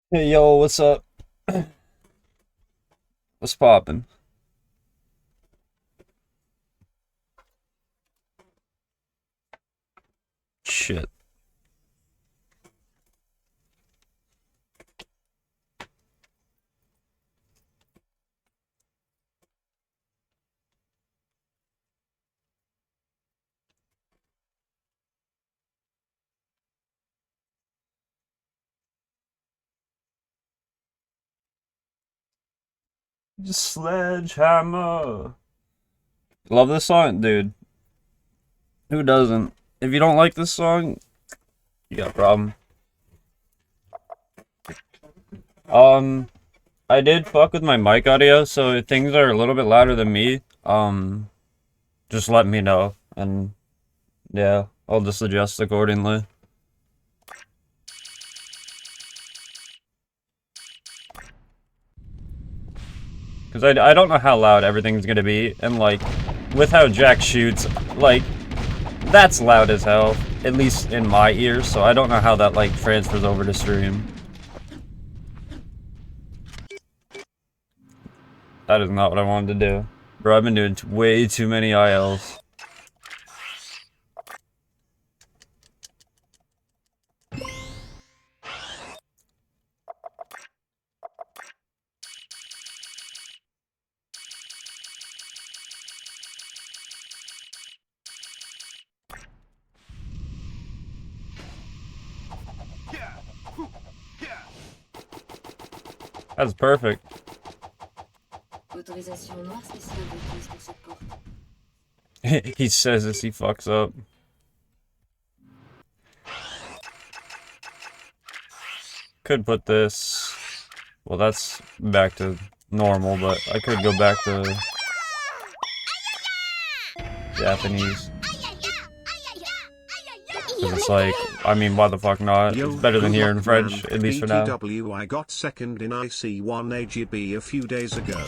Hey yo, what's up? What's poppin'? Shit. Sledgehammer. Love this song, dude. Who doesn't? If you don't like this song, you got a problem. Um, I did fuck with my mic audio, so if things are a little bit louder than me, just let me know, and yeah, I'll just adjust accordingly. Because I don't know how loud everything's gonna be, and like, with how Jack shoots, like, that's loud as hell, at least in my ears, so I don't know how that, like, transfers over to stream. That is not what I wanted to do. Bro, I've been doing way too many ILs. That's perfect. He says this, he fucks up. Could put this... Well, that's back to normal, but I could go back to Japanese. Because it's like, I mean, why the fuck not? It's better than hearing French, at least for now. BTW, I got second in IC1 AGB a few days ago.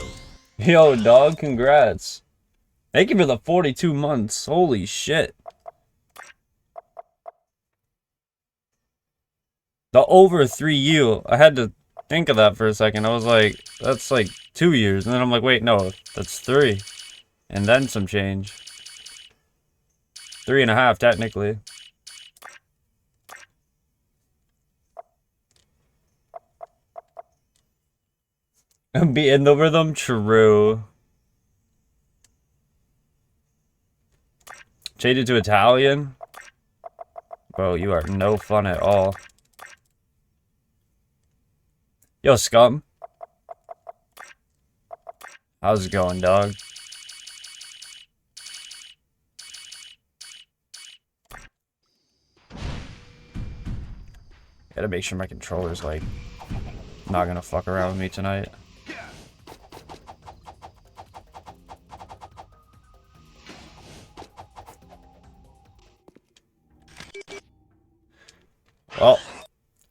Yo, dog, congrats. Thank you for the 42 months. Holy shit. The over 3U. I had to think of that for a second. I was like, that's like 2 years. And then I'm like, wait, no, that's 3. And then some change. 3.5, technically. Beating the rhythm? True. Changed it to Italian? Bro, you are no fun at all. Yo, scum. How's it going, dog? Gotta make sure my controller's, like, not gonna fuck around with me tonight. Well,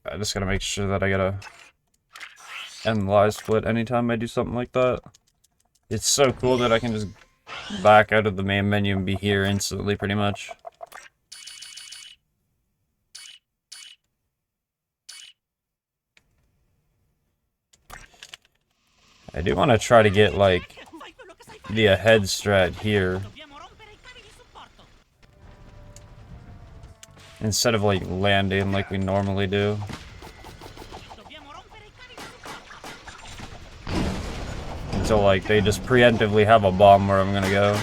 I just gotta make sure that I gotta end live split anytime I do something like that. It's so cool that I can just back out of the main menu and be here instantly, pretty much. I do want to try to get, like, the ahead strat here. Instead of, like, landing like we normally do. Until, like, they just preemptively have a bomb where I'm gonna go.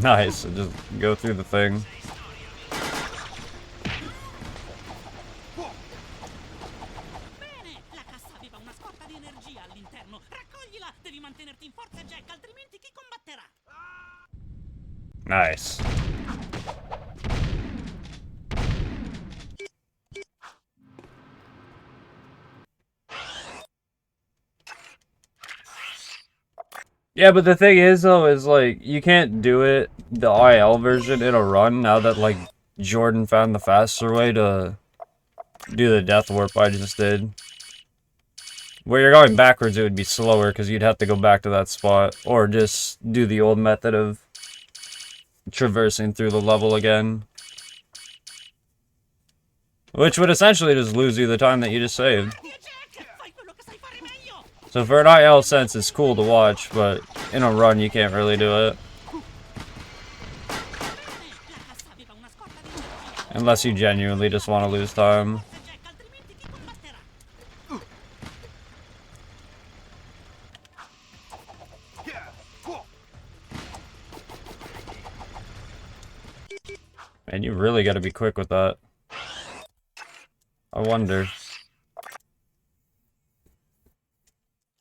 Nice, so just go through the thing. Nice. Yeah, but the thing is, though, is, like, you can't do it, the IL version, in a run now that, like, Jordan found the faster way to do the death warp I just did. Where you're going backwards, it would be slower because you'd have to go back to that spot. Or just do the old method of traversing through the level again. Which would essentially just lose you the time that you just saved. So for an IL sense, it's cool to watch, but in a run, you can't really do it. Unless you genuinely just want to lose time. Man, you really gotta be quick with that. I wonder.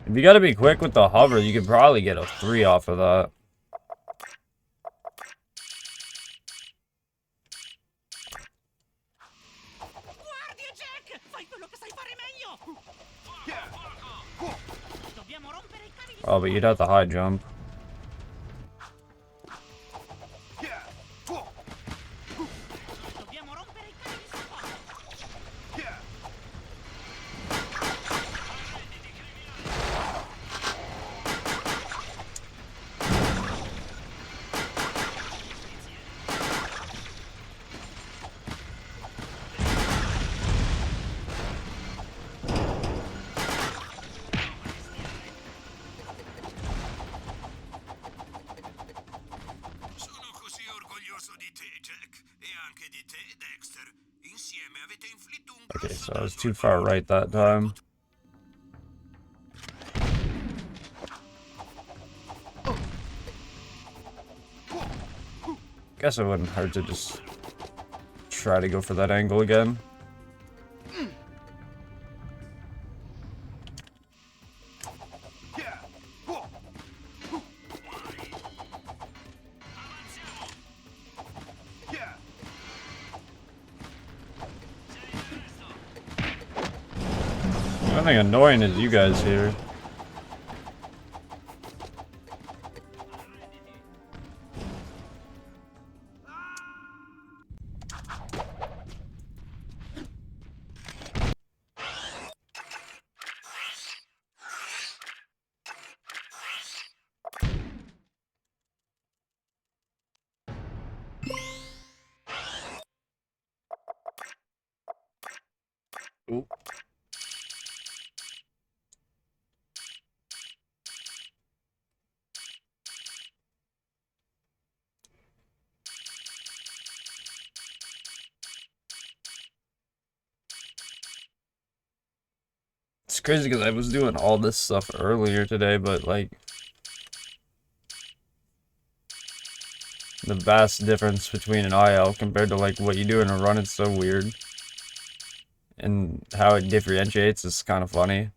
If you gotta be quick with the hover, you could probably get a 3 off of that. Oh, but you'd have to high jump. Okay, so I was too far right that time. Guess it wouldn't hurt to just try to go for that angle again. The only thing annoying is you guys here. Ooh. It's crazy because I was doing all this stuff earlier today, but like the vast difference between an IL compared to like what you do in a run is so weird. And how it differentiates is kind of funny.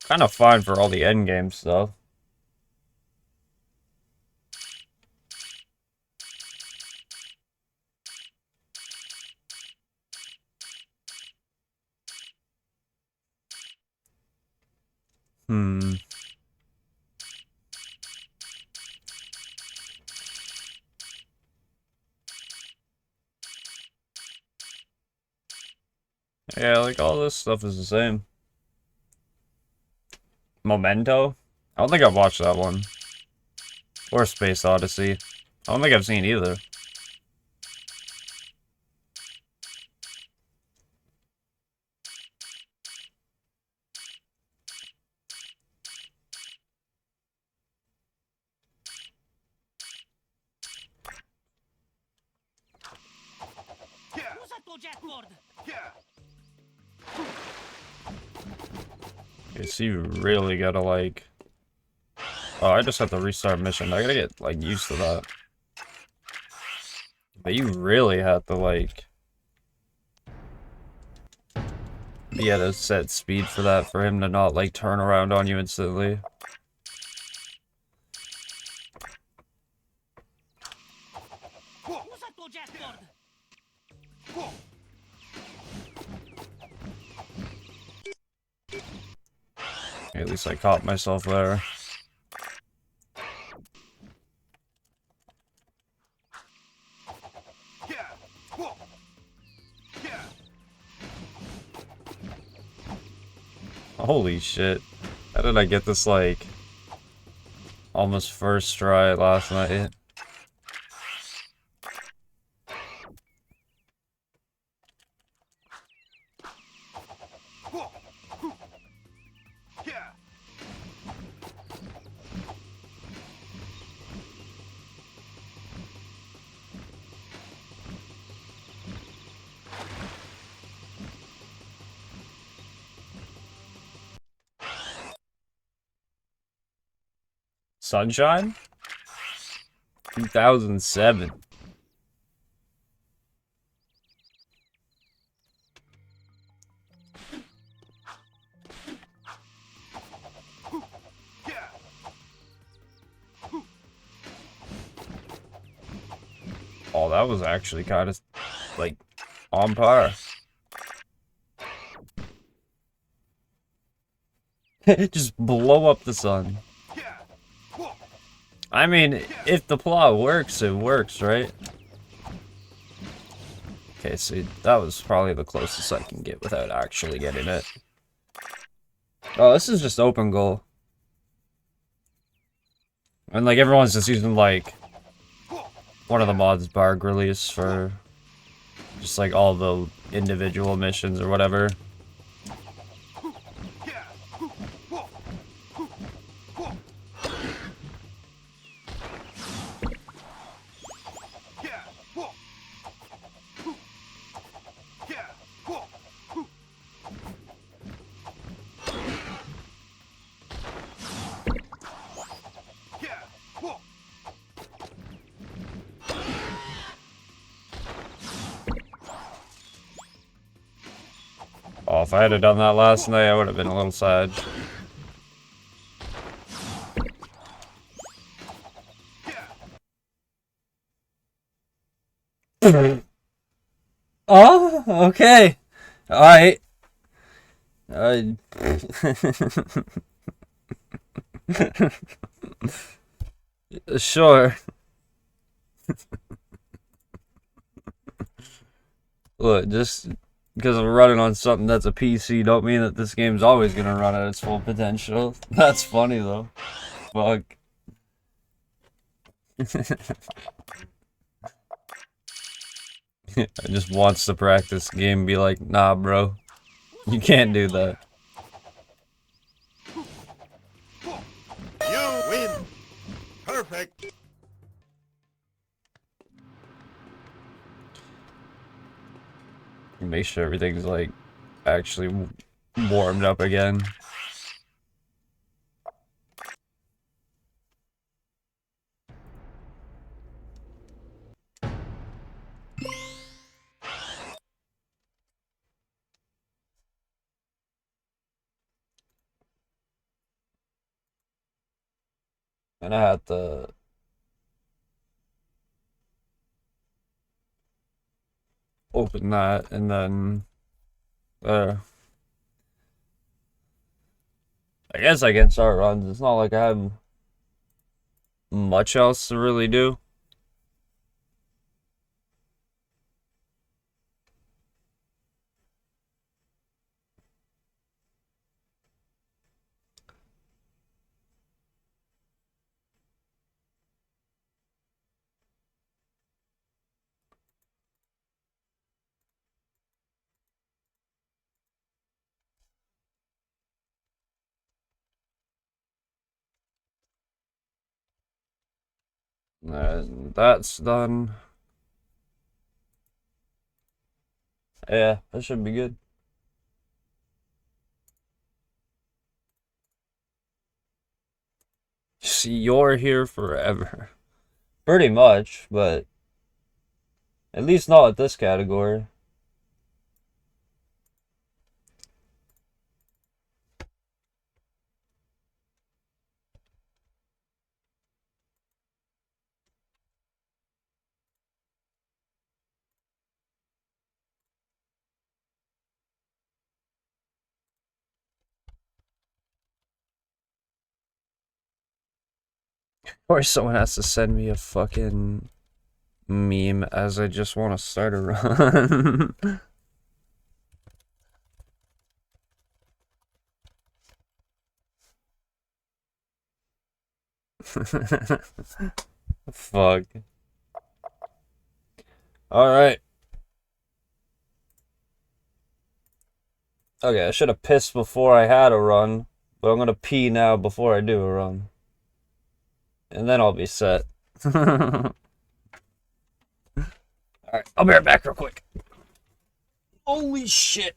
Kind of fine for all the endgame stuff. Yeah, like all this stuff is the same. Memento? I don't think I've watched that one. Or Space Odyssey. I don't think I've seen either. Okay, so you really gotta like... Oh, I just have to restart mission. I gotta get like used to that. But you really have to like... be at a set speed for that, for him to not like turn around on you instantly. At least I caught myself there. Holy shit. How did I get this, like, almost first try last night? Sunshine? 2007. Oh, that was actually kind of, like, on par. Just blow up the sun. I mean, if the plot works, it works, right? Okay, see, that was probably the closest I can get without actually getting it. Oh, this is just open goal. And, like, everyone's just using, like, one of the mods barg release for just, like, all the individual missions or whatever. Oh, if I had done that last night, I would have been a little sad. Oh, okay. Alright. Sure. Look, just because I'm running on something that's a PC don't mean that this game's always gonna run at its full potential. That's funny though. Fuck. I just wants to practice game and be like, nah bro. You can't do that. You win! Perfect! Make sure everything's like actually warmed up again. And I had to open that and then I guess I can start runs. It's not like I have much else to really do. That's done. Yeah, that should be good. See, you're here forever. Pretty much, but at least not with this category. Or someone has to send me a fucking meme as I just want to start a run. Fuck. Alright. Okay, I should have pissed before I had a run, but I'm gonna pee now before I do a run. And then I'll be set. Alright, I'll be right back real quick. Holy shit.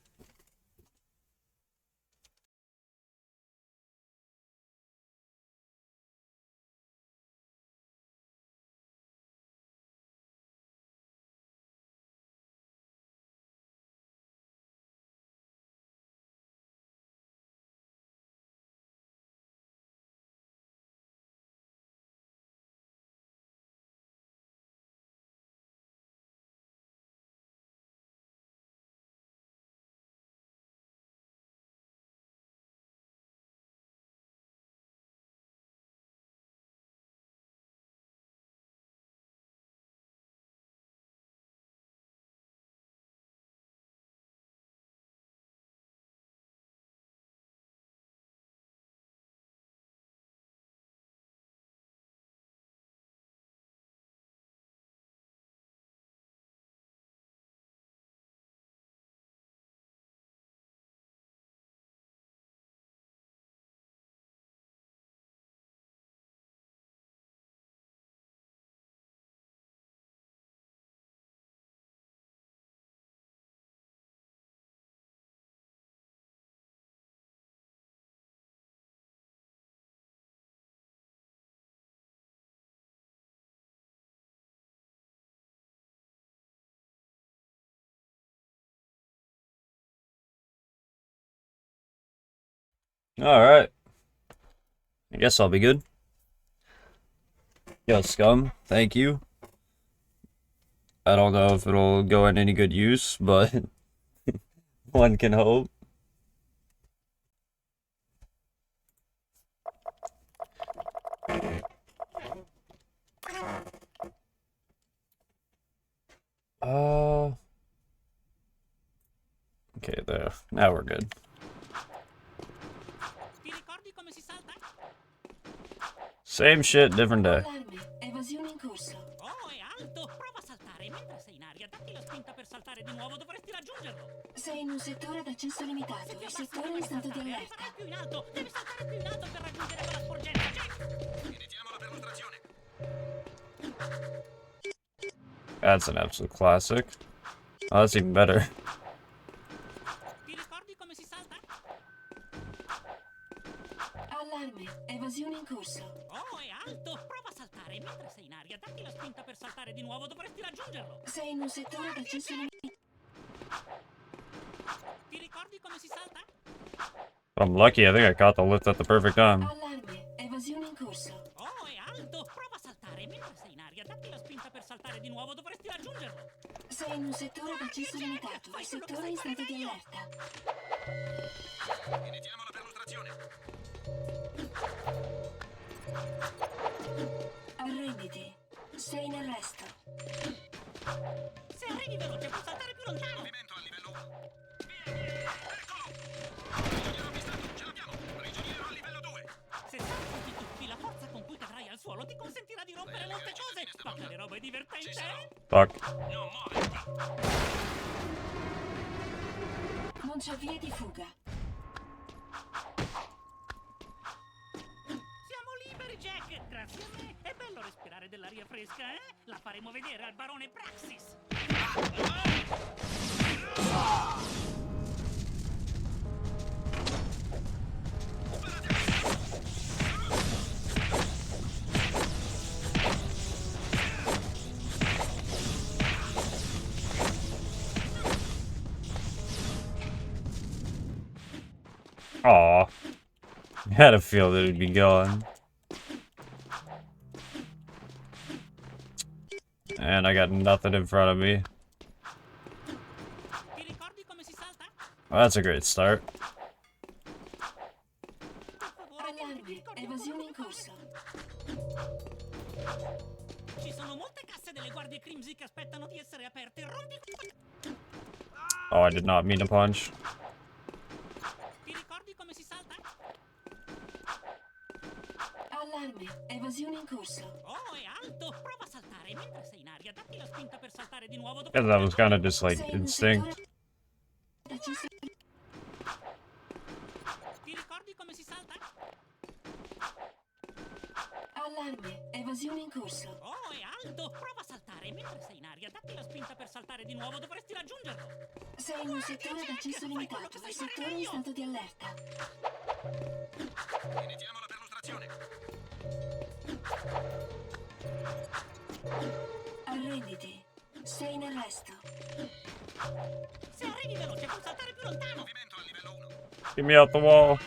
Alright. I guess I'll be good. Yo, scum, thank you. I don't know if it'll go in any good use, but one can hope. Okay, there. Now we're good. Same shit, different day. Allarme, evasione in corso. Oh, è alto! Prova a saltare. Mentre sei in aria, datti la spinta per saltare di nuovo, dovresti raggiungerlo. Sei in un settore ad accesso limitato. Il settore è in stato di allerta. Saltare più in alto! Devi saltare più in alto per raggiungere quella sporgenza. Jack! Iniziamo la perlustrazione. That's an absolute classic. Oh, that's even better. Ti ricordi come si salta? Allarme, evasione in corso. Oh, è alto! Prova a saltare. Mentre sei in aria, datti la spinta per saltare di nuovo, dovresti raggiungerlo. Sei in un settore ad accesso limitato. Ti ricordi come si salta? But I'm lucky, I think I caught the lift at the perfect time. Allarme, evasione in corso. Oh, è alto! Prova a saltare. Mentre sei in aria, datti la spinta per saltare di nuovo, dovresti raggiungerlo. Sei in un settore ad accesso limitato. Il settore è in stato di allerta. Iniziamo la perlustrazione. Arrenditi. Sei in arresto. Se arrivi veloce, puoi saltare più lontano. Movimento a livello 1. Eccolo! Prigioniero avvistato, ce l'abbiamo. Prigioniero a livello 2. Se salti ti tuffi, la forza con cui cadrai al suolo ti consentirà di rompere molte cose. Ma che roba è divertente, eh? Fuck. Non muoverti. Non c'è via di fuga. Siamo liberi, Jack! Grazie a me! È bello respirare dell'aria fresca, eh? La faremo vedere al barone Praxis! Aw. I had a feel that it'd be gone. And I got nothing in front of me. Ti ricordi come si salta? Well, that's a great start. Per favore, dimmi, ti Allarme, ricordi evasione in ancora corso. come crimsi che aspettano di essere aperti. Rompi... Oh, I did not mean to punch. Ti ricordi come si salta? Allarme, evasione in corso. Oh, è alto! Prova a saltare. Mentre sei in aria, datti la spinta per saltare di nuovo. Because that was kind of just like Sei in un settore instinct. d'accesso. Ti ricordi come si salta? Allarme, evasione in corso. Oh, è alto! Prova a saltare. Mentre sei in aria, datti la spinta per saltare di nuovo. Dovresti raggiungerlo. Sei in un settore d'accesso limitato. Il settore è in stato di allerta. Iniziamo la perlustrazione. Arrenditi. Sei in arresto. Se arrivi veloce, puoi saltare più lontano. Movimento al livello 1. Get me out the wall.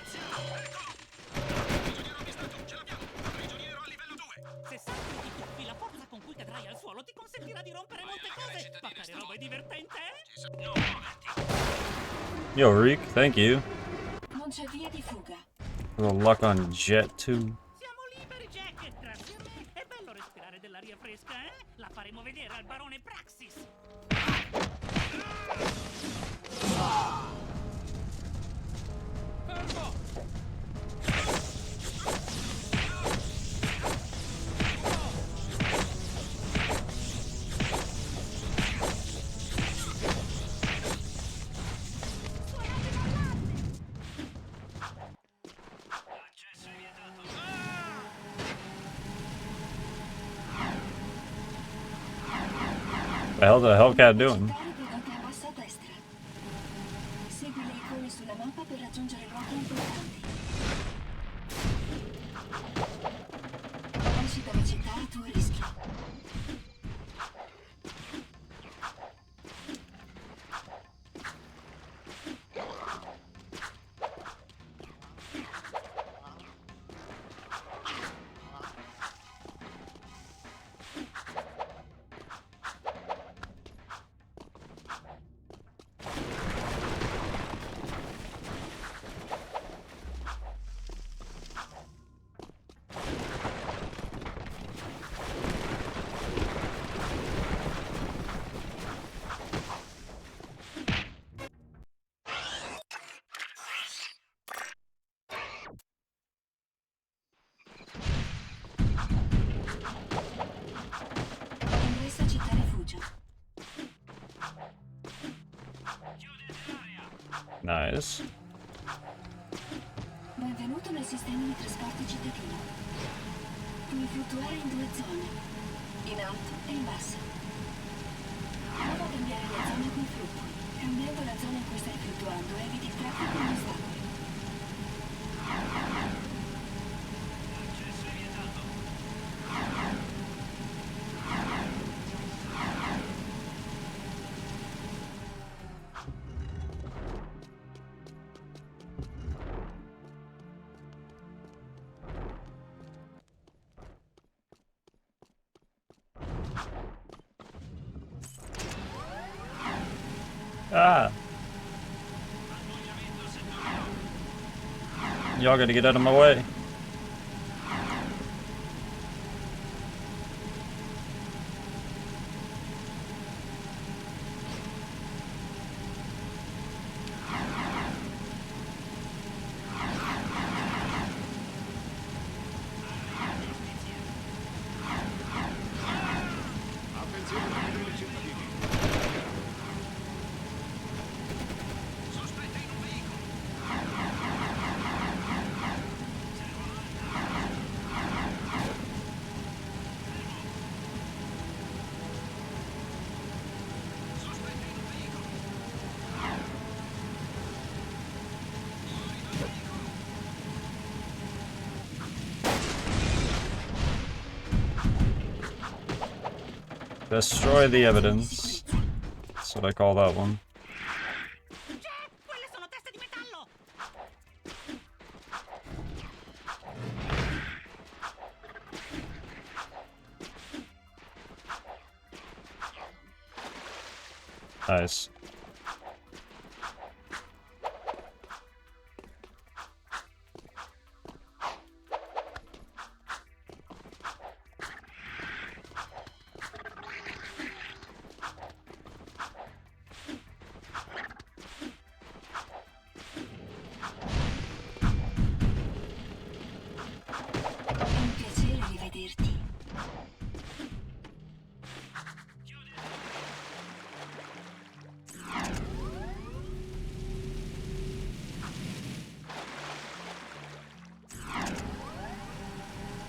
Prigioniero avvistato, ce l'abbiamo. Prigioniero al livello 2. Se salti e ti tuffi, la forza con cui cadrai al suolo ti consentirà di rompere molte cose. Spaccare roba è divertente, eh? No, muoverti. Yo, Reek, thank you Non c'è via di fuga. for the luck on Jet 2. Siamo liberi, Jack. Grazie a me. È bello respirare dell'aria fresca, eh? La faremo vedere al barone Praxis. Accesso vietato. The hell the Hellcat doing? Accettare prodotti a bassa a destra. Segui le icone sulla mappa per raggiungere luoghi importanti. Esci dalla città a tuo rischio. Ingressa città rifugio. Nice. Benvenuto nel sistema di trasporto cittadino. Puoi fluttuare in due zone, in alto e in basso. Prova a cambiare le zone a cui fluttui. Cambiando la zona in cui stai fluttuando eviti il traffico e gli ostacoli. Accesso vietato. Ah. Y'all gotta get out of my way. Sospetto in un veicolo. Sospetto in un veicolo. Fuori dal veicolo. Destroy the evidence. That's what I call that one. Jack, quelle sono teste di metallo. Nice.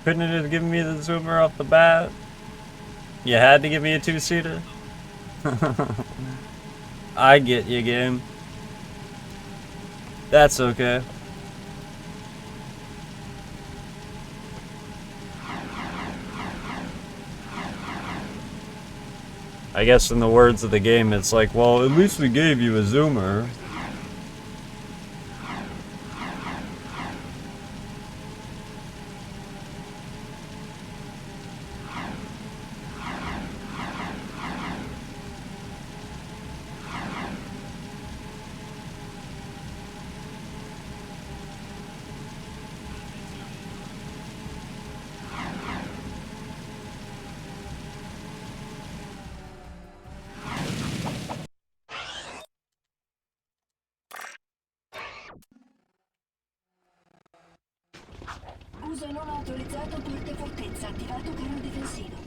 Couldn't it have given me the zoomer off the bat? You had to give me a two-seater? I get you, game. That's okay. I guess in the words of the game, it's like, well, at least we gave you a zoomer. Uso non autorizzato porte fortezza, attivato carro difensivo.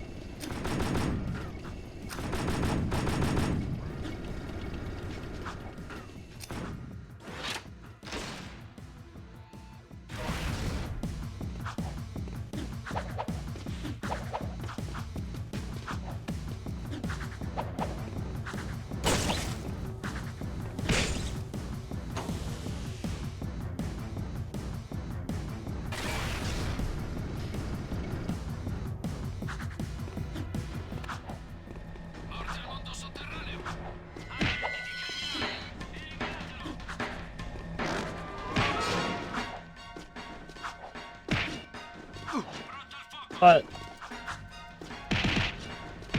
Morte al mondo sotterraneo. But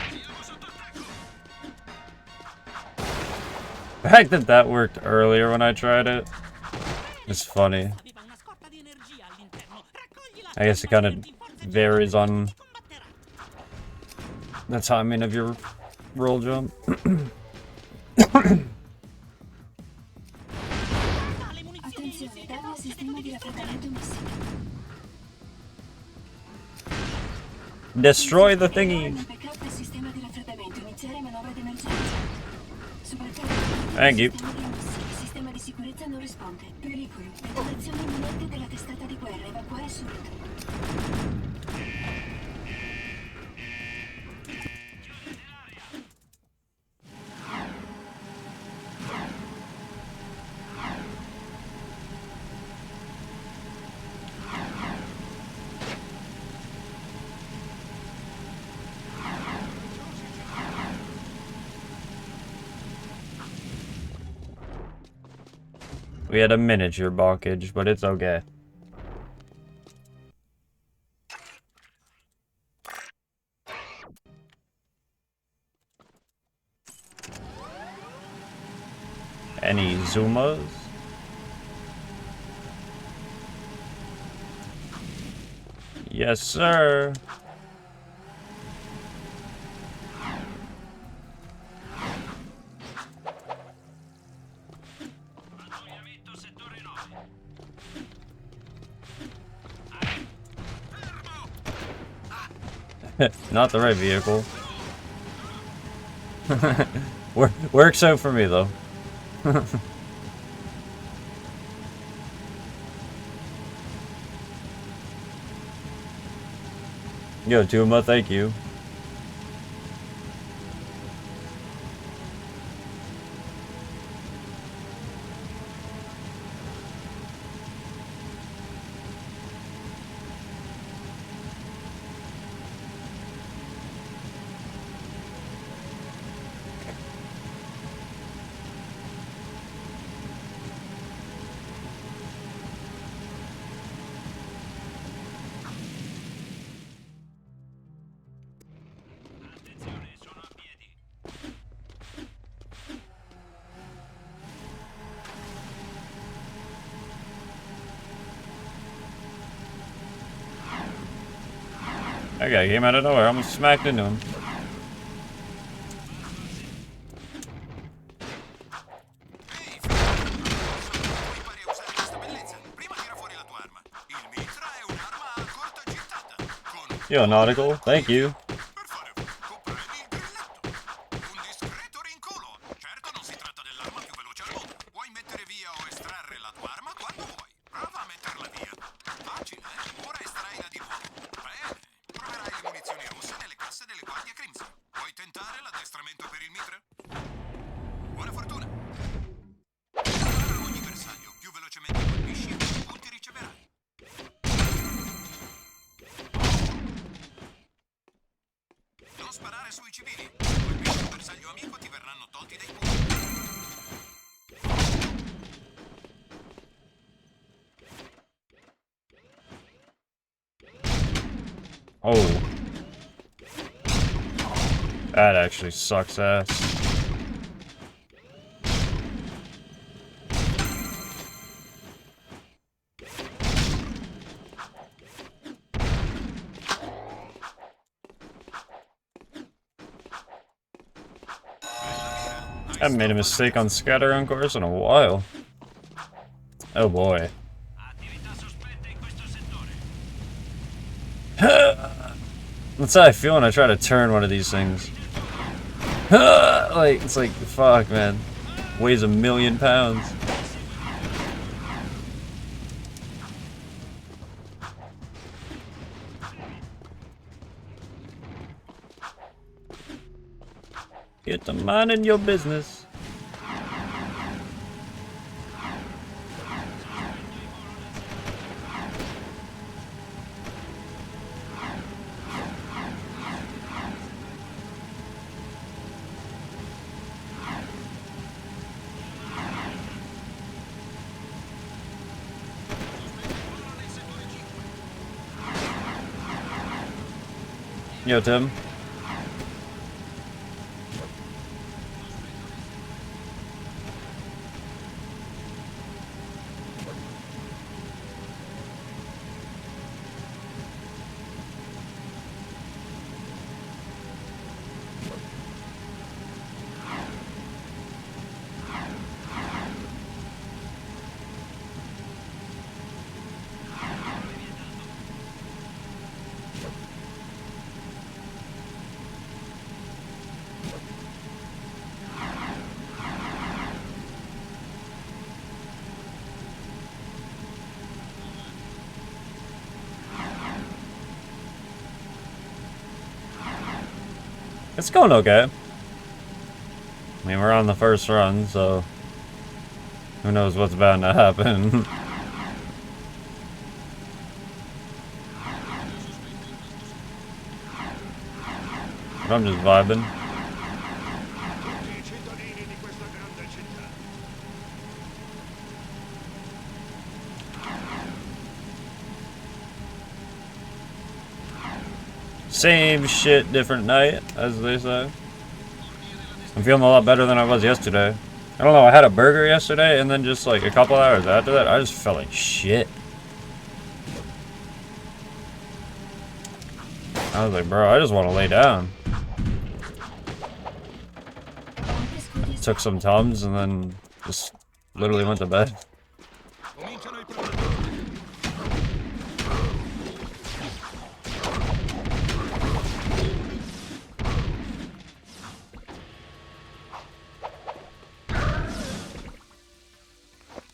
Siamo sotto attacco. the fact that that worked earlier when I tried it is funny. Aveva una scorta di energia all'interno. Raccoglila. I guess it kind of varies on Combatterà. the timing of your roll jump. Ah, le munizioni Attenzione, danno al sistema di raffreddamento missile. Destroy the Entrare thingy. nel backup del sistema di raffreddamento, iniziare manovra d'emergenza. Sopraccarico Thank you. sistema di missili, sistema di sicurezza non risponde. Pericolo, detonazione imminente della testata di guerra, evacuare subito. We had a miniature balkage, but it's okay. Any Zumas? Yes, sir. Pattugliamento settore 9. Not the right vehicle. Works out for me, though. Yo, Tuma, thank you. Attenzione, sono a piedi. That guy came out of nowhere. I almost smacked into him. Ehi, puoi pari a usare questa bellezza. Prima tira fuori la tua arma. Il mitra è un'arma a corta gittata. Con Yo, Nautical, thank you. per fare fuoco premi il grilletto. Un discreto rinculo. Certo non si tratta dell'arma più veloce al mondo. Puoi mettere via o estrarre la tua arma quando vuoi. Prova a metterla via. Facile, eh? Ora estraila di nuovo. sui civili. Colpisci un bersaglio amico, ti verranno tolti dei punti. Oh. That actually sucks ass. I haven't made a mistake on scatter on course in a while. Oh boy. Attività sospette in questo settore. That's how I feel when I try to turn one of these things. Like, it's like, fuck, man. Weighs 1,000,000 pounds. Get to minding your business. Yo, Tim. It's going okay. I mean, we're on the first run, so who knows what's bound to happen. But I'm just vibing. I cittadini di questa grande città. Same shit, different night, as they say. I'm feeling a lot better than I was yesterday. I don't know, I had a burger yesterday, and then just like a couple hours after that, I just felt like shit. I was like, bro, I just want to lay down. Took some Tums, and then just literally went to bed. Cominciano i problemi.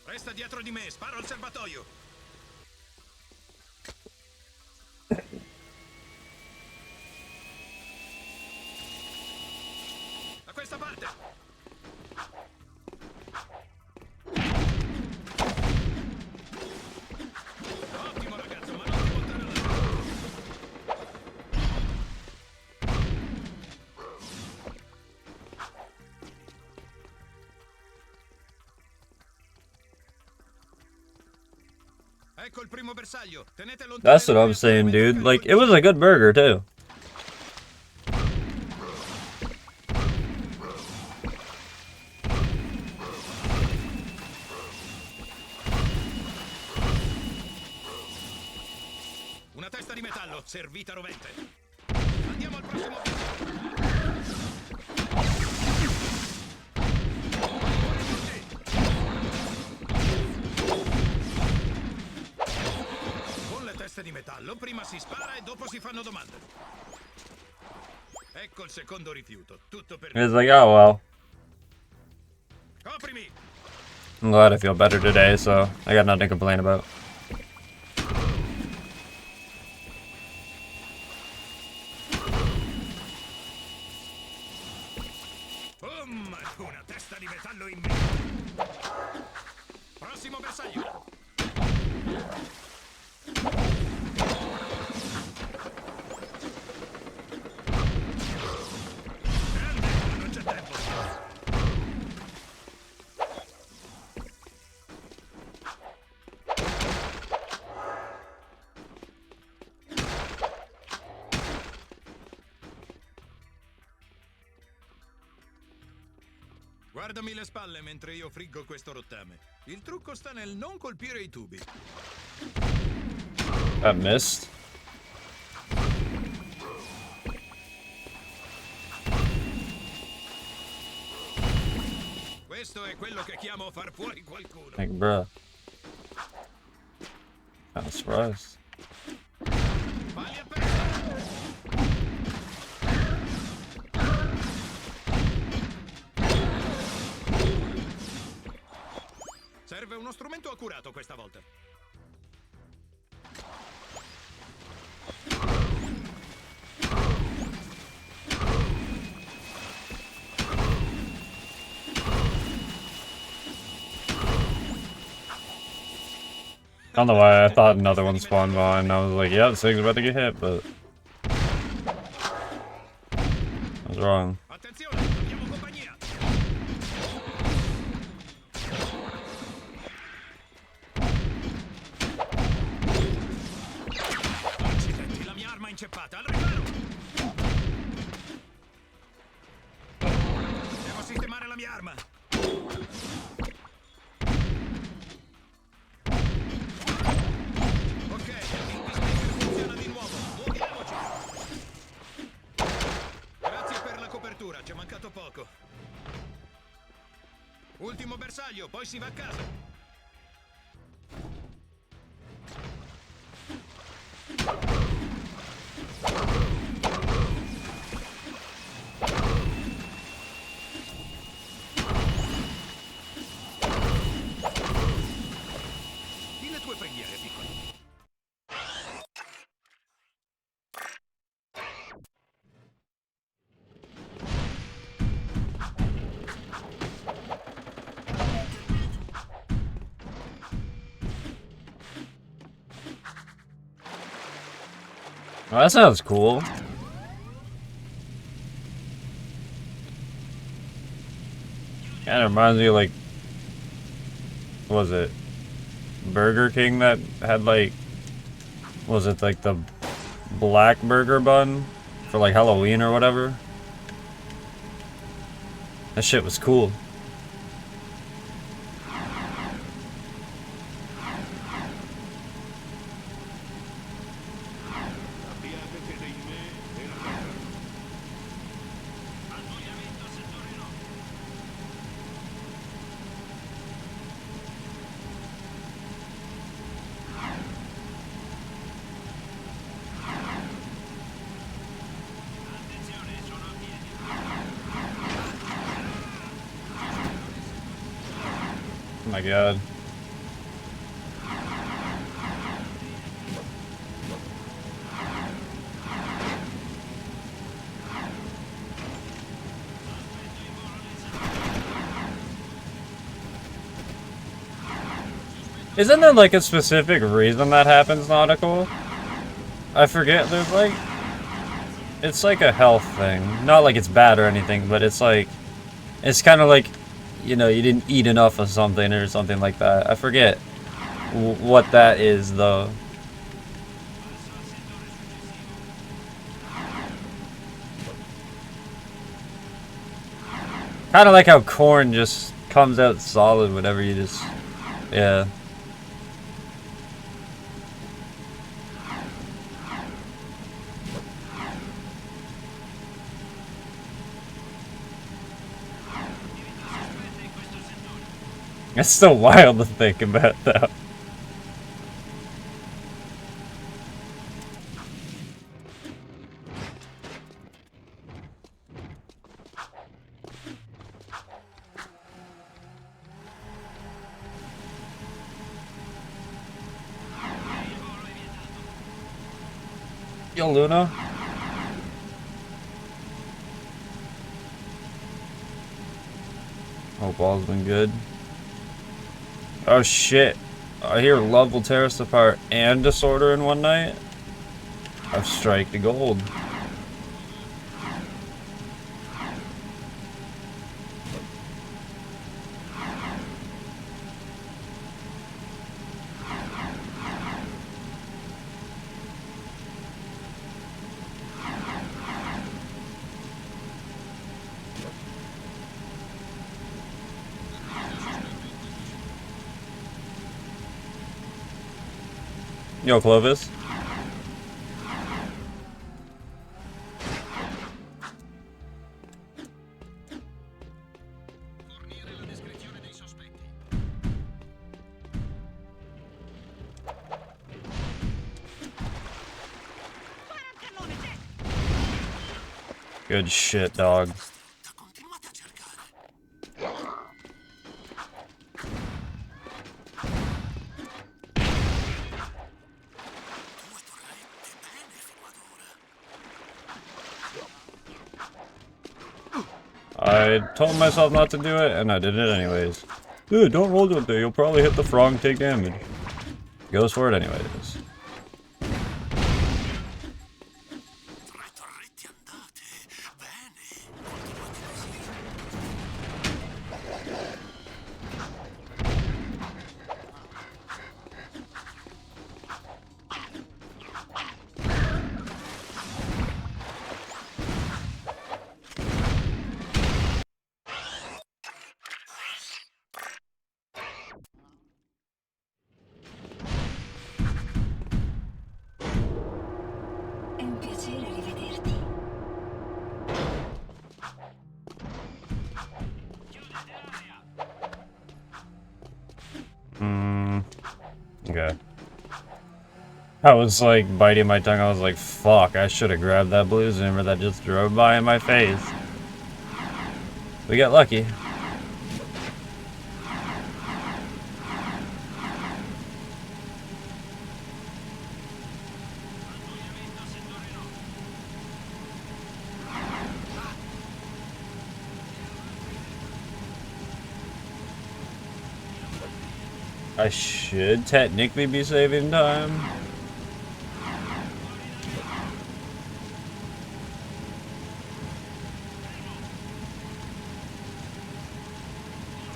Resta dietro di me, sparo al serbatoio. Da questa parte. Ottimo ragazzo, ma non ti buttare là. Ecco il primo bersaglio. Tenete lontano. That's what I'm saying, dude. Like, it was a good burger, too. Una testa di metallo, servita rovente. Andiamo al prossimo. Con le teste di metallo, prima si spara e dopo si fanno domande. Ecco il secondo rifiuto. Tutto per It's like, oh well. Coprimi! I'm glad I feel better today, so I got nothing to complain about. Boom! Una testa di metallo in me. Prossimo bersaglio. Guardami le spalle mentre io friggo questo rottame. Il trucco sta nel non colpire i tubi. That missed. Questo è quello che chiamo far fuori qualcuno. Like, bruh. Kinda surprised. Pali a pezzo! Serve uno strumento accurato questa volta. I don't know why I thought another one spawned behind. I was like, yeah, this thing's about to get hit, but I was wrong. Attenzione, abbiamo compagnia. Accidenti, la mia arma è inceppata. Al riparo. Devo sistemare la mia arma. Ok, il peacemaker funziona di nuovo. Muoviamoci. Grazie per la copertura, ci è mancato poco. Ultimo bersaglio, poi si va a casa. Di le tue preghiere, piccolo. Well, that sounds cool. Kinda reminds me of, like, what was it Burger King that had, like, was it like the black burger bun for like Halloween or whatever? That shit was cool. Oh my god. Isn't there like a specific reason that happens, Nautical? I forget, there's like... It's like a health thing. Not like it's bad or anything, but it's like... It's kind of like, you know, you didn't eat enough of something or something like that. I forget what that is, though. Kind of like how corn just comes out solid whenever you just... Yeah. It's still wild to think about, though. Yo, Luna. Hope all's been good. Oh shit. I hear love will tear us apart and disorder in one night. I've strike the gold. Yo, Clovis. Fornire la descrizione dei sospetti. Good shit, dog. Continuate a cercare. Due torrette, bene fino ad ora. I told myself not to do it, and I did it anyways. Dude, don't roll it there. You'll probably hit the frog and take damage. Goes for it anyways. Tre torrette andate. Bene. È un piacere rivederti. Okay. I was like biting my tongue. I was like, fuck, I should have grabbed that blue zoomer that just drove by in my face. We got lucky. I should technically be saving time.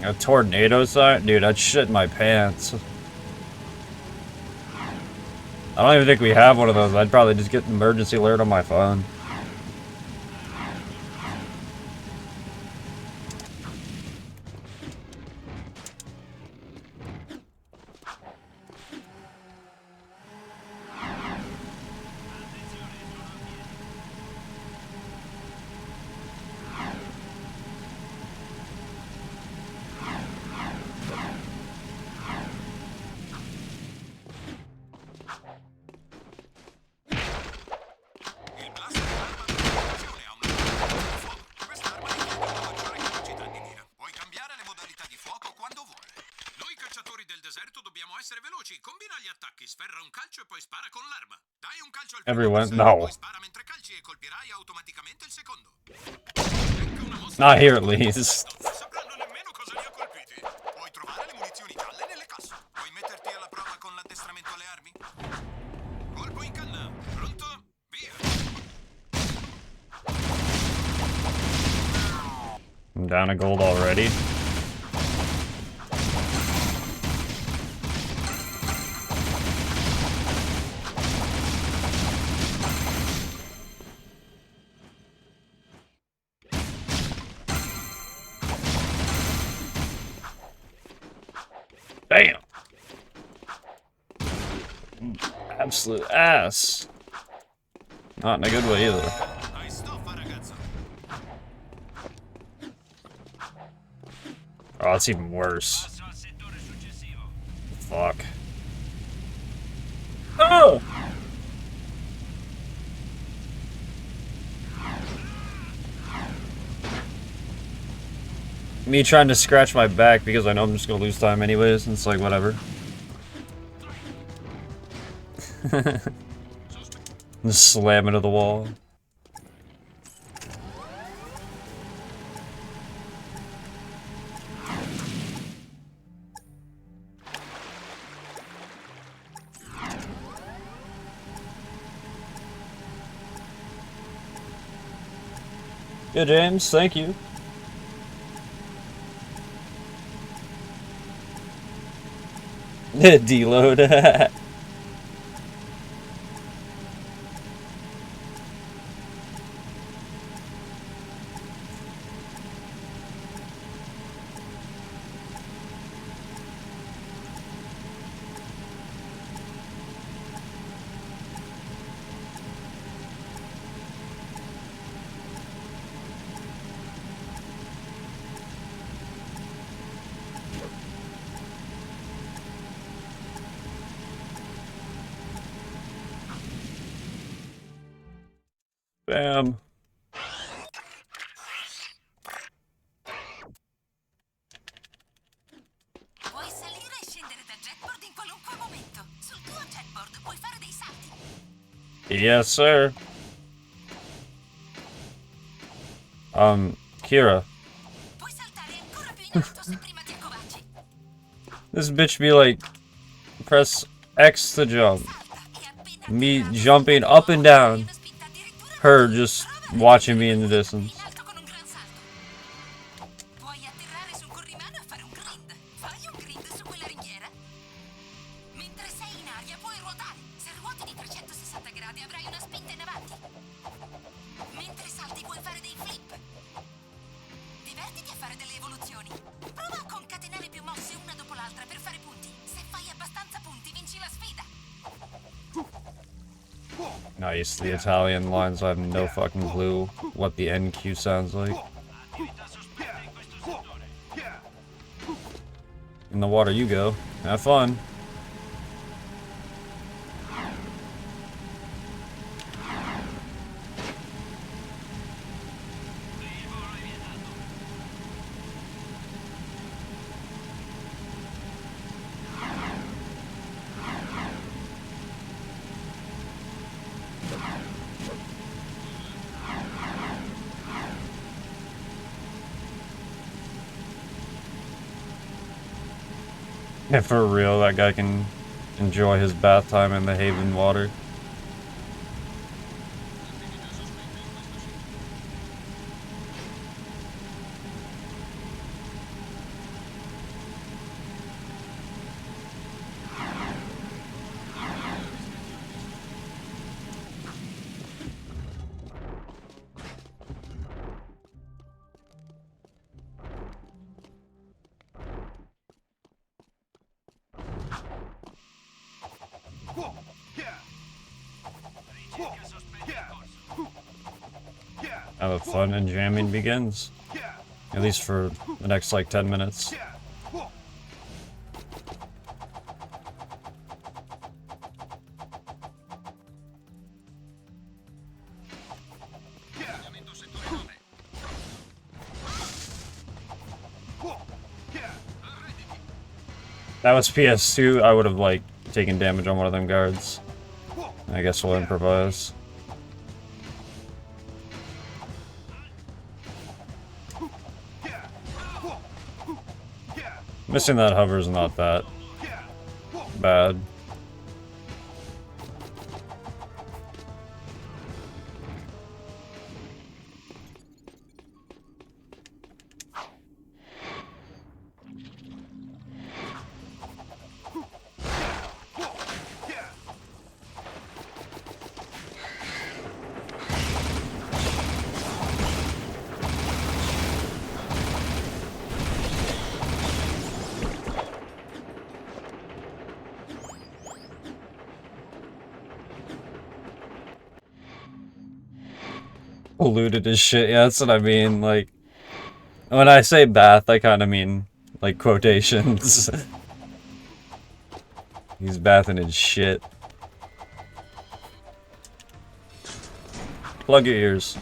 A tornado sign? Dude, I'd shit my pants. I don't even think we have one of those. I'd probably just get an emergency alert on my phone. Il blast dell'arma per protezione ha una modalità di fuoco. Quest'arma richiede una maggiore capacità di mira. Puoi cambiare le modalità di fuoco quando vuoi. Noi cacciatori del deserto dobbiamo essere veloci. Combina gli attacchi, sferra un calcio e poi spara con l'arma. Dai un calcio al primo Everyone, bersaglio, no. poi spara mentre calci e colpirai automaticamente il secondo. Ecco una mossa Not here at di- least. Non sapranno nemmeno cosa li ha colpiti. Puoi trovare le munizioni gialle nelle casse. Puoi metterti alla prova con l'addestramento alle armi? Colpo in canna. Pronto? Via. I'm down a gold already. Damn! Absolute ass. Not in a good way either. Hai stoffa, ragazzo. Oh, it's even worse. Passo al settore successivo. Fuck. Oh! Me trying to scratch my back because I know I'm just gonna lose time anyways, and it's like, whatever. Just slam into the wall. Yeah, James, thank you. Deload. Bam. Puoi salire e scendere dal jetboard in qualunque momento. Sul tuo jetboard puoi fare dei salti. Yes, sir. Kira. Puoi saltare ancora più in alto se prima ti accovacci. This bitch be like, press X to jump. Salta e appena Me atterrato jumping sul up and down. una spinta addirittura Her just prova a watching me in the in distance. alto con un gran salto. Puoi atterrare sul corrimano e fare un grind. Fai un grind su quella ringhiera. Mentre sei in aria puoi ruotare. Se ruoti di 360 gradi avrai una spinta in avanti. Mentre salti puoi fare dei flip. Divertiti a fare delle evoluzioni. Prova a concatenare più mosse una dopo l'altra per fare punti. Se fai abbastanza punti vinci la sfida. Nice, the Italian lines. I have no fucking clue what the NQ sounds like. In the water you go. Have fun. Yeah, for real, that guy can enjoy his bath time in the Haven water. Now the fun and jamming begins. At least for the next like 10 minutes. That was PS2, I would have like taken damage on one of them guards. I guess we'll improvise. Missing that hover is not that bad. Polluted as shit, yeah, that's what I mean, like, when I say bath, I kinda mean, like, quotations. He's bathing in shit. Plug your ears.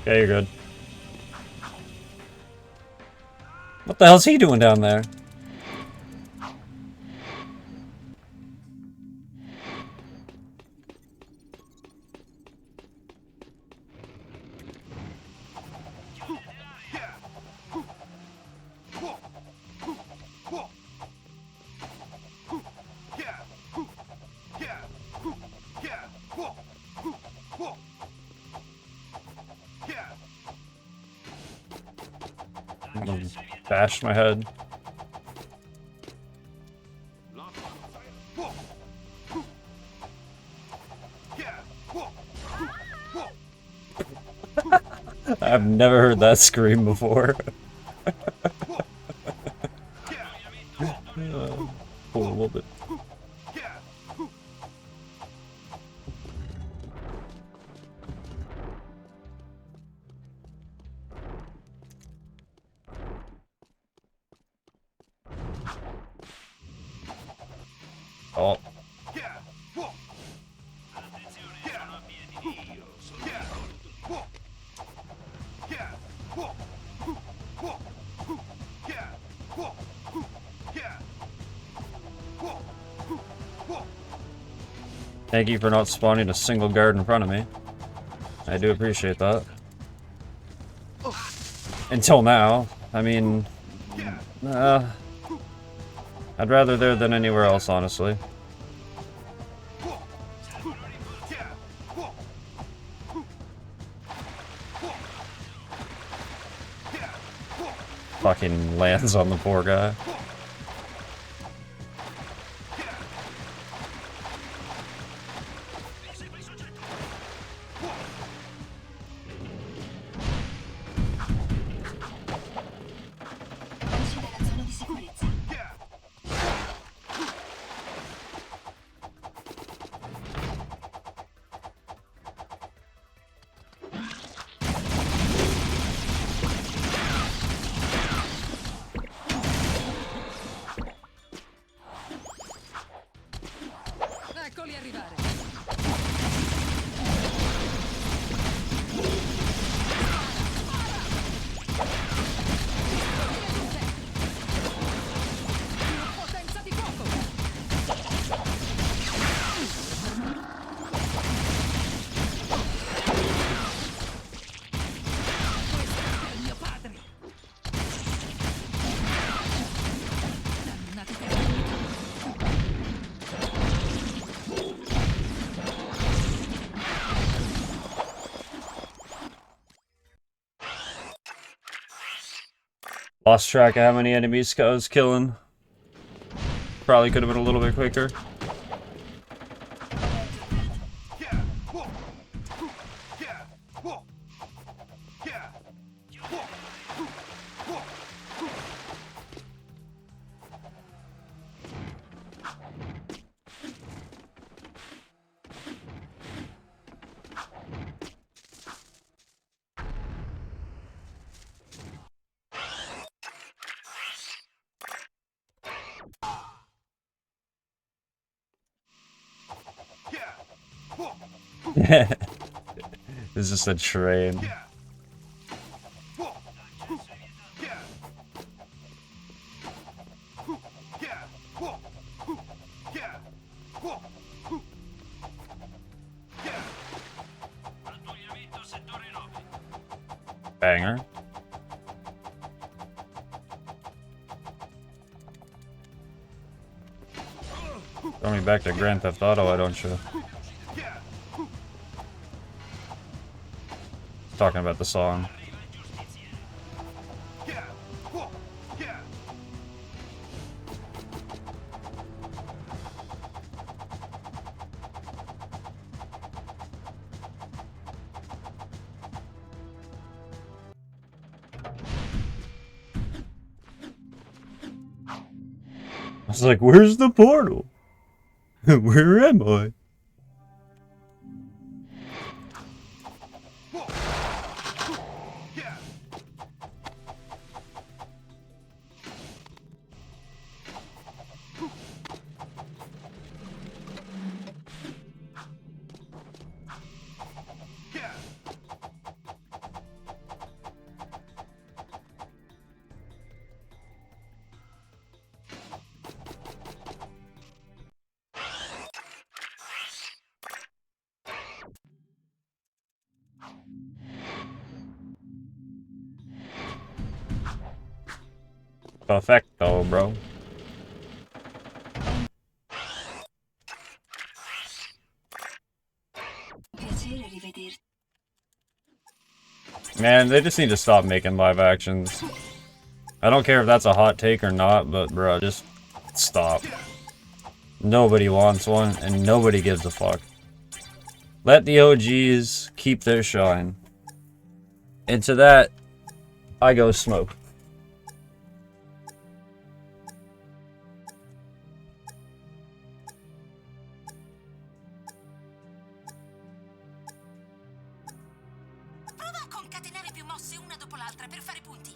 Yeah, you're good. What the hell's he doing down there? I'm gonna bash my head. I've never heard that scream before. Pull a little bit. Oh. Thank you for not spawning a single guard in front of me. I do appreciate that. Until now. I mean... I'd rather there than anywhere else, honestly. Fucking lands on the poor guy. Esci dalla zona di sicurezza. Eccoli arrivare. Potenza di fuoco. Questo è il mio padre. Dannati terreni. Lost track of how many enemies I was killing. Probably could have been a little bit quicker. It's just a train. Banger. Throw me back to Grand Theft Auto, why don't you? Talking about the song. I was like, where's the portal? Where am I? Perfecto, bro. Piacere rivederti. Man, they just need to stop making live actions. I don't care if that's a hot take or not, but bro, just stop. Nobody wants one, and nobody gives a fuck. Let the OGs keep their shine. And to that, I go smoke. Prova a concatenare più mosse una dopo l'altra per fare punti.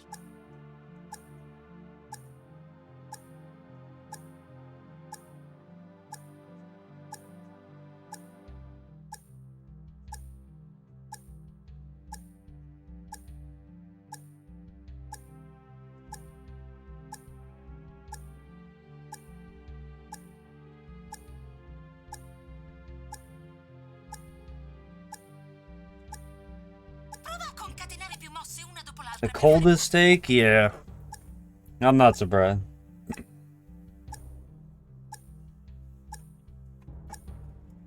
Prova a concatenare più mosse una dopo l'altra. The coldest steak? Yeah. I'm not surprised.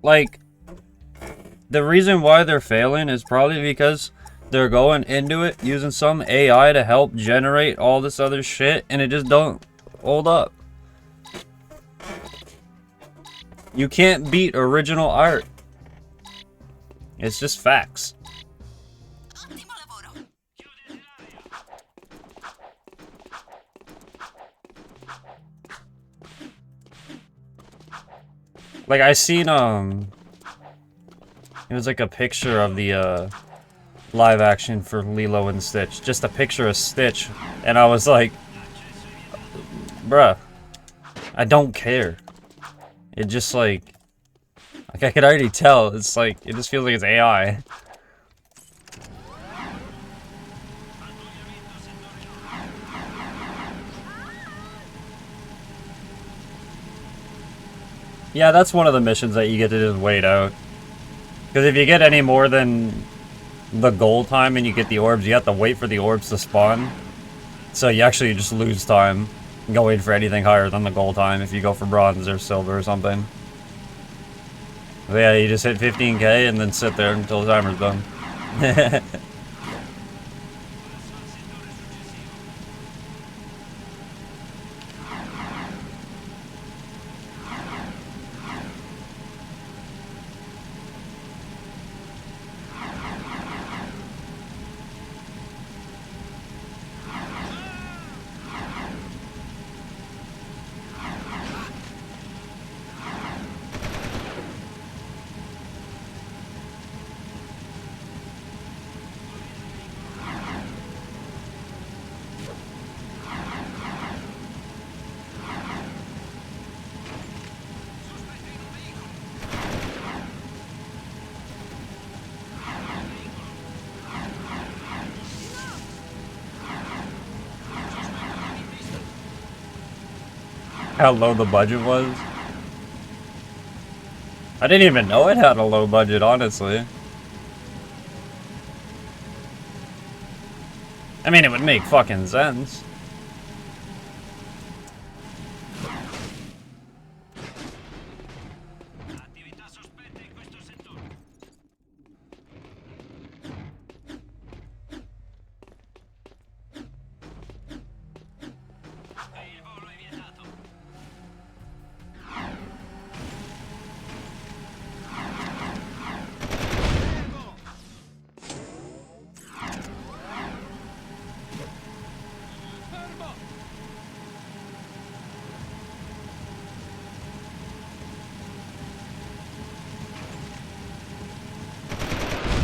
Like, the reason why they're failing is probably because they're going into it using some AI to help generate all this other shit, and it just don't hold up. You can't beat original art. It's just facts. Ottimo lavoro. Like, I seen, it was like a picture of the, live action for Lilo and Stitch. Just a picture of Stitch. And I was like, bruh, I don't care. It just, like I could already tell. It's like, it just feels like it's AI. Yeah, that's one of the missions that you get to just wait out. Because if you get any more than the goal time and you get the orbs, you have to wait for the orbs to spawn. So you actually just lose time going for anything higher than the goal time if you go for bronze or silver or something. So yeah, you just hit 15k and then sit there until the timer's done. How low the budget was? I didn't even know it had a low budget, honestly. I mean, it would make fucking sense.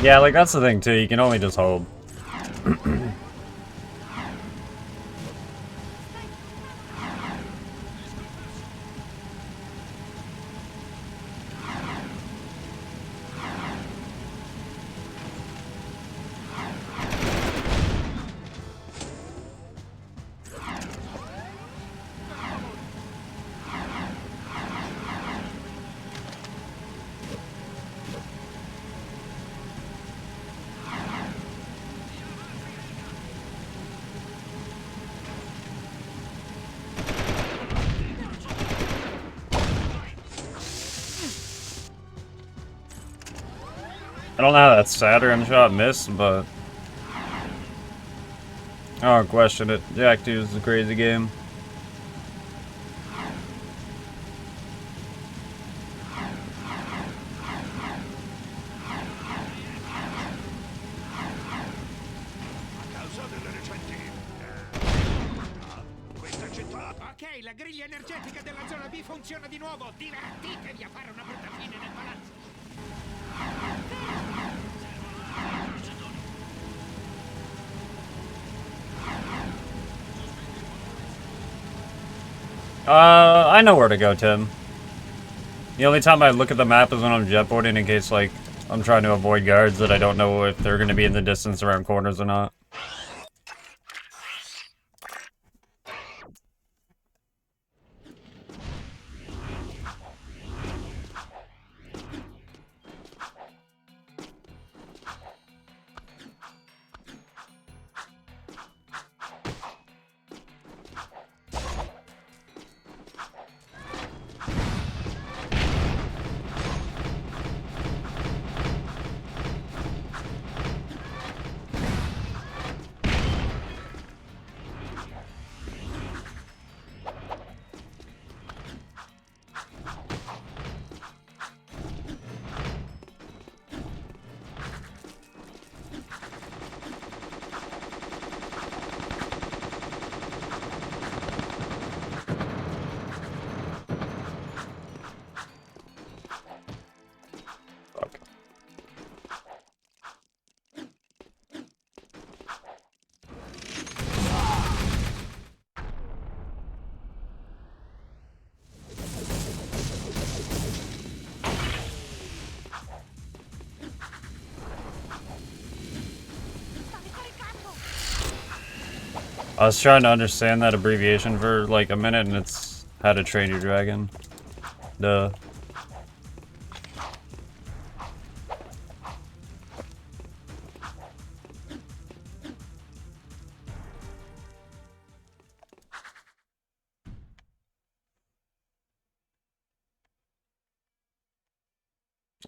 Yeah, like, that's the thing, too. You can only just hope. I don't know how that Saturn shot missed, but I don't question it. Jak 2 is a crazy game. Ok, la griglia energetica della zona B funziona di nuovo. Divertitevi a fare una brutta fine nel palazzo. I know where to go, Tim. The only time I look at the map is when I'm jetboarding in case, like, I'm trying to avoid guards that I don't know if they're going to be in the distance around corners or not. I was trying to understand that abbreviation for like a minute, and it's how to train your dragon. Duh.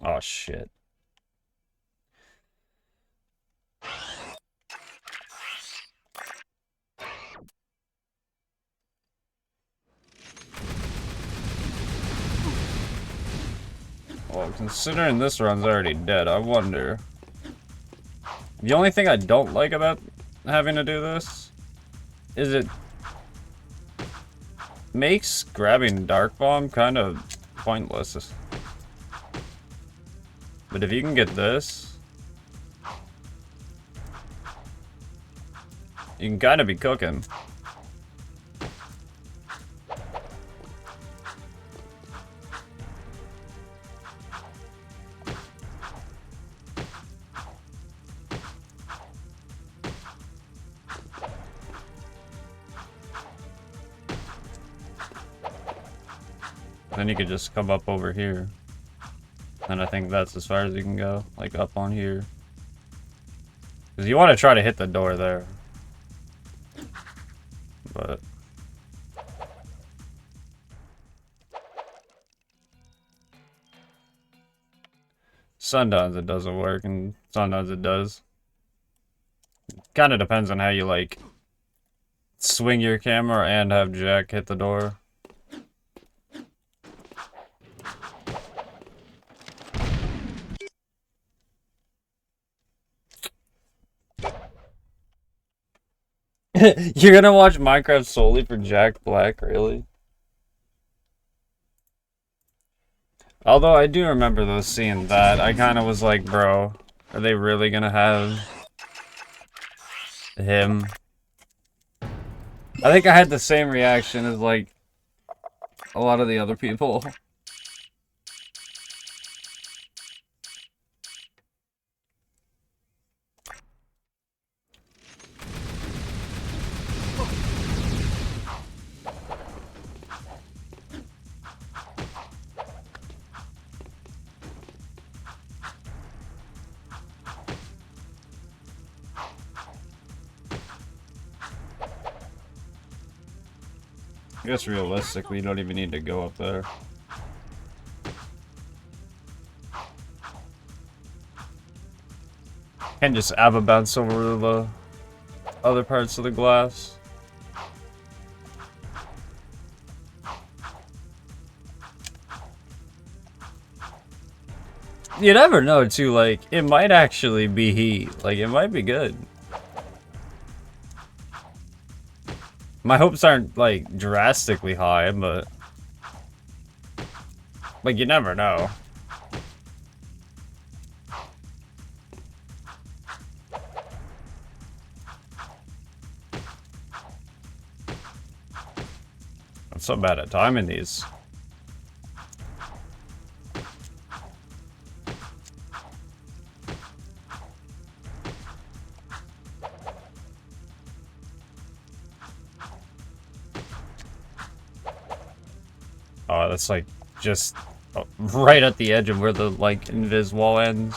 Oh shit. Well, considering this run's already dead, I wonder. The only thing I don't like about having to do this is it makes grabbing Dark Bomb kind of pointless. But if you can get this, you can kind of be cooking. Then you could just come up over here. And I think that's as far as you can go, like up on here. Because you want to try to hit the door there. But sometimes it doesn't work, and sometimes it does. Kind of depends on how you, like, swing your camera and have Jak hit the door. You're gonna watch Minecraft solely for Jak Black, really? Although I do remember though seeing that, I kind of was like, bro, are they really gonna have him? I think I had the same reaction as like a lot of the other people. I guess realistically, you don't even need to go up there. Can just have a bounce over the other parts of the glass. You never know, too, like, it might actually be heat. Like, it might be good. My hopes aren't, like, drastically high, but... like, you never know. I'm so bad at timing these. Oh, that's like just right at the edge of where the like invis wall ends.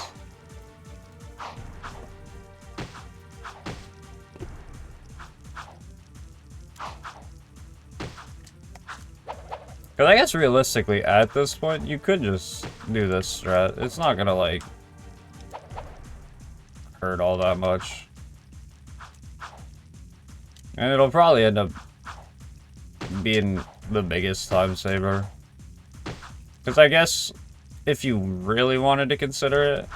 Cause I guess realistically at this point you could just do this strat. It's not gonna like hurt all that much. And it'll probably end up being the biggest time saver. Because I guess if you really wanted to consider it,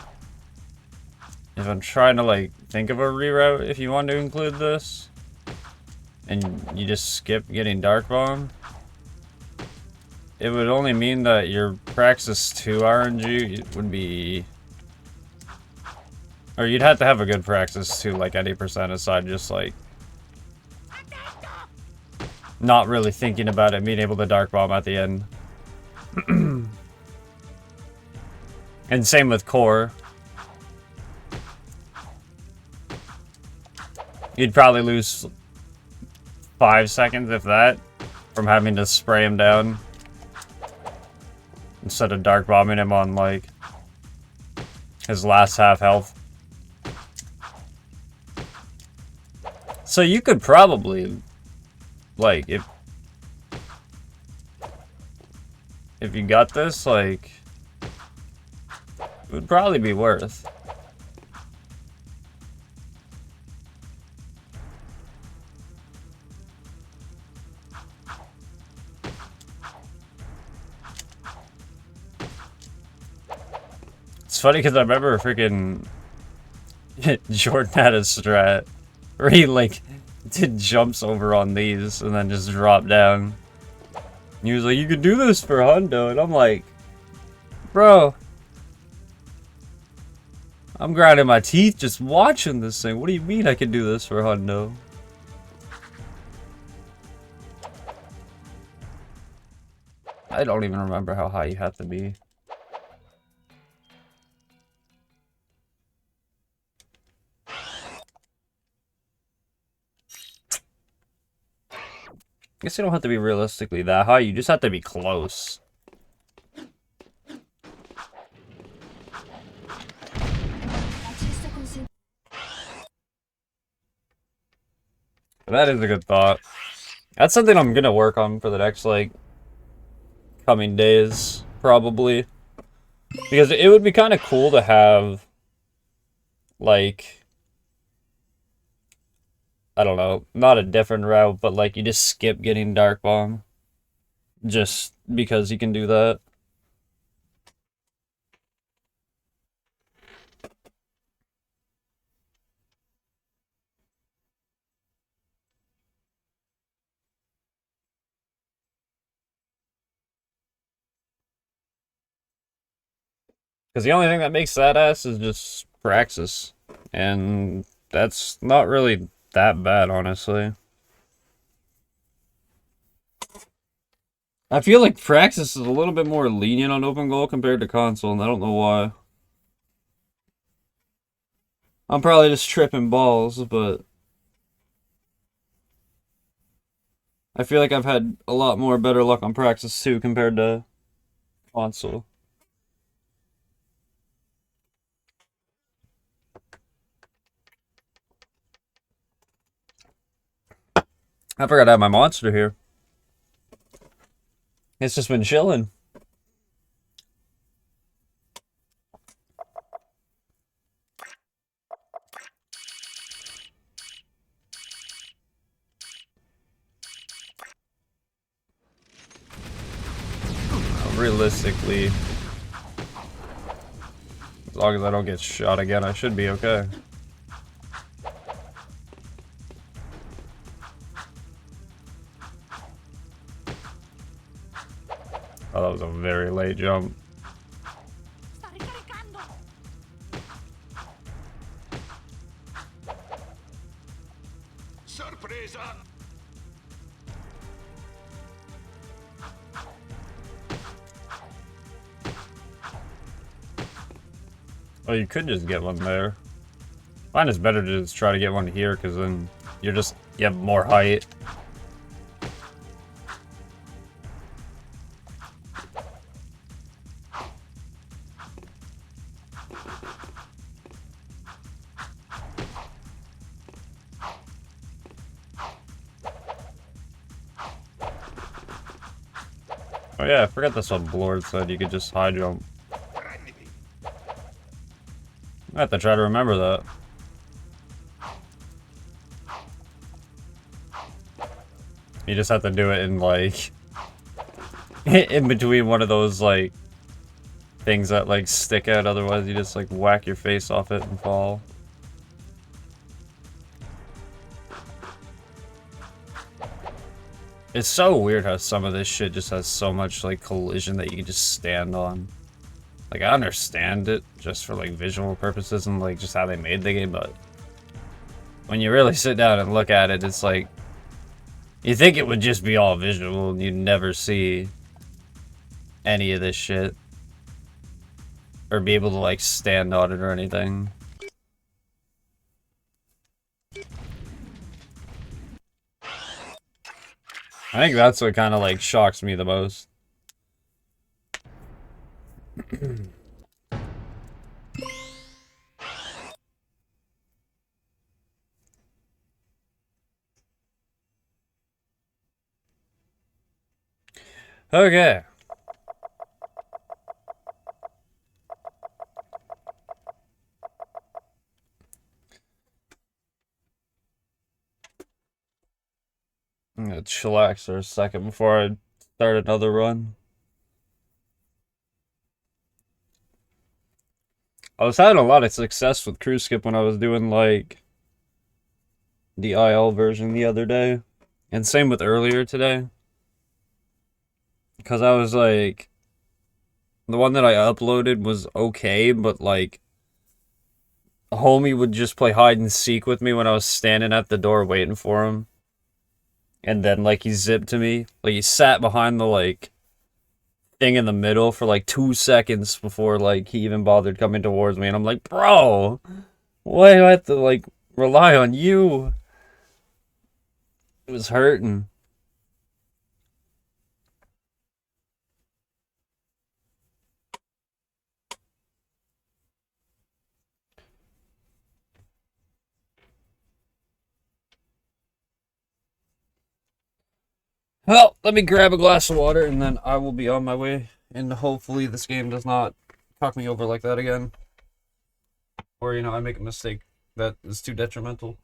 if I'm trying to like think of a reroute if you want to include this, and you just skip getting Dark Bomb, it would only mean that your Praxis 2 RNG would be... or you'd have to have a good Praxis 2, like any percent aside, just like... not really thinking about it, being able to Dark Bomb at the end. And same with Core. You'd probably lose 5 seconds, if that, from having to spray him down. Instead of Dark Bombing him on, like, his last half health. So you could probably, like, if you got this, like, it would probably be worth. It's funny because I remember freaking Jordan had a strat where he like did jumps over on these and then just dropped down. He was like, "You could do this for hundo," and I'm like, "Bro, I'm grinding my teeth just watching this thing. What do you mean I can do this for hundo?" I don't even remember how high you have to be. I guess you don't have to be realistically that high, you just have to be close. That is a good thought. That's something I'm gonna work on for the next, like, coming days, probably. Because it would be kind of cool to have, like, I don't know, not a different route, but like you just skip getting Dark Bomb. Just because you can do that. Because the only thing that makes that ass is just Praxis. And that's not really that bad, honestly. I feel like Praxis is a little bit more lenient on open goal compared to console, and I don't know why. I'm probably just tripping balls, but I feel like I've had a lot more better luck on Praxis 2 compared to console. I forgot to have my monster here. It's just been chilling. realistically, as long as I don't get shot again, I should be okay. Oh, that was a very late jump. Sta ricaricando! Sorpresa! Oh, you could just get one there. Mine is better to just try to get one here, because then you have more height. Oh yeah, I forgot this one Blord said you could just high jump. I have to try to remember that. You just have to do it in, like, in between one of those, like, things that, like, stick out, otherwise you just, like, whack your face off it and fall. It's so weird how some of this shit just has so much, like, collision that you can just stand on. Like, I understand it just for, like, visual purposes and, like, just how they made the game, but when you really sit down and look at it, it's like, you think it would just be all visual and you'd never see any of this shit. Or be able to, like, stand on it or anything. I think that's what kind of, like, shocks me the most. Okay. I'm gonna chillax for a second before I start another run. I was having a lot of success with Cruise Skip when I was doing, like, the IL version the other day. And same with earlier today. Because I was, like, the one that I uploaded was okay, but, like, a homie would just play hide and seek with me when I was standing at the door waiting for him. And then, like, he zipped to me. Like, he sat behind the, like, thing in the middle for, like, 2 seconds before, like, he even bothered coming towards me. And I'm like, bro, why do I have to, like, rely on you? It was hurting. Well, let me grab a glass of water and then I will be on my way. And hopefully this game does not fuck me over like that again. Or, you know, I make a mistake that is too detrimental.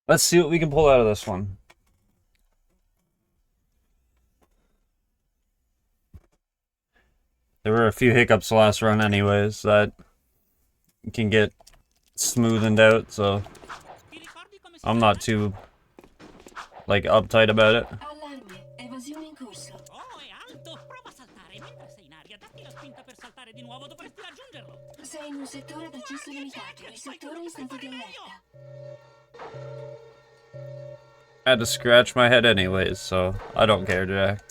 Let's see what we can pull out of this one. There were a few hiccups last run anyways that can get smoothened out, so I'm not too, like, uptight about it. Allarme, evasione in corso. Oh, è alto! Prova a saltare. Mentre sei in aria, datti la spinta per saltare di nuovo. Dovresti raggiungerlo. Sei in un settore ad accesso limitato. Il settore è in stato di allerta. I had to scratch my head anyways, so I don't care, Jack.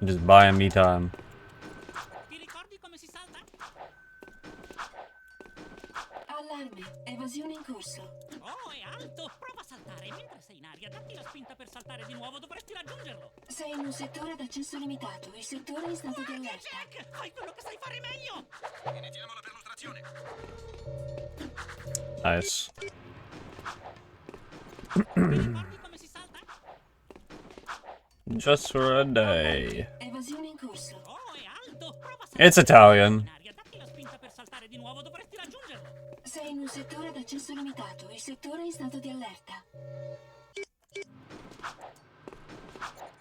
Just buying me time. Ti ricordi come si salta? Allarme, evasione in corso. Oh, è alto! Prova a saltare. Mentre sei in aria, datti la spinta per saltare di nuovo. Dovresti raggiungerlo. Sei in un settore ad accesso limitato. Il settore è in stato di allerta. Jack, fai quello che sai fare meglio. Iniziamo la perlustrazione. Nice. Ti ricordi come si salta? Just for a day. Evasione in corso. Oh, è alto! Prova a saltare. It's Italian. In aria, datti la spinta per saltare di nuovo. Dovresti raggiungerlo. Sei in un settore ad accesso limitato. Il settore è in stato di allerta.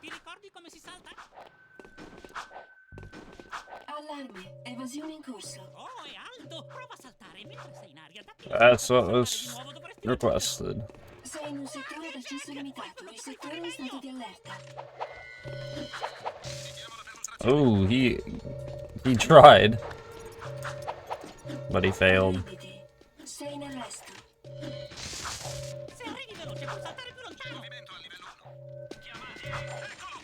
Ti ricordi come si salta? Allarme, evasione in corso. Oh, è alto! Prova a saltare. Mentre sei in aria, datti That's what di was nuovo. Dovresti requested. Sei in un settore ad accesso limitato. Il settore è in stato di allerta. Oh, he tried, but he failed. Prenditi. Sei in arresto. Se arrivi veloce, puoi saltare più lontano. Movimento a livello 1. Chiamati. Eccolo.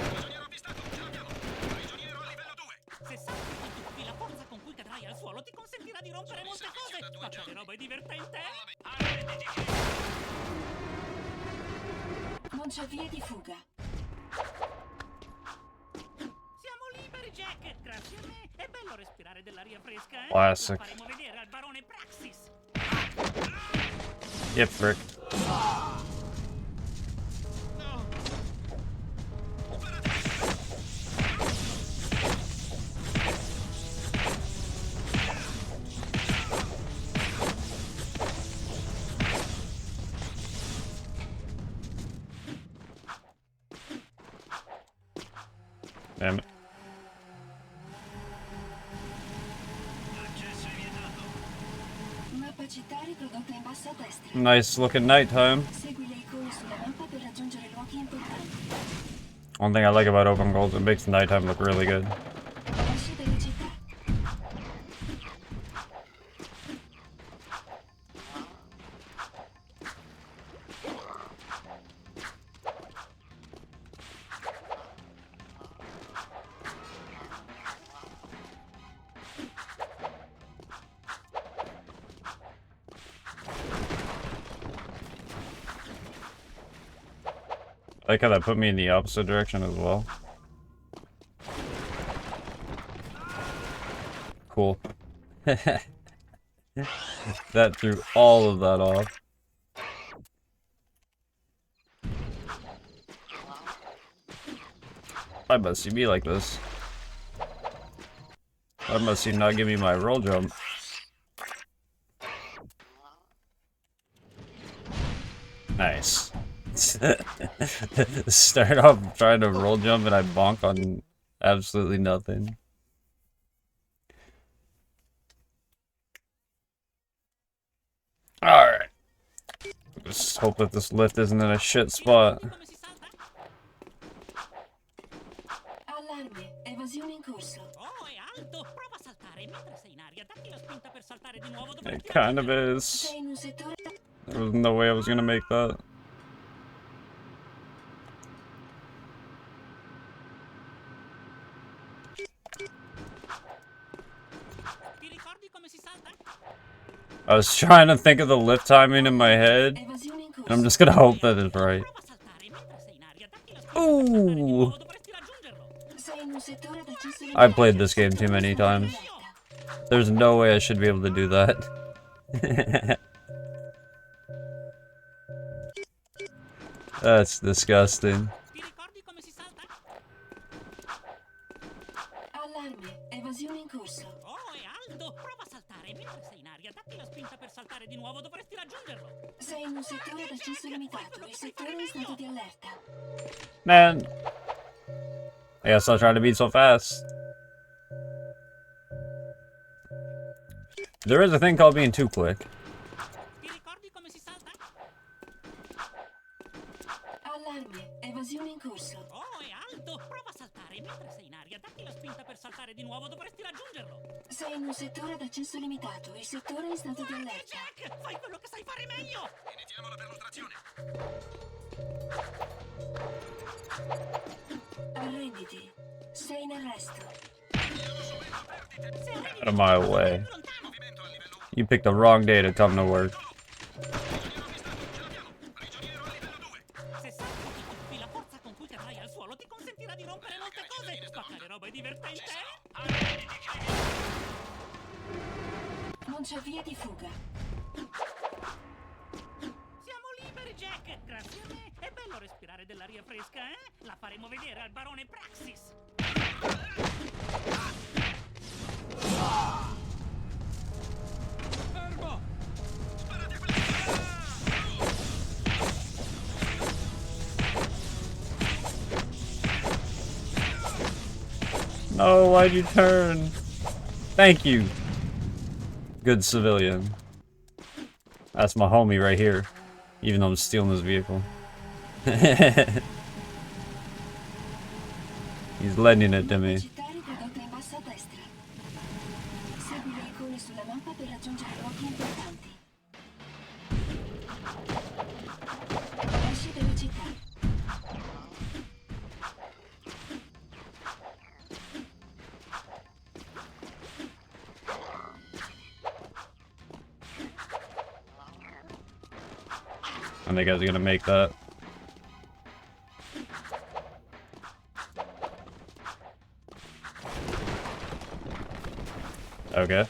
Prigioniero avvistato. Ce l'abbiamo. Prigioniero a livello 2. Se salti e tuffi, la forza con cui cadrai al suolo ti consentirà di rompere molte cose. Ma che roba è divertente! Non c'è via di fuga. Siamo liberi, Jack! Grazie a me! È bello respirare dell'aria fresca, eh? Classic. Lo faremo vedere al barone Praxis! Get frick. Damn it. Mappa città riprodotta in basso a destra. Nice looking nighttime. Segui le icone sulla mappa per raggiungere luoghi importanti. One thing I like about open goals, it makes nighttime look really good. Esci dalle città. I like how that put me in the opposite direction as well. Cool. That threw all of that off. Why must he be like this? Why must he not give me my roll jump? Nice. Start off trying to roll jump and I bonk on absolutely nothing. Alright. Just hope that this lift isn't in a shit spot. Come si salta? Allarme, evasione in corso. Oh, è alto! Prova a saltare. Mentre sei in aria, datti la spinta per saltare di nuovo. It Dovresti kind of raggiungerlo. is. Sei in un settore. There was no way I was gonna make that. Ti ricordi come si salta? I was trying to think of the lift timing in my head, Evasione in and I'm corso. just gonna hope that it's right. Prova a saltare. Mentre sei in aria, datti la spinta per saltare di Ooh. nuovo. Dovresti raggiungerlo. Sei in un settore ad accesso limitato. I played this game too many times. There's no way I should be able to do that. That's disgusting. Ti ricordi come si salta? Allarme, evasione in corso. Oh, è alto! Prova a saltare. Mentre sei in aria, datti accesso limitato. Il settore è in stato di allerta. Man. I gotta stop trying to beat so fast. There is a thing called being too quick. Ti ricordi come si salta? Allarme, evasione in corso. Oh, è alto! Prova a saltare. Mentre sei in aria, datti la spinta per saltare di nuovo. Dovresti raggiungerlo. Sei in un settore ad accesso limitato. Il settore è in stato di Guarda, allerta. Jack! Fai quello che sai fare meglio! Iniziamo la perlustrazione. Arrenditi. Sei in arresto. Out of my way. You picked the wrong day to come to work. Se salti ti tuffi, la forza con cui cadrai al suolo ti consentirà di rompere molte cose. Spaccare roba è divertente, eh? Non c'è via di fuga. Siamo liberi, Jack! Grazie a me! È bello respirare dell'aria fresca, eh? La faremo vedere al barone Praxis! Fermo! Sparate quelli! No, why'd you turn? Thank you. Good civilian. That's my homie right here. Even though I'm stealing his vehicle. He's lending it to me. Città riprodotta in basso a destra. Segui le icone sulla mappa per raggiungere luoghi importanti. Esci dalla città. I think I was gonna make that. Okay.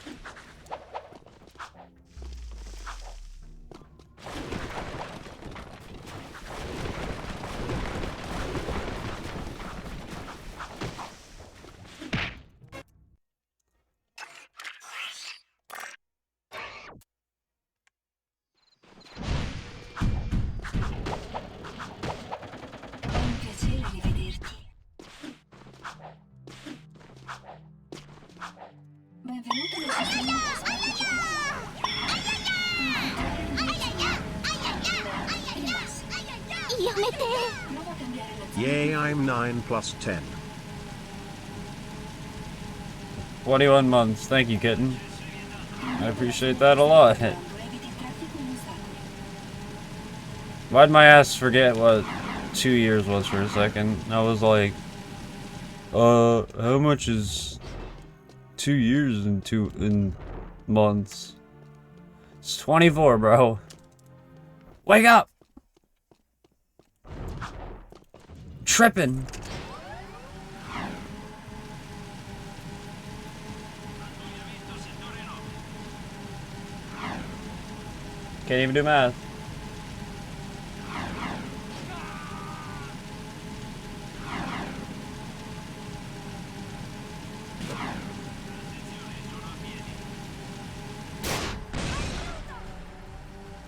È un piacere rivederti. Benvenuto nel sistema di trasporto cittadino. Io e te! Prova a cambiare la zona. Yay, I'm 9 plus 10. 21 months. Thank you, kitten. I appreciate that a lot. Eviti traffico e ostacoli. Why'd my ass forget what 2 years was for a second? I was like, how much is 2 years in months? It's 24, bro. Wake up! Tripping. Can't even do math.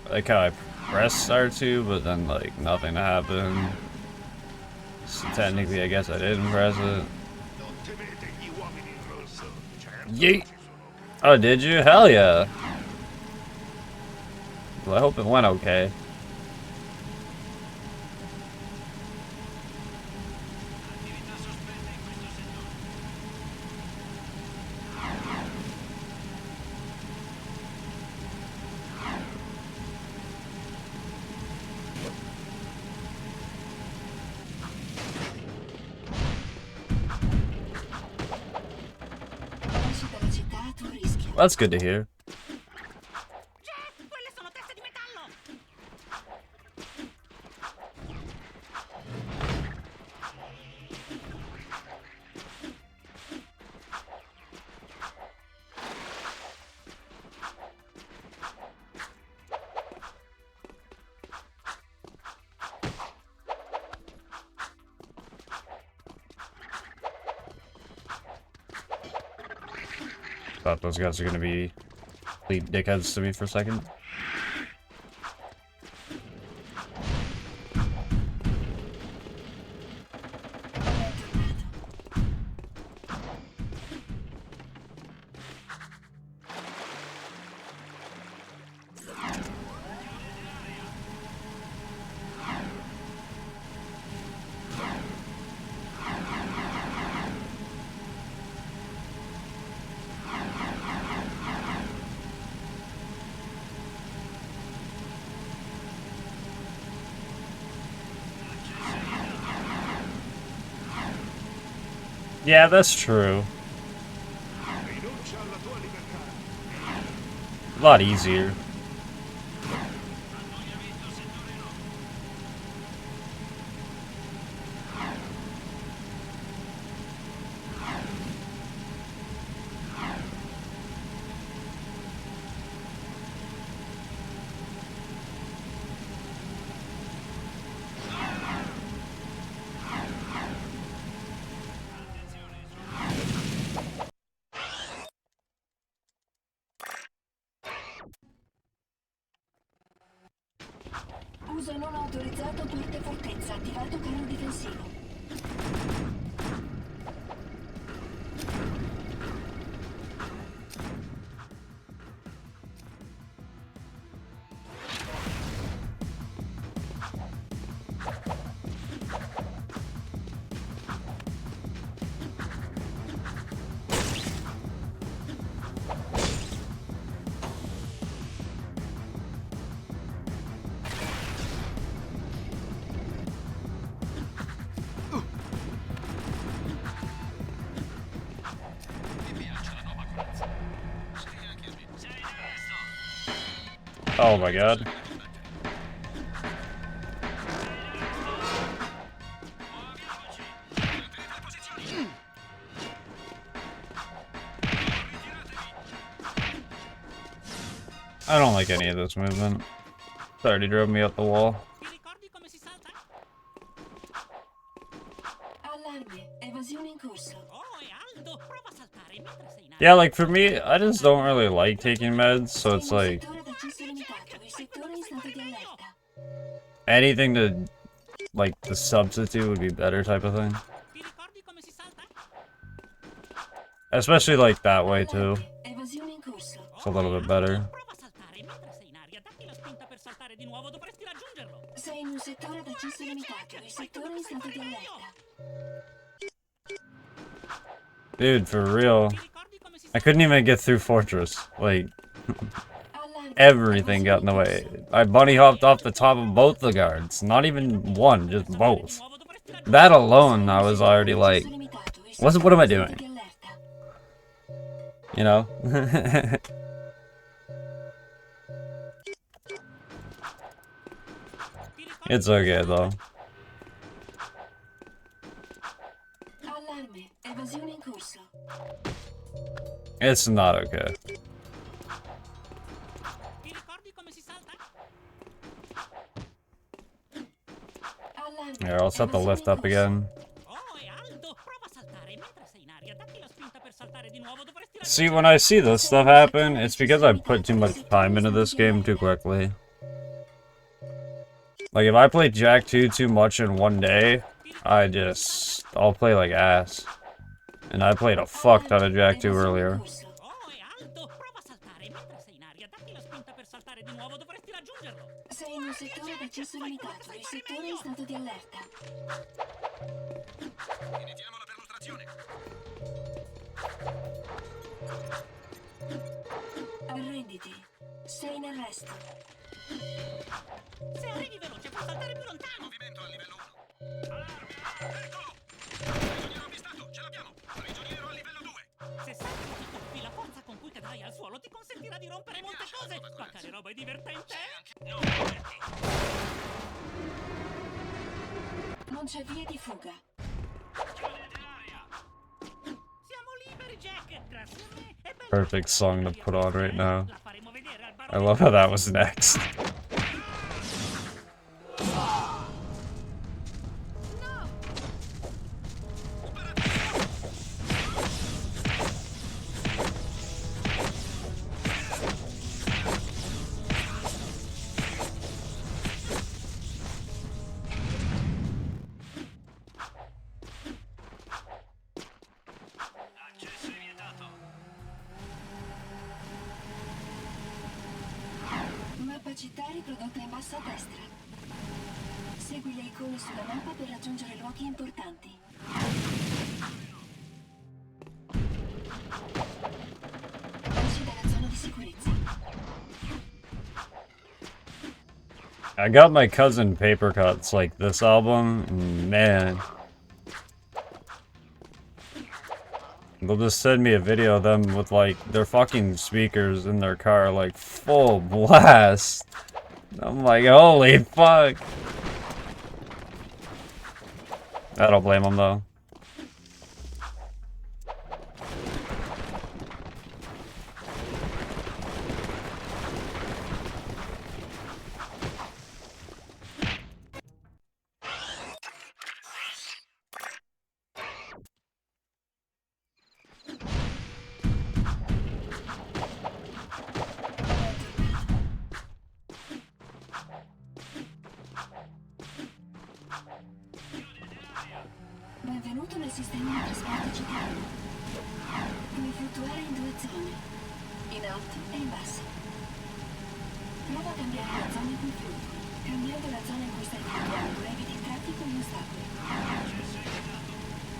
Like how I pressed R2, but then like nothing happened. So technically, I guess I didn't press it. Yeet! Oh, did you? Hell yeah! Well, I hope it went okay. Esci dalla città a tuo rischio. That's good to hear. Jack, quelle sono teste di metallo! Thought those guys are gonna be complete dickheads to me for a second. Yeah, that's true. A lot easier. Uso non autorizzato porte fortezza. Attivato cano difensivo. Oh my god. I don't like any of this movement. It already drove me up the wall. Ti ricordi come si salta? Allarme. Evasione in corso. Oh, è alto! Prova a saltare mentre sei in aria. Yeah, like for me, I just don't really like taking meds, so it's Sei in un like settore d'accesso limitato. Il settore è in stato di allerta. anything to like the substitute would be better type of thing. Ti ricordi come si salta? Especially like that way too. Allarme. Evasione in corso. It's a little bit better. Prova a saltare mentre sei in aria. Datti la spinta per saltare di nuovo, dovresti raggiungerlo. Sei in un settore d'accesso limitato. Il settore è in stato di allerta. Dude, for real. Ti ricordi come si I couldn't even get through Fortress. Like, Allarme. everything got in the way. I bunny hopped off the top of both the guards. Not even one, just both. nuovo dovresti raggiungerlo. That alone, I was already like, what am I doing? You know? It's okay though. Allarme. Evasione in corso. It's not okay. Ti ricordi come si salta? Allarme. Here, I'll set the lift up again. Oh, è alto! Prova a saltare mentre sei in aria. Datti la spinta per saltare di nuovo, dovresti See, when I see this stuff happen, it's because I put too much time into this game too quickly. Like, if I play Jak 2 too much in one day, I'll play like ass. And I played a fuck ton of Jak 2 earlier. Oh, è alto! Prova a saltare mentre sei in aria. Datti la spinta per saltare di nuovo, dovresti raggiungerlo. Sei in un settore d'accesso limitato. Il settore è in stato di allerta. Iniziamo la perlustrazione. Arrenditi. Sei in arresto. Se arrivi veloce, puoi saltare più lontano. Movimento al livello 1. Allarme! Eccolo! Prigioniero avvistato, ce l'abbiamo! Prigioniero al livello 2. Se salti e ti tuffi, la forza con cui cadrai al suolo ti consentirà di rompere molte cose. Spaccare roba è divertente. No, diverti. Non c'è via di fuga. Siamo liberi, Jack. Grazie a me. È bello. Perfect song to put on right now. La faremo vedere al I love how that was next. Accesso vietato. Mappa città riprodotta in basso a destra. Segui le icone sulla mappa per raggiungere luoghi importanti. Esci dalla zona di sicurezza. I got my cousin paper cuts like this album, and man. They'll just send me a video of them with like their fucking speakers in their car, like full blast. I'm like, holy fuck. I don't blame them though. Benvenuto nel sistema di trasporto cittadino. Puoi fluttuare in due zone, in alto e in basso. Prova a cambiare la zona in cui fluttui. Cambiando la zona in cui stai fluttuando, eviti il traffico e gli ostacoli.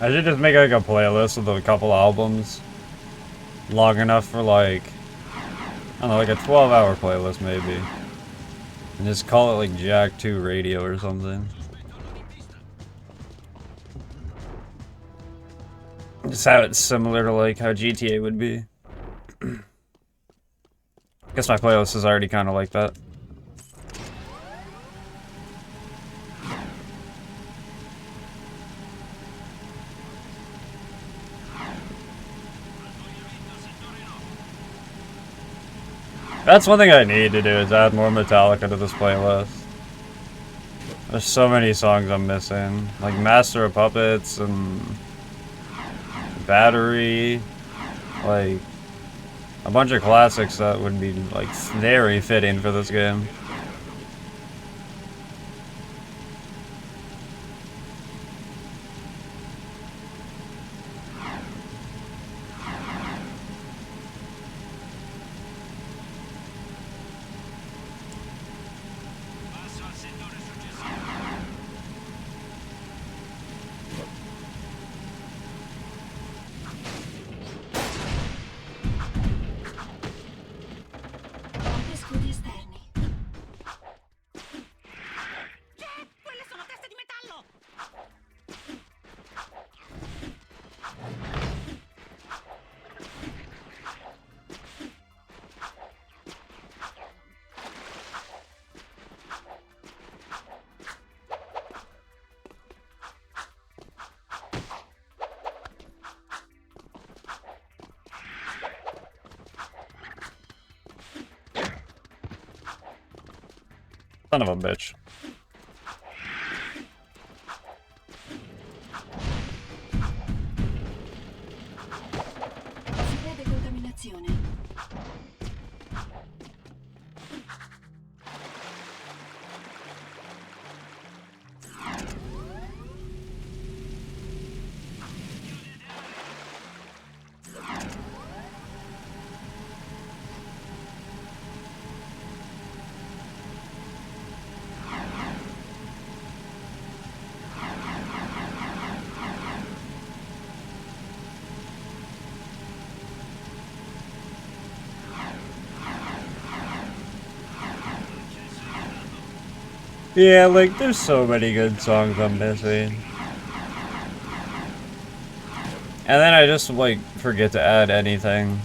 I should just make like a playlist with a couple albums. Long enough for like, I don't know, like a 12-hour playlist maybe. And just call it like Jack 2 Radio or something. Just have it similar to like how GTA would be. Guess my playlist is already kind of like that. That's one thing I need to do, is add more Metallica to this playlist. There's so many songs I'm missing. Like Master of Puppets and Battery. Like a bunch of classics that would be like very fitting for this game. Rompe scudi esterni. Quelle sono teste di metallo! Son of a bitch. Fine decontaminazione. Yeah, like there's so many good songs I'm missing. And then I just like forget to add anything.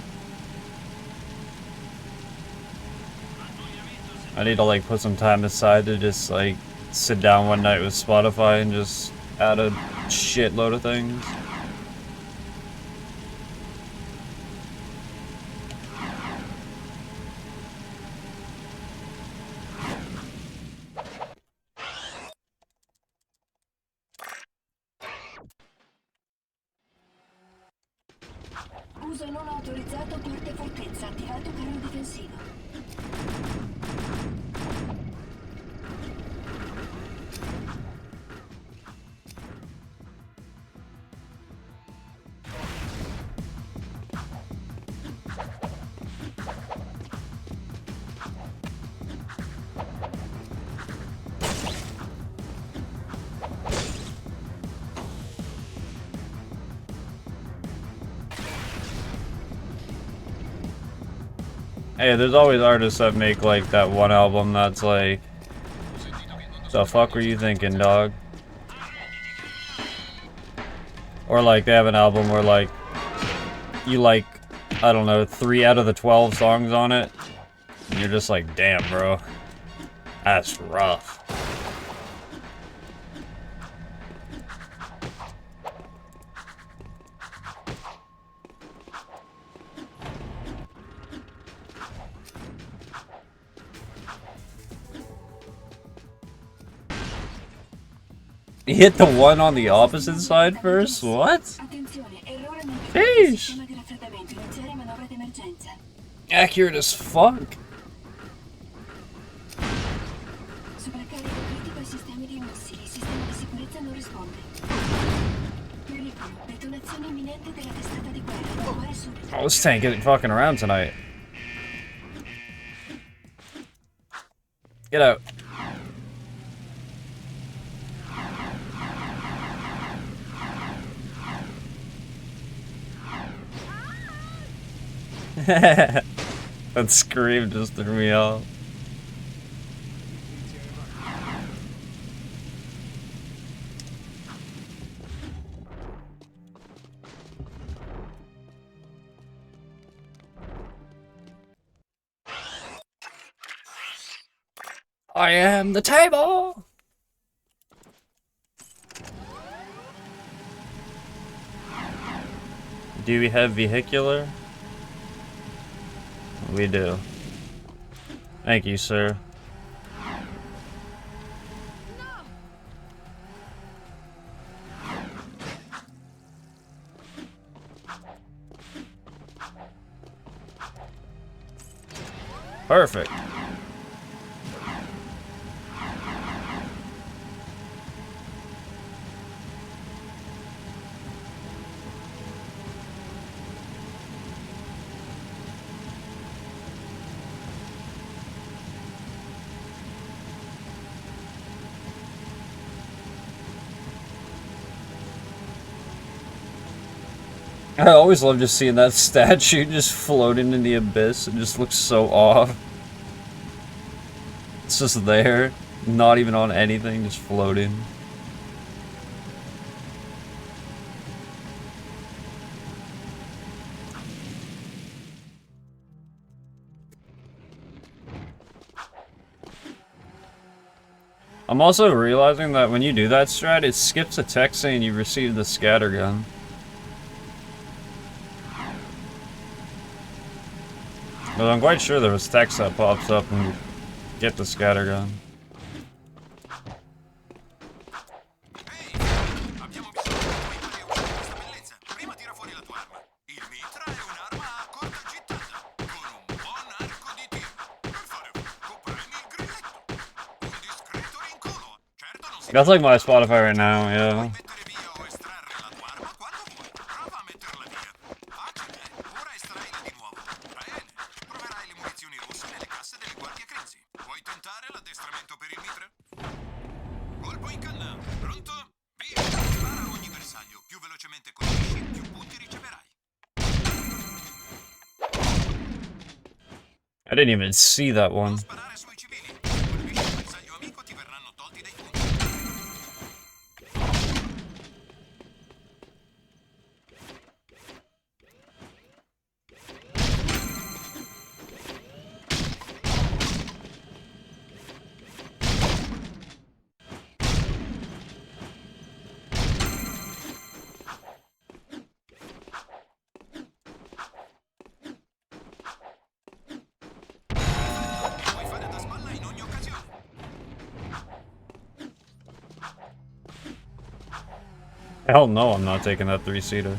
I need to like put some time aside to just like sit down one night with Spotify and just add a shitload of things. Uso non autorizzato porte fortezza. Attivato carro difensivo. Hey, there's always artists that make like that one album that's like, the fuck were you thinking, dog? Or like they have an album where like you like, I don't know, 3 out of the 12 songs on it, and you're just like, damn, bro, that's rough. You hit the one on the opposite side first? What? Attenzione, errore nel Sheesh. sistema di raffreddamento. Iniziare manovra d'emergenza. Accurate as fuck. Sovraccarico critico ai sistemi di missili. Il sistema di sicurezza non risponde. Pericolo. Detonazione imminente della testata di guerra. Evacuare subito. Oh, this tank isn't fucking around tonight. Get out. That scream just threw me off. I am the table! Do we have vehicular? We do. Thank you, sir. Perfect. I always love just seeing that statue just floating in the abyss. It just looks so off. It's just there, not even on anything, just floating. I'm also realizing that when you do that strat, it skips a text saying you received the scatter gun. But I'm quite sure there was text that pops up when you get the scatter gun. Abbiamo bisogno di tuoi pari a questa bellezza. Prima tira fuori la tua arma. Il mitra è un'arma a corta gittata, con un buon arco di tiro. Per fare fuoco premi il grilletto. Un discreto rinculo. Certo non si That's like my Spotify right now, puoi yeah. mettere via o estrarre la tua arma quando vuoi. Prova a metterla via. Facile. Ora estraila di nuovo. Bene. Troverai le munizioni rosse nelle casse delle guardie Crenzi. Vuoi tentare l'addestramento per il mitra? Colpo in canna. Pronto? Via. Spara a ogni bersaglio. Più velocemente colpisci, più punti riceverai. I didn't even see that one. Non sparare sui civili. Se colpisci un bersaglio amico ti verranno tolti dei punti. Puoi fare da spalla in ogni occasione. Hell no, I'm not taking that 3-seater.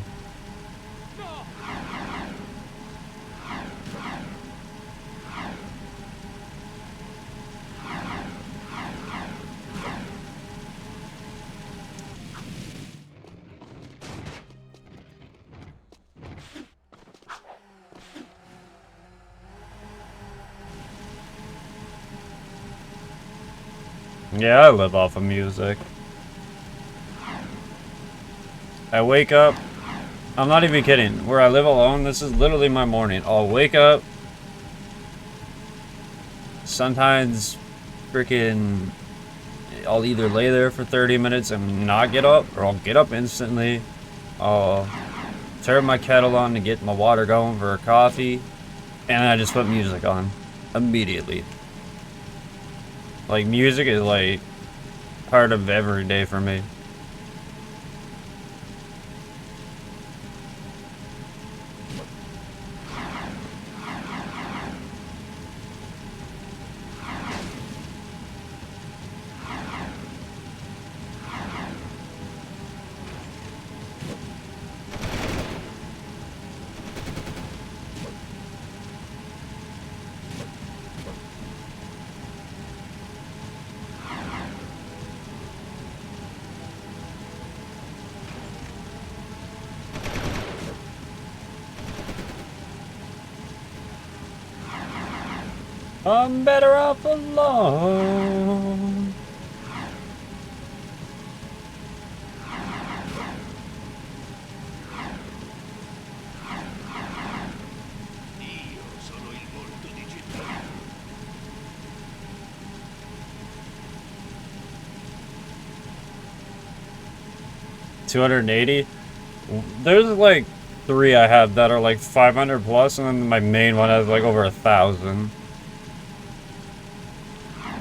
Yeah, I live off of music. I wake up, I'm not even kidding, where I live alone, this is literally my morning. I'll wake up, sometimes freaking, I'll either lay there for 30 minutes and not get up, or I'll get up instantly. I'll turn my kettle on to get my water going for a coffee, and I just put music on immediately. Like, music is like part of every day for me. I'm better off alone. Io sono il volto digitale. 280. There's like 3 I have that are like 500 plus, and then my main one has like over 1,000.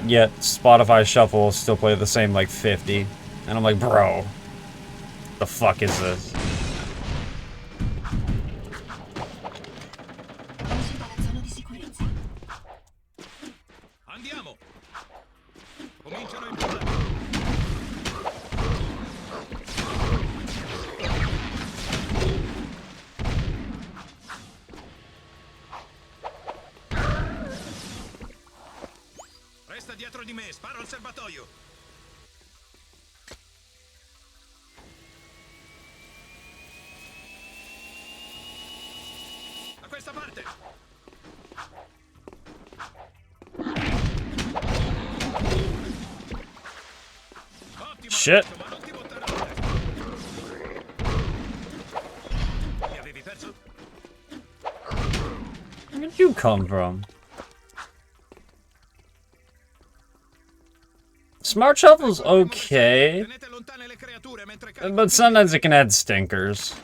Yet Spotify Shuffle will still play the same like 50, and I'm like, bro, the fuck is this? Esci dalla zona di sicurezza. Andiamo! Cominciano a imparare. Resta dietro di me, sparo al serbatoio. Da questa parte. Ottimo, Shit. ragazzo, ma non ti buttare la testa. Mi avevi perso? Where did you come from? Smart Shuffle's okay, Tenete lontane le creature mentre carico. but sometimes it can add stinkers.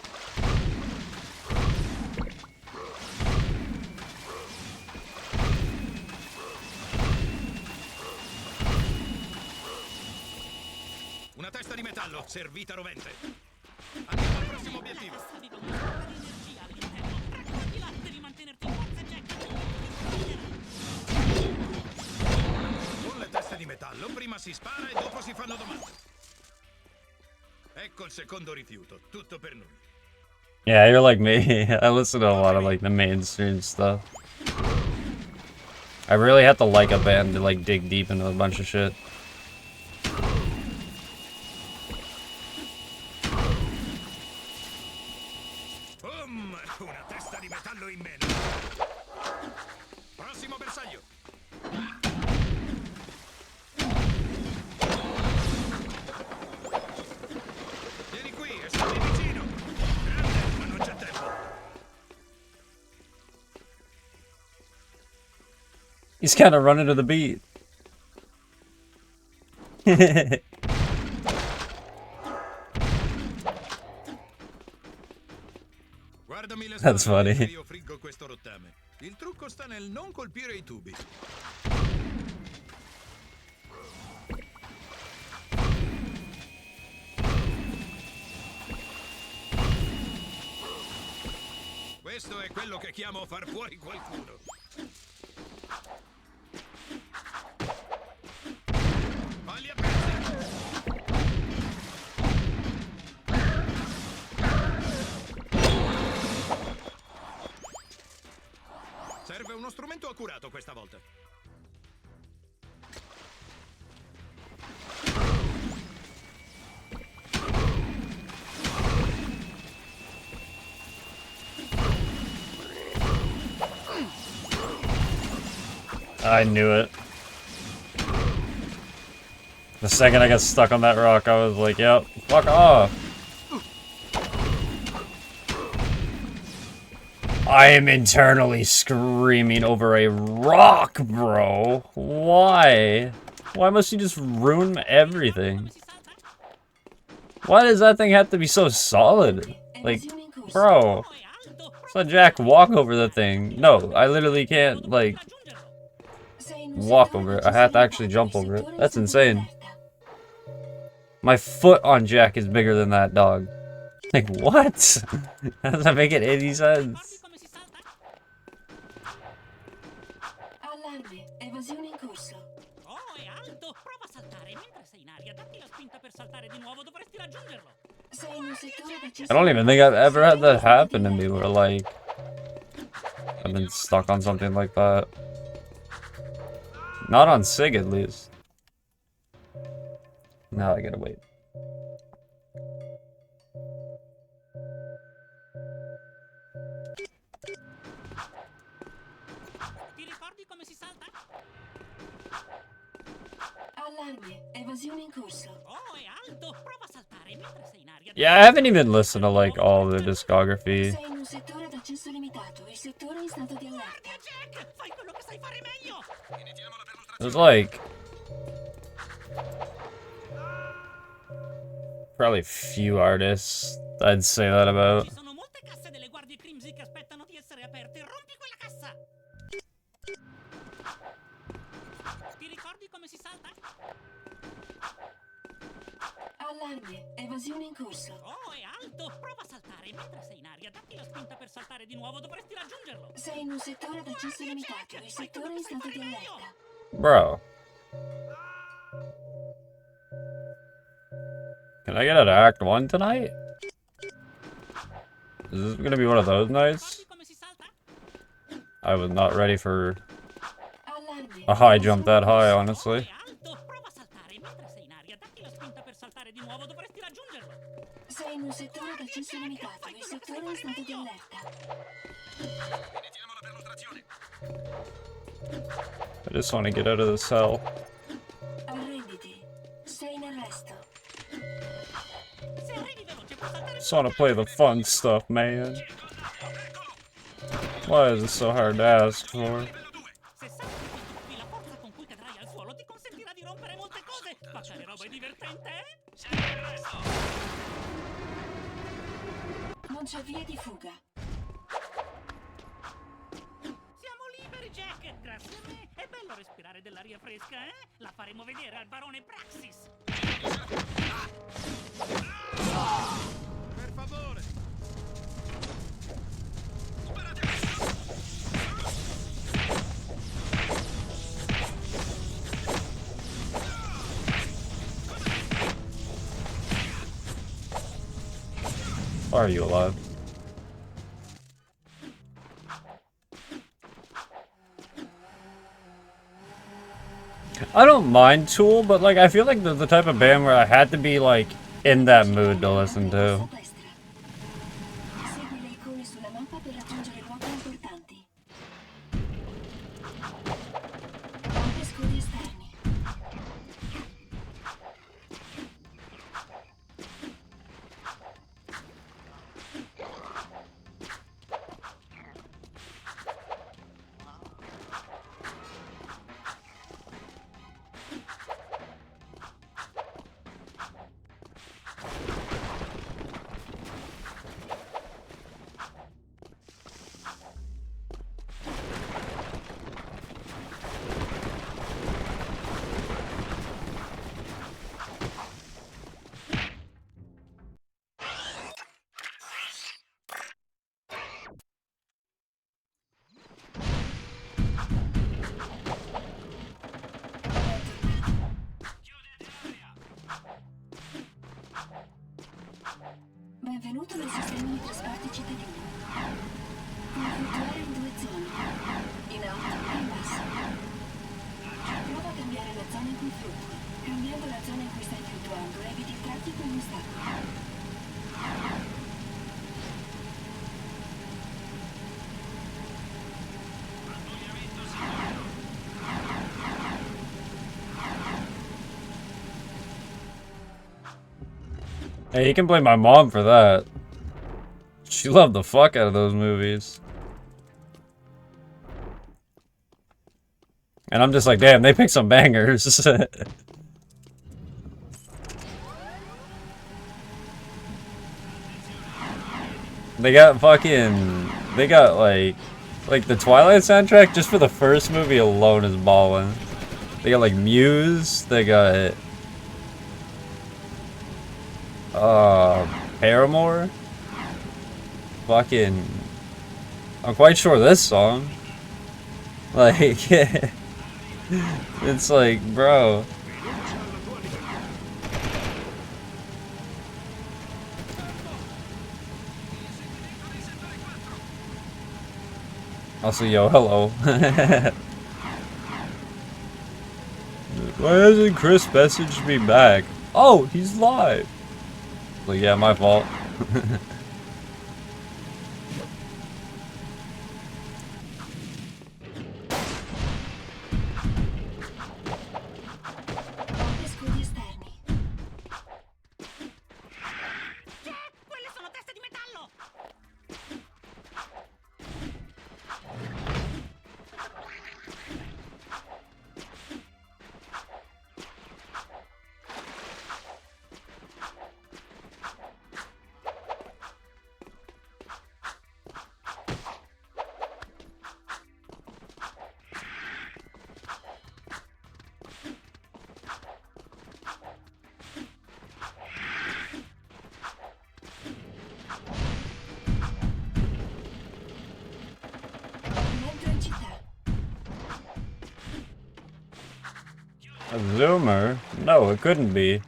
Una testa di metallo, servita rovente. Andiamo al prossimo obiettivo. Viva un sacco di energia all'interno. Raccoglila, devi mantenerti in forza, Jack. Con le teste di metallo, prima si spara e dopo si fanno domande. Ecco il secondo rifiuto, tutto per noi. Yeah, you're like me. I listen to a lot of like the mainstream stuff. I really have to like a band to like dig deep into a bunch of shit. Una testa di metallo in meno. Prossimo bersaglio. Vieni qui e stai vicino. Grande, ma non c'è tempo. He's kind of running to the beat. Guardami le That's spalle, funny. io friggo questo rottame. Il trucco sta nel non colpire i tubi. Questo è quello che chiamo far fuori qualcuno. Falli a pezzi. Serve uno strumento accurato questa volta. I knew it. The second I got stuck on that rock, I was like, yep, fuck off. I am internally screaming over a rock, bro. Why? Why must you just ruin everything? Why does that thing have to be so solid? Like, Evasione in corso. Bro, let Jack walk over the thing. No, I literally can't, like, Sei in un walk settore over it. da I have to gestione actually limitato, jump il over it. settore è That's stato di insane. allerta. My foot on Jack is bigger than that dog. Like, what? How does that make it any sense? Come si salta? Allarme, evasione in corso. Oh, è alto! Prova a saltare mentre sei in aria. Datti la spinta per saltare di nuovo, dovresti raggiungerlo. Sei in un settore da I gestione don't even think I've ever had that happen to me where, like, I've been stuck on something like that. Not on SIG, at least. Now I gotta wait. Ti ricordi come si salta? Allarme, evasione in corso. Oh, è alto! Prova a saltare mentre sei in aria. Yeah, I haven't even listened to, like, all the discography. Sei in un settore ad accesso limitato, il settore è in stato di allerta. Jack, fai quello che sai fare meglio! There's, like, probably few artists I'd say that about. Ci sono molte casse delle guardie Crimsy che aspettano di essere aperte. Rompi quella cassa! Ti ricordi come si salta? Allarme, evasione in corso. Oh, è alto! Prova a saltare mentre sei in aria. Datti la spinta per saltare di nuovo, dovresti raggiungerlo. Sei in un settore ad accesso limitato, il settore è in stato di allerta. Bro. Can I get an Act 1 tonight? Is this gonna be one of those nights? Ricordi come si salta? I was not ready for Allarme. a high jump that high, honestly. È alto! Prova a saltare mentre sei in aria. Datti la spinta per saltare di nuovo, dovresti raggiungerlo. Sei in un settore ad accesso limitato, il settore è in stato di allerta. Iniziamo la perlustrazione. I just want to get out of this hell. Arrenditi. Sei in arresto. Se arrivi veloce puoi saltare. Just want to play the fun stuff, man. Why is it so hard to ask for? Se salti e tocchi la forza con cui cadrai al suolo ti consentirà di rompere molte cose. Spaccare roba è divertente, eh? Non c'è via di fuga. Siamo liberi, Jack! Grazie a me! È bello respirare dell'aria fresca, eh? La faremo vedere al barone Praxis! Per favore. Why are you alive? I don't mind Tool, but like I feel like they're the type of band where I had to be like in that mood to listen to. Segui le icone sulla mappa per raggiungere luoghi importanti. Rompe scudi esterni. Benvenuto nel sistema di trasporti cittadino. Puoi fluttuare in due zone, in alto e in basso. Prova a cambiare la zona in cui fluttui. Cambiando la zona in cui stai fluttuando, eviti il traffico e gli ostacoli. Hey, you can blame my mom for that. She loved the fuck out of those movies. And I'm just like, damn, they picked some bangers. They got fucking... They got, like the Twilight soundtrack, just for the first movie alone, is ballin'. They got, like, Muse. They got... Paramore. Fucking... I'm quite sure this song. Like... It's like, bro... Also, yo, hello. Why hasn't Chris messaged me back? Oh, he's live. Like, yeah, my fault. Scudi esterni. Quelle sono teste di metallo! Rientro in città. A zoomer? No, it couldn't be.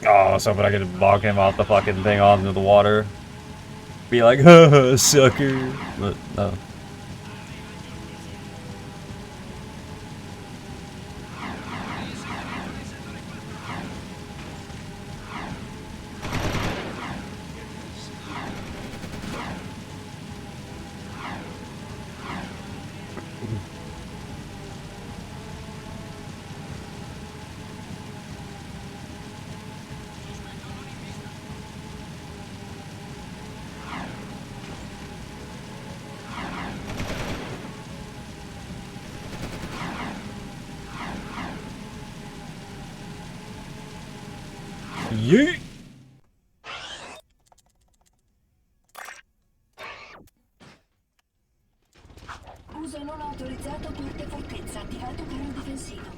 Oh, I was hoping I could bog him off the fucking thing onto the water. Be like, haha, sucker. But, no. Yeet! Uso non autorizzato porte fortezza. Attivato carro difensivo.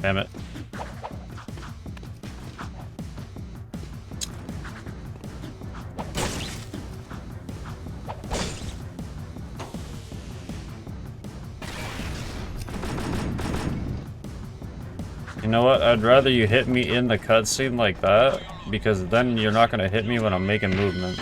Damn it. You know what? I'd rather you hit me in the cutscene like that, because then you're not gonna hit me when I'm making movement.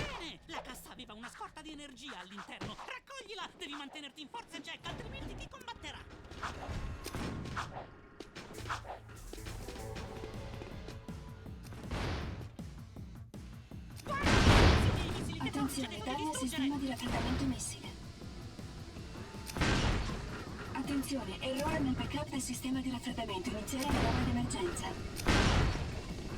Bene! La cassa aveva una scorta di energia all'interno. Raccoglila! Devi mantenerti in forza, Jack, altrimenti ti combatterà. Attenzione, danni al sistema di raffreddamento missile. Attenzione, errore nel backup del sistema di raffreddamento. Iniziare la lavoro d'emergenza.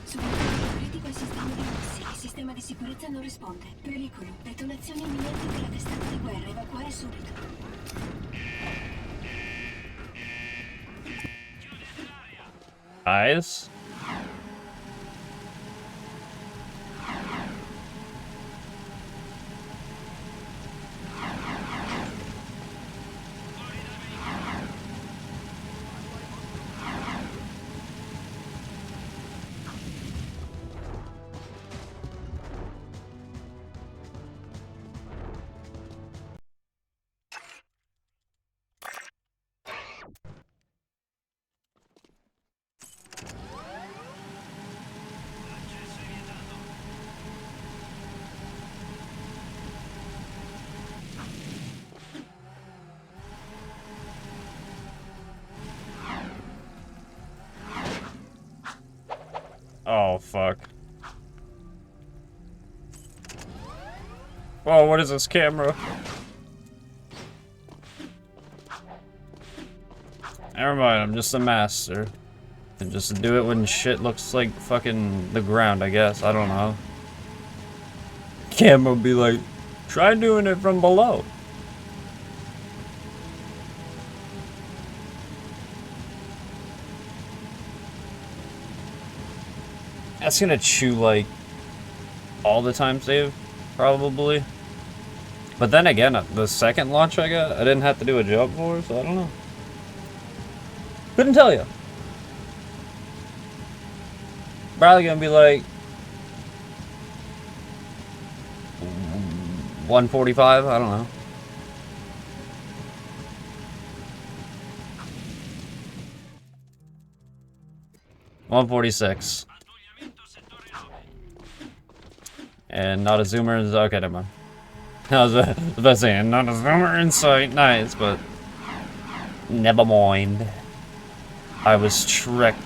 Supportato critico al sistema di missili. Il sistema di sicurezza non risponde. Pericolo. Detonazione imminente della testata di guerra. Evacuare subito. Eyes? Oh, fuck. Whoa, what is this camera? Never mind, I'm just a master. And just do it when shit looks like fucking the ground, I guess. I don't know. Camera will be like, try doing it from below. That's gonna chew like all the time save, probably. But then again, the second launch I got, I didn't have to do a jump for, so I don't know. Couldn't tell you. Probably gonna be like 145, I don't know. $146. And not a zoomer. Okay, never mind. I was about to say, not a zoomer in sight. Nice, but never mind. I was tricked.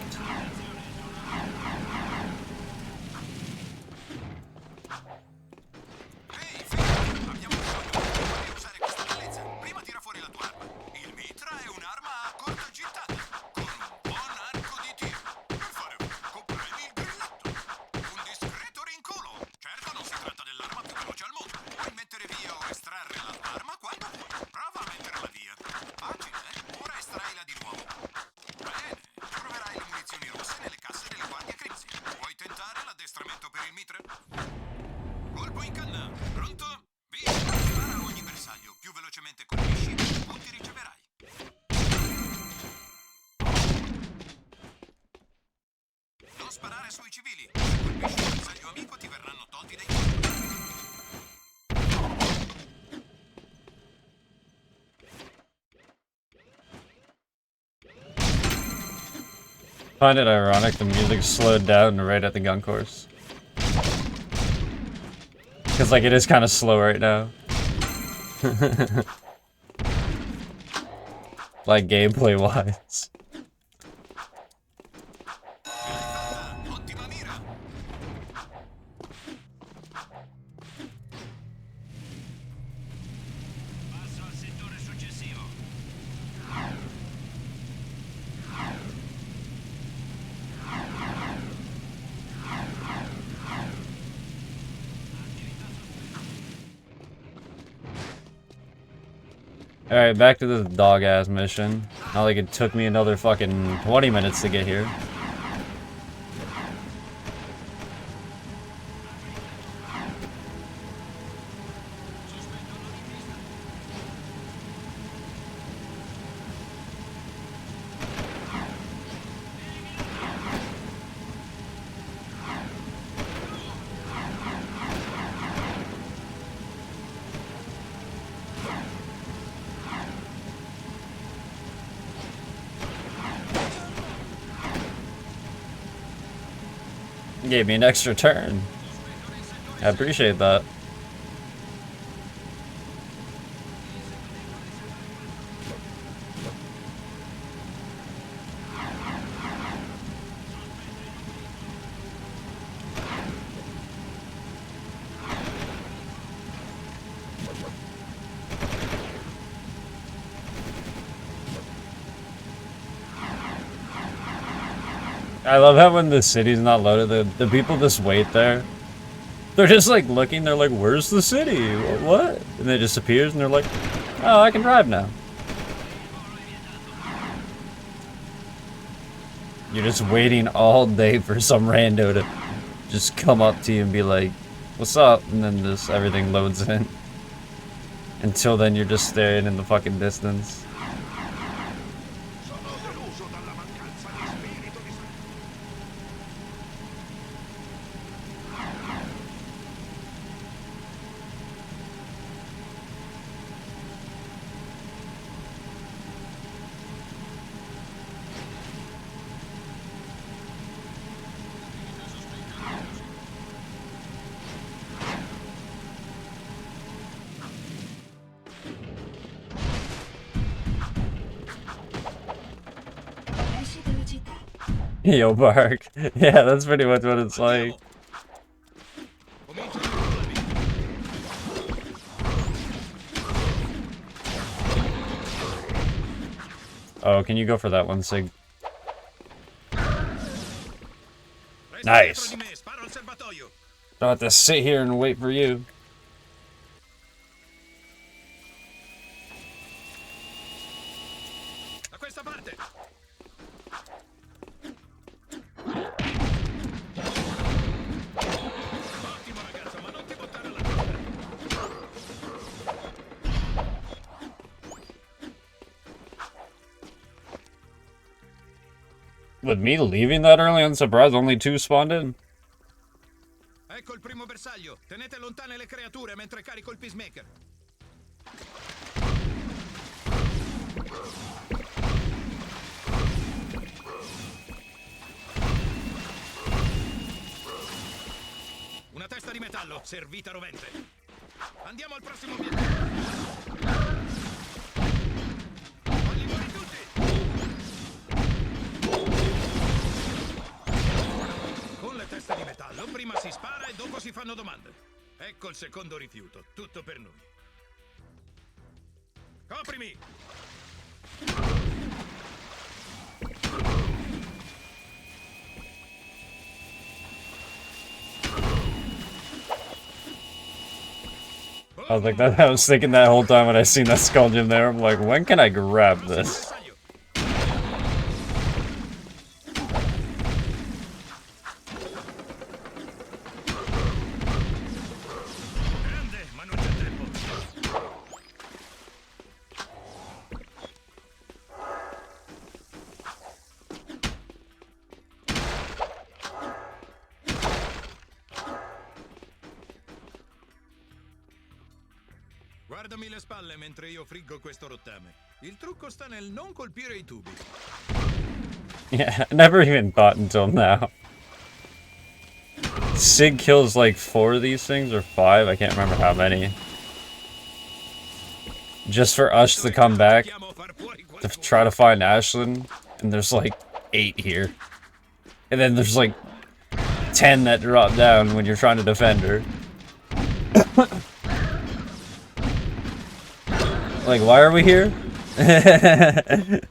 Ehi, figlio, abbiamo bisogno di usare questa bellezza. Prima tira fuori la tua arma. Il mitra è un'arma a corta gittata, con un buon arco di tiro. Per fare un fuoco premi il grilletto. Un discreto rinculo. Certo non si tratta dell'arma più veloce al mondo. Puoi mettere via o estrarre la tua arma quando vuoi. Prova a metterla via. Facile, eh? Ora estraila di nuovo. Bene, troverai le munizioni rosse nelle casse delle guardie cripsi. Vuoi tentare l'addestramento per il mitra? Colpo in canna. Pronto? Via. Spara a ogni bersaglio. Più velocemente colpisci, più punti riceverai. Non sparare sui civili. Se colpisci un bersaglio amico ti verranno tolti dei punti. Find it ironic the music slowed down right at the gun course. Because, like, it is kind of slow right now. Like, gameplay-wise. Ottima mira. Passo al settore successivo. Alright, back to this dog-ass mission. Not like it took me another fucking 20 minutes to get here. Gave me an extra turn. I appreciate that. I love how when the city's not loaded, the people just wait there. They're just like looking, they're like, where's the city? What? And it just appears and they're like, oh, I can drive now. You're just waiting all day for some rando to just come up to you and be like, what's up? And then just everything loads in. Until then you're just staring in the fucking distance. Yo, Bark. Yeah, that's pretty much what it's like. Comincia il giro alla vita. Oh, can you go for that one, Sig? Resta Nice. dietro di me, sparo al serbatoio. Don't have to sit here and wait for you. Da questa parte. Ottimo ragazzo, ma non ti buttare alla testa. With me leaving that early, I'm surprised only 2 spawned in. Ecco il primo bersaglio. Tenete lontane le creature mentre carico il peacemaker. Una testa di metallo, servita rovente. Andiamo al prossimo obiettivo. Falli fuori tutti. Con le teste di metallo, prima si spara e dopo si fanno domande. Ecco il secondo rifiuto, tutto per noi. Coprimi! I was like that. I was thinking that whole time when I seen that skull gem there. I'm like, when can I grab this? Bersaglio. Grande, ma non c'è tempo. Guardami le spalle mentre io friggo questo rottame. Il trucco sta nel non colpire i tubi. Yeah, I never even thought until now. Sig kills like 4 of these things, or 5, I can't remember how many. Just for us to come back to try to find Ashlyn, and there's like 8 here. And then there's like 10 that drop down when you're trying to defend her. Like, why are we here? Serve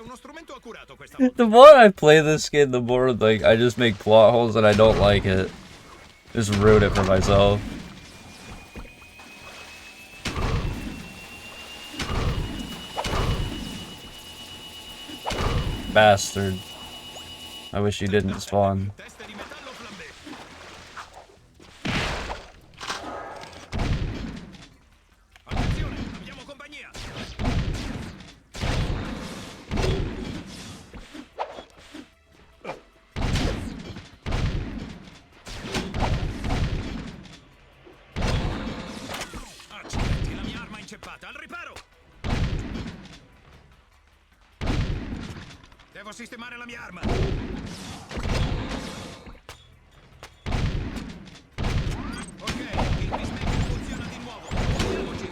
uno strumento accurato questa volta. The more I play this game, the more like I just make plot holes and I don't like it. Just ruin it for myself. Bastard. I wish he didn't spawn. Teste di metallo flambé. Attenzione, abbiamo compagnia. Accidenti, la mia arma è inceppata. Al riparo. Devo sistemare la mia arma. Ok, il peacemaker funziona di nuovo. Muoviamoci.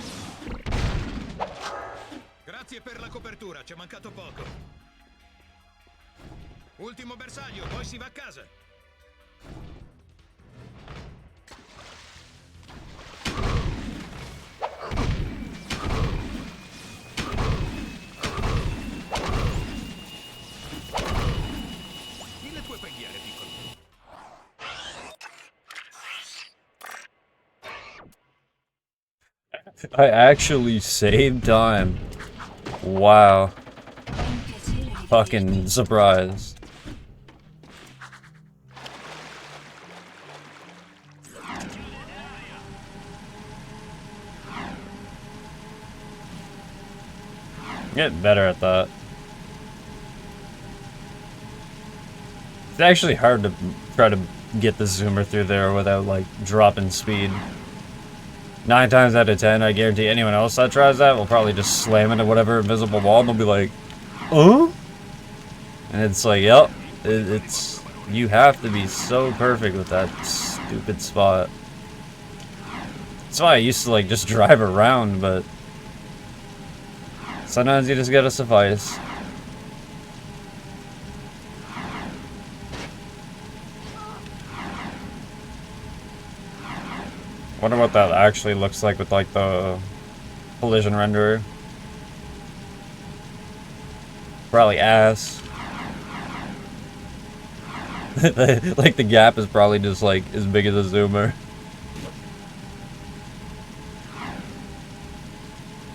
Grazie per la copertura, ci è mancato poco. Ultimo bersaglio, poi si va a casa. Le tue preghiere, piccolo. I actually saved time. Wow. Fucking surprise. Get better at that. It's actually hard to try to get the zoomer through there without like dropping speed. 9 times out of 10, I guarantee anyone else that tries that will probably just slam into whatever invisible wall and they'll be like, oh? And it's like, yep, it's you have to be so perfect with that stupid spot. That's why I used to like just drive around, but sometimes you just gotta suffice. Wonder what that actually looks like with like the collision renderer. Probably ass. Like the gap is probably just like as big as a zoomer.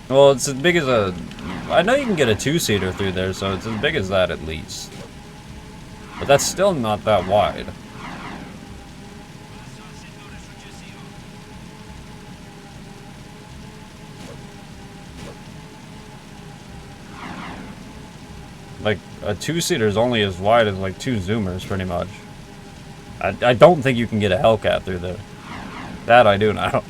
Well, it's as big as a... I know you can get a two-seater through there, so it's as big as that at least. But that's still not that wide. Like, a two-seater is only as wide as like two zoomers, pretty much. I don't think you can get a Hellcat through there. That I do know.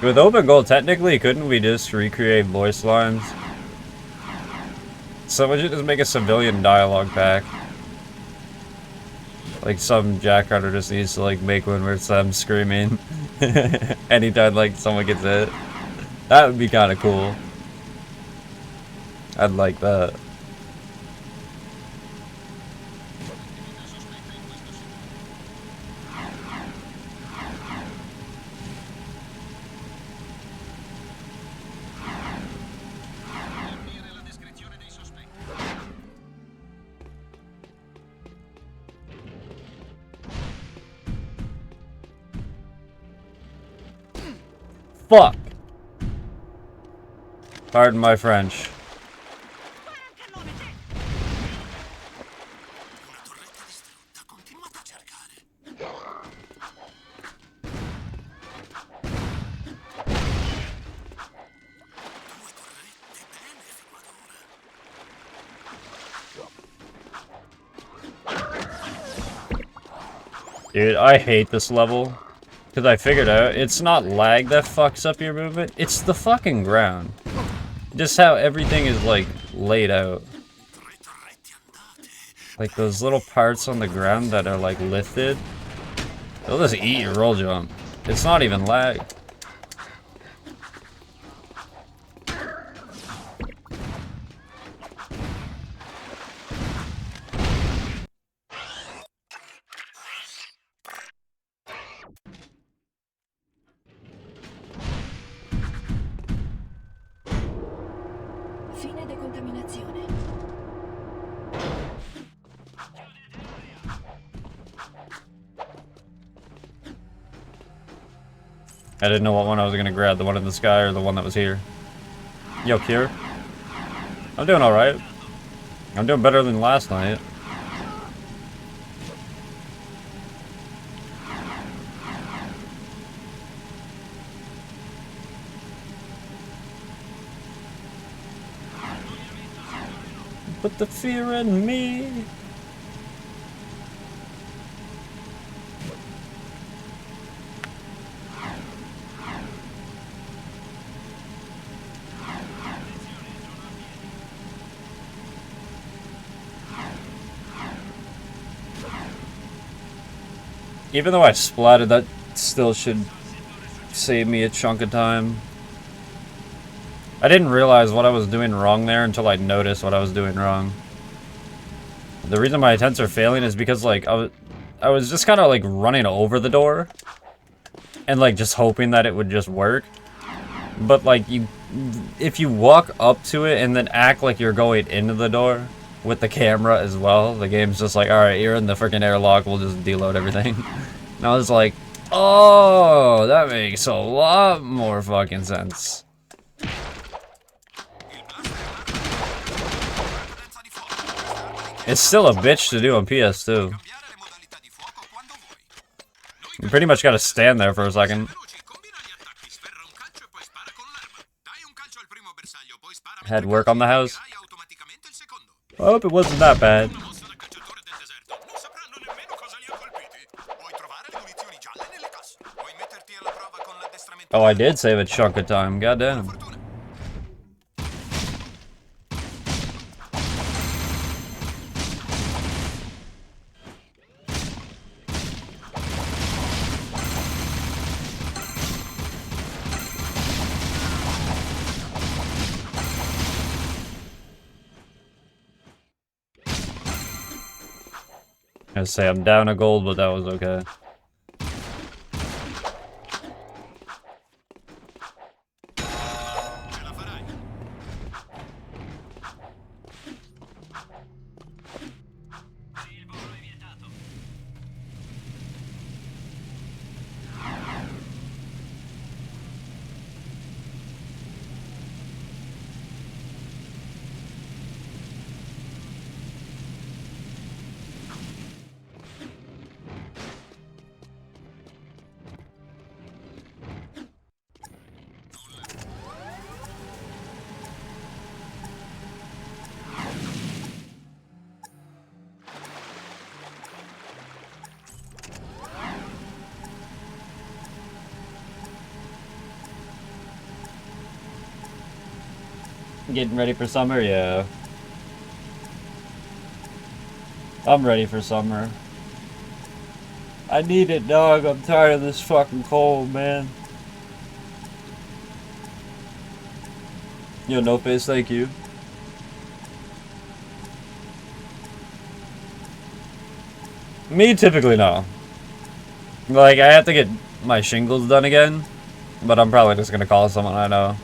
With opengoal, technically, couldn't we just recreate voice lines? Someone should just make a civilian dialogue pack. Like some jackrunner just needs to like make one where it's them screaming anytime like someone gets hit. That would be kind of cool. I'd like that. Fuck. Pardon my French. Dude, I hate this level. Because I figured out, it's not lag that fucks up your movement, it's the fucking ground. Just how everything is, like, laid out. Like, those little parts on the ground that are, like, lifted. They'll just eat your roll jump. It's not even lag. Fine decontaminazione. I didn't know what one I was gonna grab, the one in the sky or the one that was here. Yo, Cure. I'm doing alright. I'm doing better than last night. Put the fear in me. Even though I splatted, that still should save me a chunk of time. I didn't realize what I was doing wrong there until I noticed what I was doing wrong. The reason my attempts are failing is because, like, I was just kind of, like, running over the door. And, like, just hoping that it would just work. But, like, if you walk up to it and then act like you're going into the door with the camera as well, the game's just like, alright, you're in the freaking airlock, we'll just deload everything. And I was like, oh, that makes a lot more fucking sense. It's still a bitch to do on PS2. Cambiare le modalità di fuoco quando vuoi. You pretty much gotta stand there for a second. Veloci, combina gli attacchi, sferra un calcio e poi spara con l'arma. Dai un calcio al primo bersaglio, poi spara mentre Had work on the house. calci, automaticamente il secondo. I hope it wasn't that bad. Una mossa da cacciatore del deserto. Non sapranno nemmeno cosa li ha colpiti. Puoi trovare le munizioni gialle nelle casse. Puoi metterti alla prova con l'addestramento. Oh, I did save a chunk of time. Goddamn. Fortuna. I was gonna say I'm down a gold, but that was okay. Ce la farai. Il volo è vietato. Getting ready for summer? Yeah. I'm ready for summer. I need it, dog. I'm tired of this fucking cold, man. Yo, no face, thank you. Me, typically, no. Like, I have to get my shingles done again, but I'm probably just gonna call someone I know.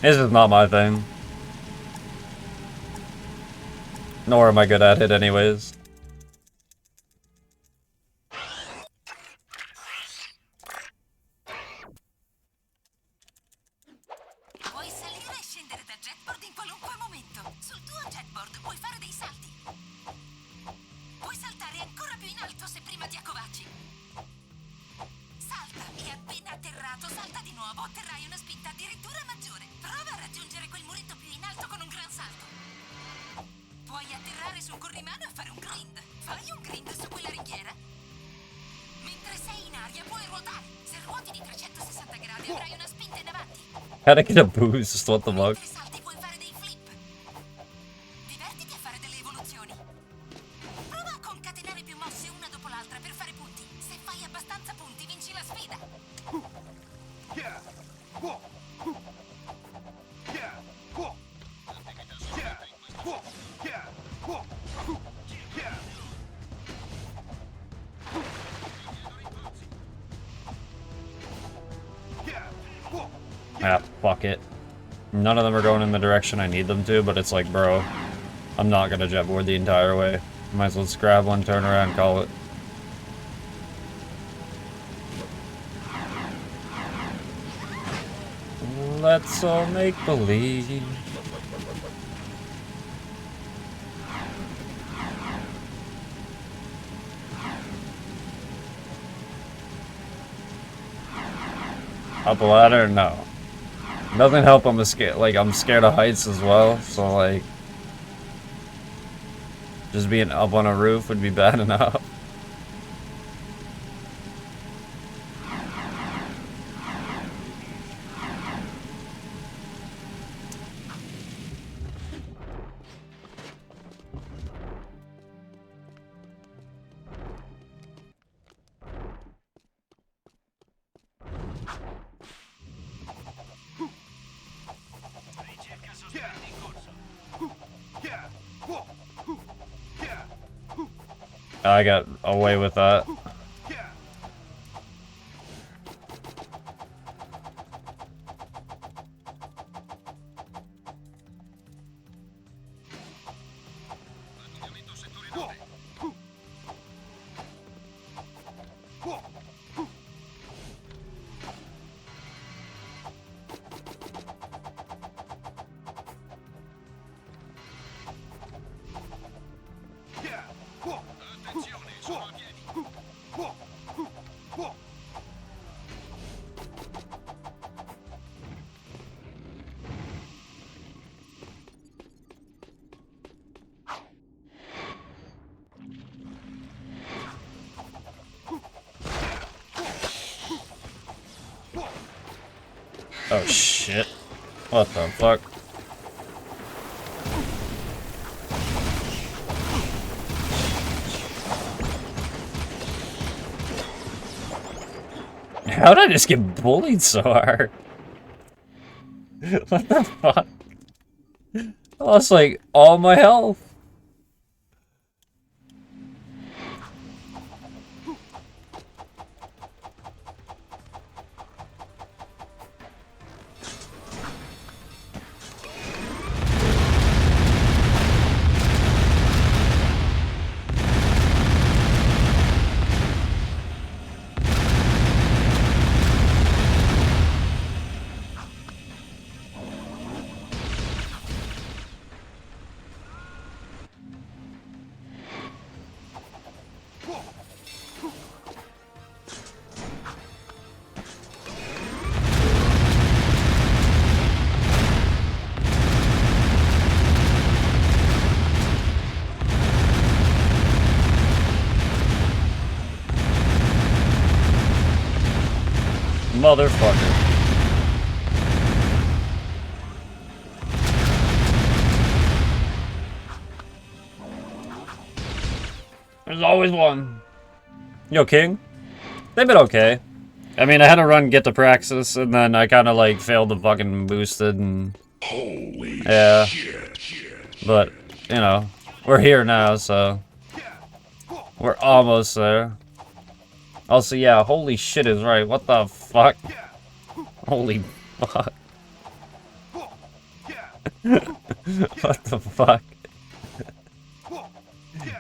This is not my thing. Nor am I good at it anyways. Puoi salire e scendere dal jetboard in qualunque momento. Sul tuo jetboard puoi fare dei salti. Puoi saltare ancora più in alto se prima ti accovacci. Salta e appena atterrato salta di nuovo. Otterrai una spinta addirittura maggiore. Prova a raggiungere quel muretto più in alto con un gran salto. Puoi atterrare sul corrimano e fare un grind. Fai un grind su quella ringhiera. Mentre sei in aria puoi ruotare. Se ruoti di 360 gradi avrai una spinta in avanti. How to get a boost? What the fuck? Mentre salti puoi fare dei flip. Divertiti a fare delle evoluzioni. Prova a concatenare più mosse una dopo l'altra per fare punti. Se fai abbastanza punti vinci la sfida. Ah, fuck it. None of them are going in the direction I need them to, but it's like, bro, I'm not gonna jetboard the entire way. Might as well just grab one, turn around, call it. Let's all make believe. Up a ladder? No. Doesn't help. I'm scared. Like, I'm scared of heights as well. So like, just being up on a roof would be bad enough. I got away with that. Oh shit. What the fuck? How did I just get bullied so hard? What the fuck? I lost like all my health. Motherfucker. There's always one. Yo, King? They've been okay. I mean, I had to run get to Praxis, and then I kind of like failed the fucking boosted, and Holy yeah. shit. But you know, we're here now, so we're almost there. Also, yeah, holy shit is right. What the fuck? Holy fuck. What the fuck?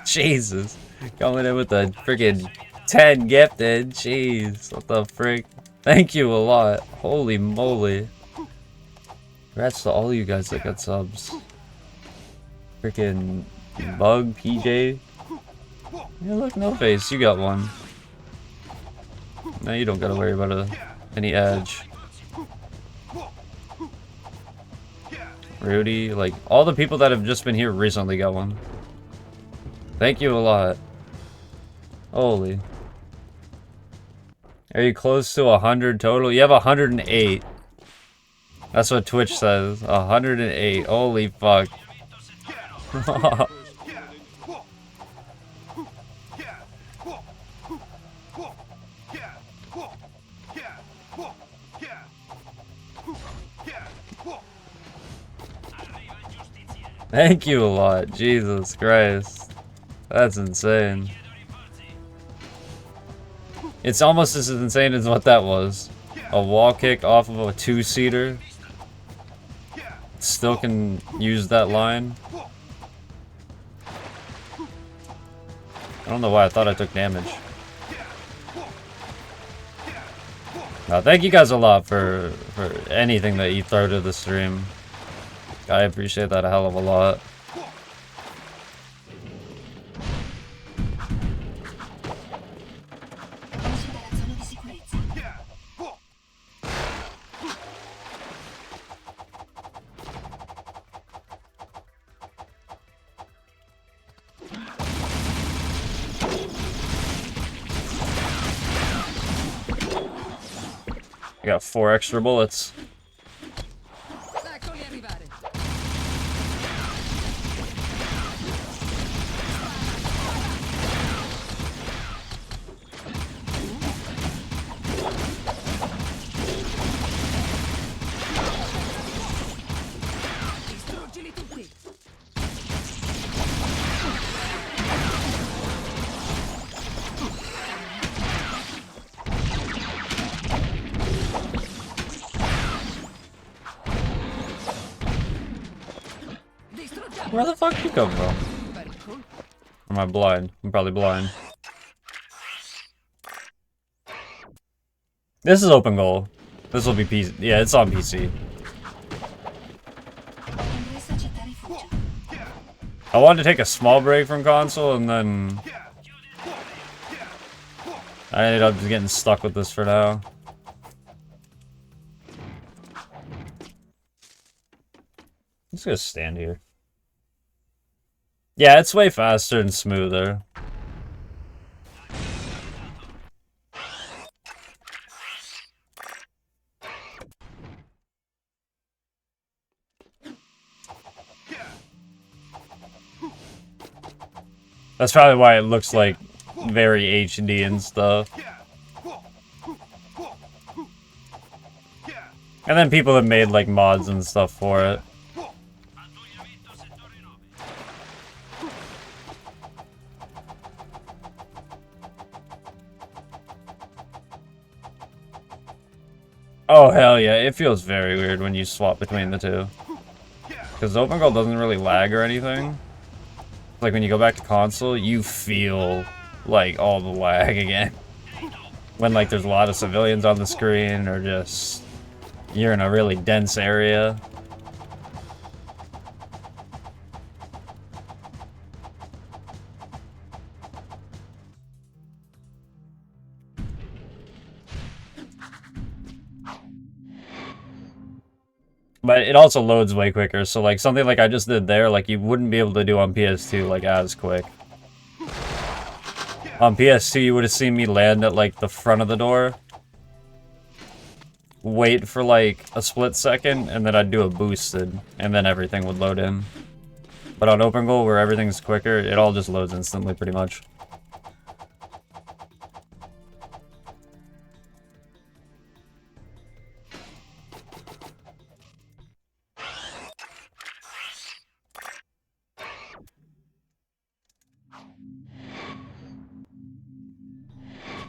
Jesus. Coming in with a freaking 10 gifted. Jeez. What the frick? Thank you a lot. Holy moly. Congrats to all you guys that got subs. Freaking Bug, PJ. Yeah, look, No Face. You got one. Now you don't gotta worry about any edge. Rudy, like, all the people that have just been here recently got one. Thank you a lot. Holy. Are you close to 100 total? You have 108. That's what Twitch says. 108. Holy fuck. Thank you a lot. Jesus Christ. That's insane. It's almost as insane as what that was. A wall kick off of a two-seater. Still can use that line. I don't know why I thought I took damage. No, thank you guys a lot for anything that you throw to the stream. I appreciate that a hell of a lot. I got 4 extra bullets. Where the fuck you come from? Or am I blind? I'm probably blind. This is open goal. This will be PC. Yeah, it's on PC. I wanted to take a small break from console and then I ended up just getting stuck with this for now. I'm just gonna stand here. Yeah, it's way faster and smoother. That's probably why it looks like very HD and stuff. And then people have made like mods and stuff for it. Oh hell yeah, it feels very weird when you swap between the two. Because opengoal doesn't really lag or anything. Like when you go back to console, you feel like all the lag again. When like there's a lot of civilians on the screen or just you're in a really dense area. But it also loads way quicker, so like something like I just did there, like you wouldn't be able to do on PS2 like as quick. On PS2 you would have seen me land at like the front of the door, wait for like a split second, and then I'd do a boosted, and then everything would load in. But on opengoal where everything's quicker, it all just loads instantly pretty much.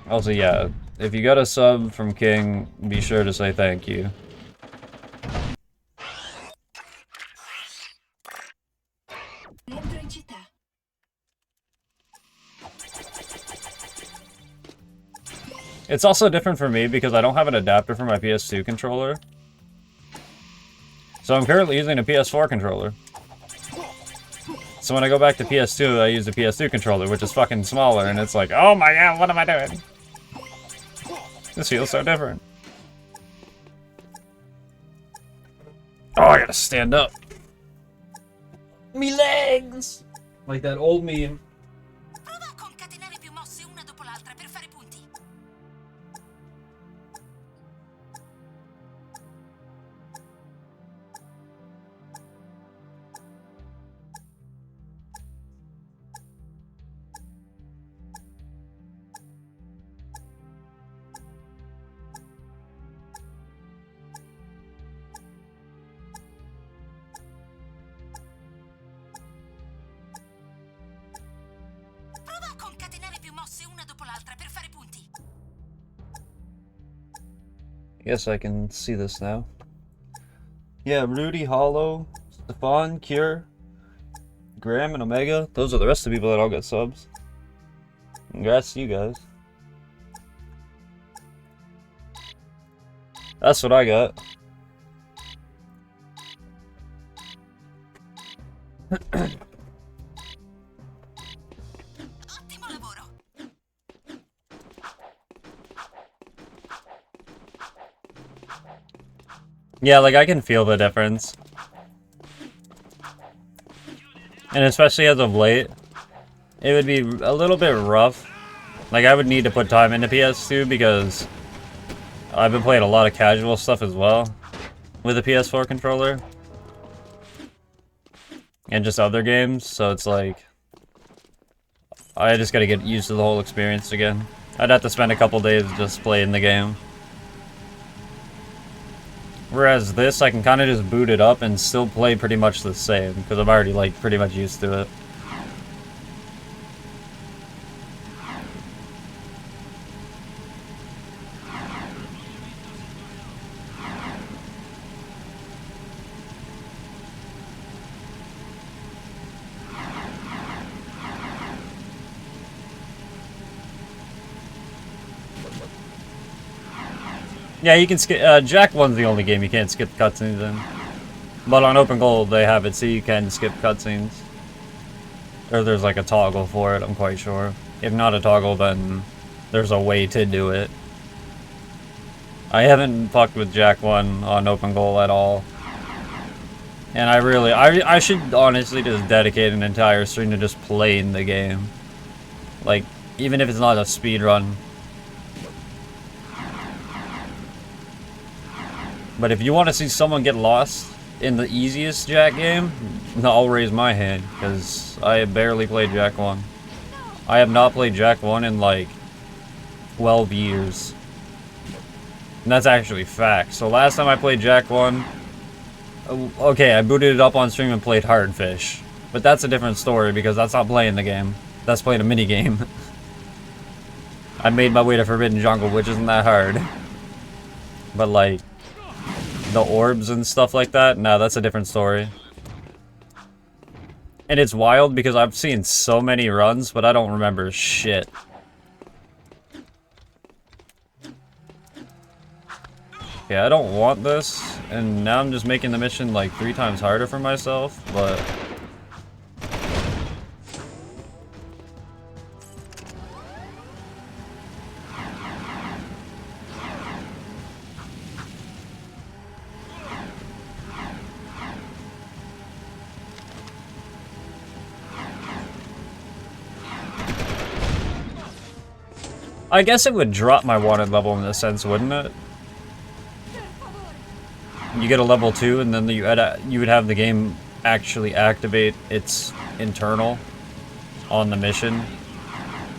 Also, yeah, if you got a sub from King, be sure to say thank you. Rientro in città. It's also different for me because I don't have an adapter for my PS2 controller. So I'm currently using a PS4 controller. So when I go back to PS2, I use the PS2 controller, which is fucking smaller, and it's like, oh my god, what am I doing? This feels so different. Oh, I gotta stand up. Me legs! Like that old meme. Prova a concatenare più mosse una dopo l'altra per fare punti. Prova a concatenare più mosse una dopo l'altra per fare punti. Yes, I can see this now. Yeah, Rudy, Hollow, Stefan, Cure, Graham, and Omega. Those are the rest of the people that all got subs. Congrats to you guys. That's what I got. Ottimo lavoro. Yeah, like I can feel the difference. And especially as of late, it would be a little bit rough. Like I would need to put time into PS2 because I've been playing a lot of casual stuff as well with the PS4 controller. And just other games, so it's like I just gotta get used to the whole experience again. I'd have to spend a couple days just playing the game. Whereas this, I can kind of just boot it up and still play pretty much the same, because I'm already like pretty much used to it. Yeah, you can skip. Jack 1's the only game you can't skip cutscenes in. But on opengoal, they have it so you can skip cutscenes. Or there's like a toggle for it, I'm quite sure. If not a toggle, then there's a way to do it. I haven't fucked with Jack 1 on open goal at all. And I should honestly just dedicate an entire stream to just playing the game. Like, even if it's not a speed run. But if you want to see someone get lost in the easiest Jack game, I'll raise my hand, because I barely played Jack 1. I have not played Jack 1 in like 12 years. And that's actually fact. So last time I played Jack 1, okay, I booted it up on stream and played Hardfish. But that's a different story, because that's not playing the game. That's playing a mini game. I made my way to Forbidden Jungle, which isn't that hard. But like, the orbs and stuff like that, no, that's a different story. And it's wild because I've seen so many runs, but I don't remember shit. Yeah, I don't want this, and now I'm just making the mission like 3 times harder for myself, but... I guess it would drop my wanted level in a sense, wouldn't it? You get a level 2, and then you would have the game actually activate its internal on the mission.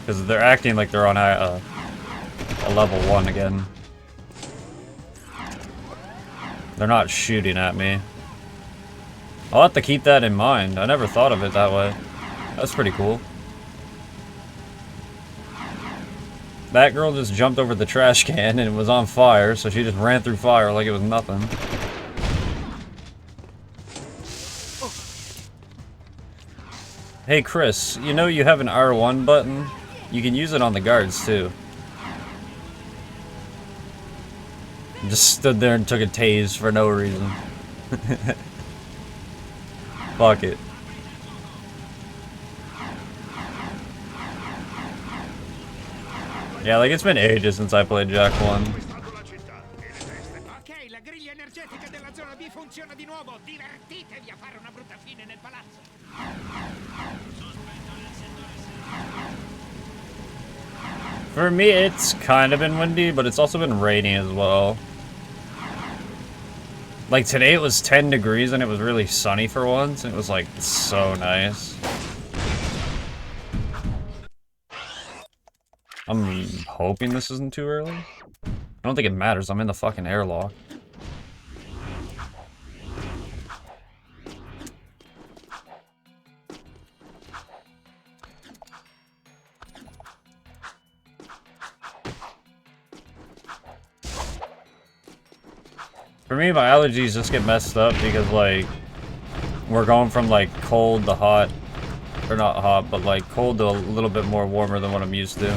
Because they're acting like they're on a level 1 again. They're not shooting at me. I'll have to keep that in mind. I never thought of it that way. That's pretty cool. That girl just jumped over the trash can and it was on fire, so she just ran through fire like it was nothing. Hey Chris, you know you have an R1 button? You can use it on the guards too. Just stood there and took a tase for no reason. Fuck it. Yeah, like it's been ages since I played Jack 1. Ok, la griglia energetica della zona B funziona di nuovo. Divertitevi a fare una brutta fine nel palazzo. For me, it's kind of been windy, but it's also been rainy as well. Like today it was 10 degrees and it was really sunny for once, and it was like so nice. I'm hoping this isn't too early. I don't think it matters, I'm in the fucking airlock. For me, my allergies just get messed up because, like, we're going from, like, cold to hot. Or not hot, but, like, cold to a little bit more warmer than what I'm used to.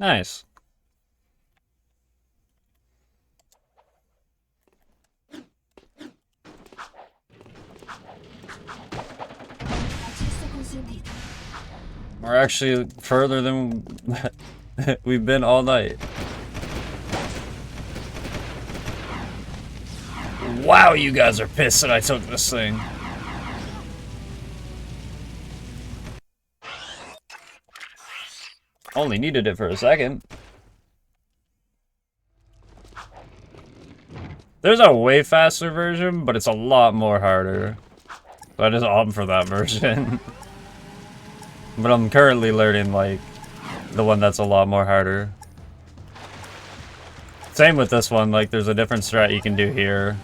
Nice. Accesso consentito. We're actually further than we've been all night. Wow, you guys are pissed that I took this thing. Only needed it for a second. There's a way faster version, but it's a lot more harder. So I just opt for that version. But I'm currently learning, like, the one that's a lot more harder. Same with this one, like, there's a different strat you can do here.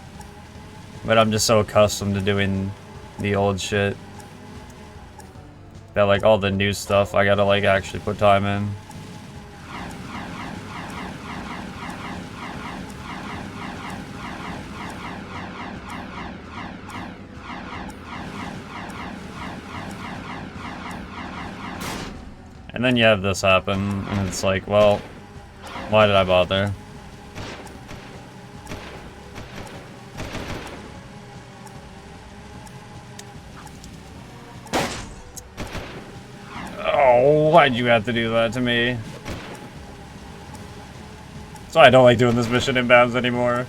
But I'm just so accustomed to doing the old shit that, like, all the new stuff I gotta, like, actually put time in. And then you have this happen, and it's like, well, why did I bother? Oh, why'd you have to do that to me? So I don't like doing this mission inbounds anymore.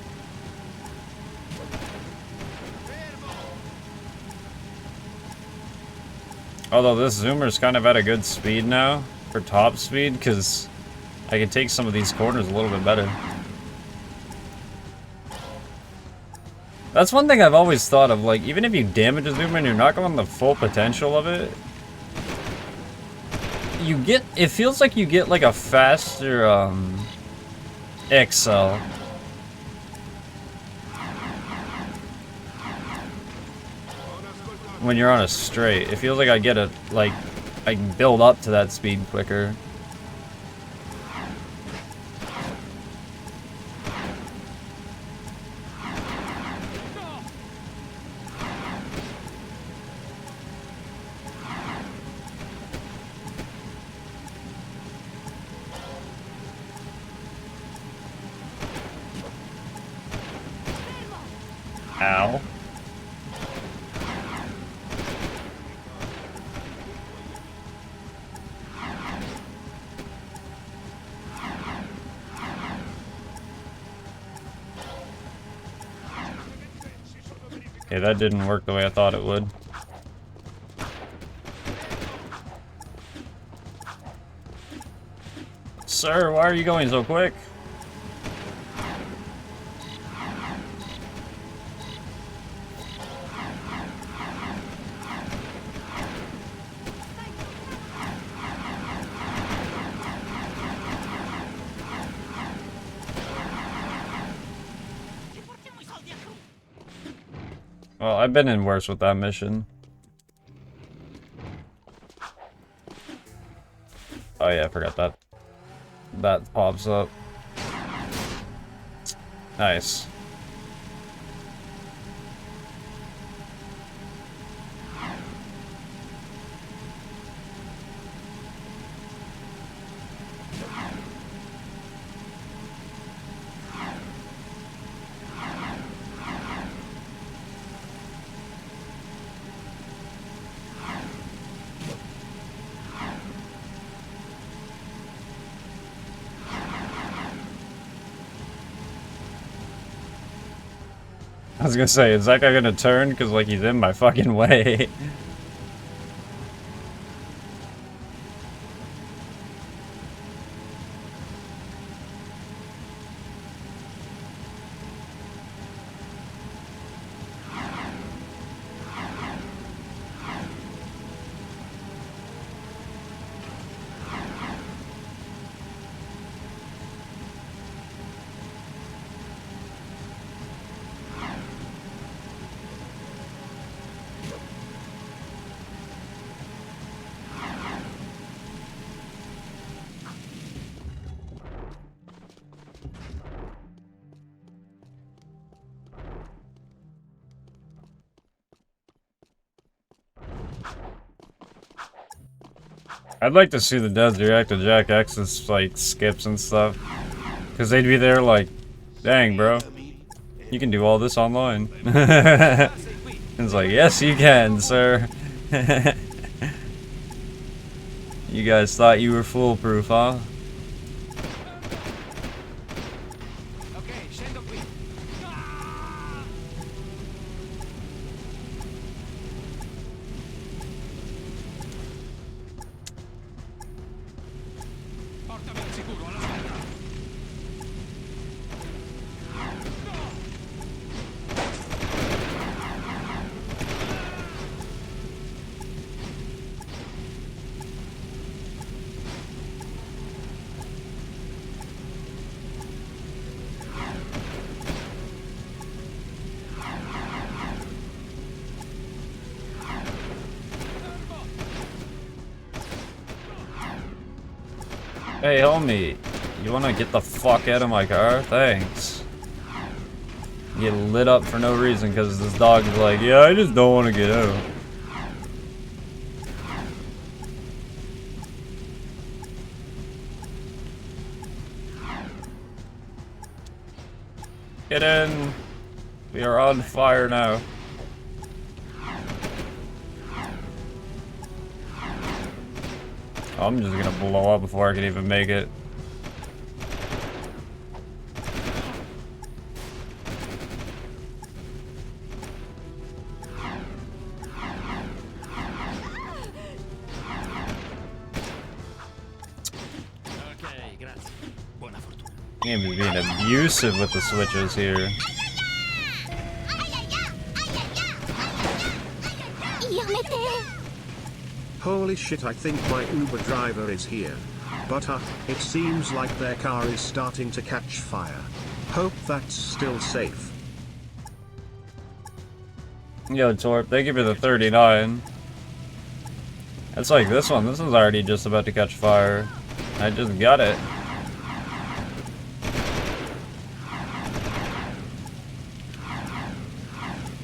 Although this zoomer's kind of at a good speed now, for top speed, because I can take some of these corners a little bit better. That's one thing I've always thought of, like, even if you damage a zoomer and you're not going the full potential of it, it feels like you get, like, a faster, excel. When you're on a straight, it feels like I get a, like, I can build up to that speed quicker. Ow. Okay, that didn't work the way I thought it would. Sir, why are you going so quick? Well, I've been in worse with that mission. Oh yeah, I forgot that. That pops up. Nice. I was gonna say, is that guy gonna turn? Cause like he's in my fucking way. I'd like to see the devs react to Jack X's like skips and stuff, cause they'd be there like, "Dang, bro, you can do all this online." It's like, yes, you can, sir. You guys thought you were foolproof, huh? Hey, homie, you wanna get the fuck out of my car? Thanks. You get lit up for no reason because this dog is like, yeah, I just don't want to get out. Get in. We are on fire now. I'm just gonna blow up before I can even make it. Ok, grazie. Buona fortuna. Game is being abusive with the switches here. Holy shit, I think my Uber driver is here. But it seems like their car is starting to catch fire. Hope that's still safe. Yo, Torp, thank you for the 39. It's like this one. This one's already just about to catch fire. I just got it.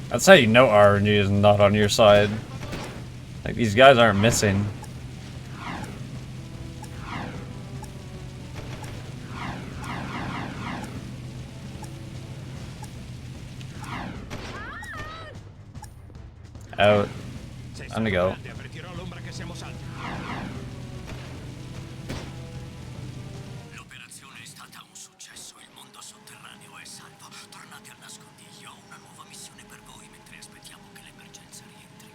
That's how you know RNG is not on your side. Like, these guys aren't missing. Out. Time to go. L'operazione è stata un successo, il mondo sotterraneo è salvo. Tornate al nascondiglio, ho una nuova missione per voi mentre aspettiamo che l'emergenza rientri.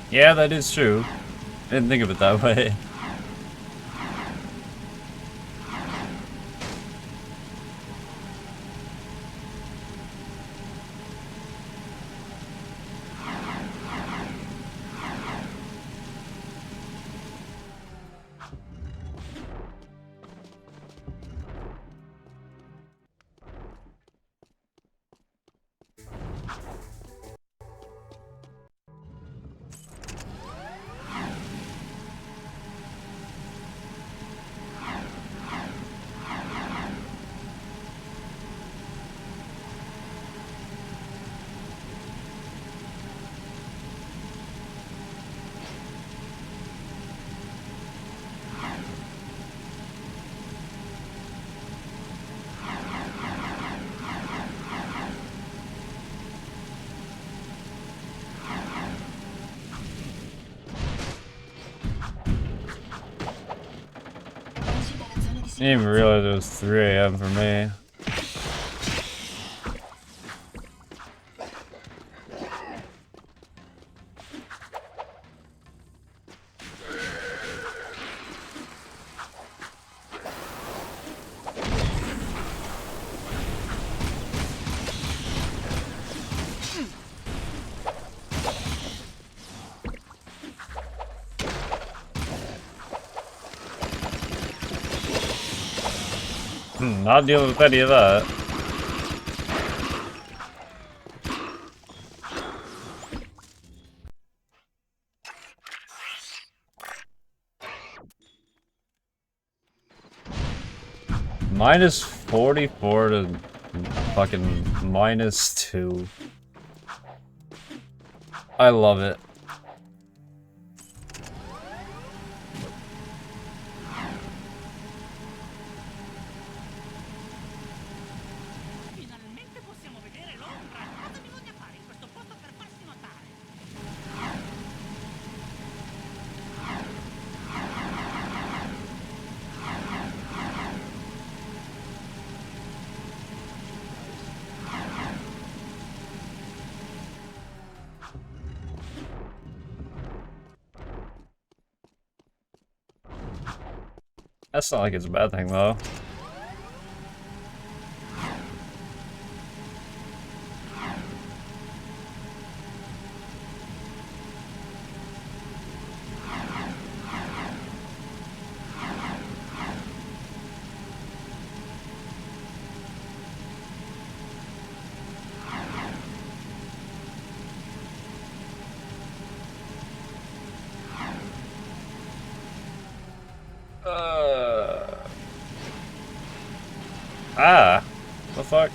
Yeah, that is true. I didn't think of it that way. I didn't even realize it was 3 AM for me. Not dealing with any of that. Minus 44 to fucking -2. I love it. Finalmente possiamo vedere l'ombra. Cosa bisogna fare in questo posto per farsi notare? That's not like it's a bad thing though. Ah! The fuck?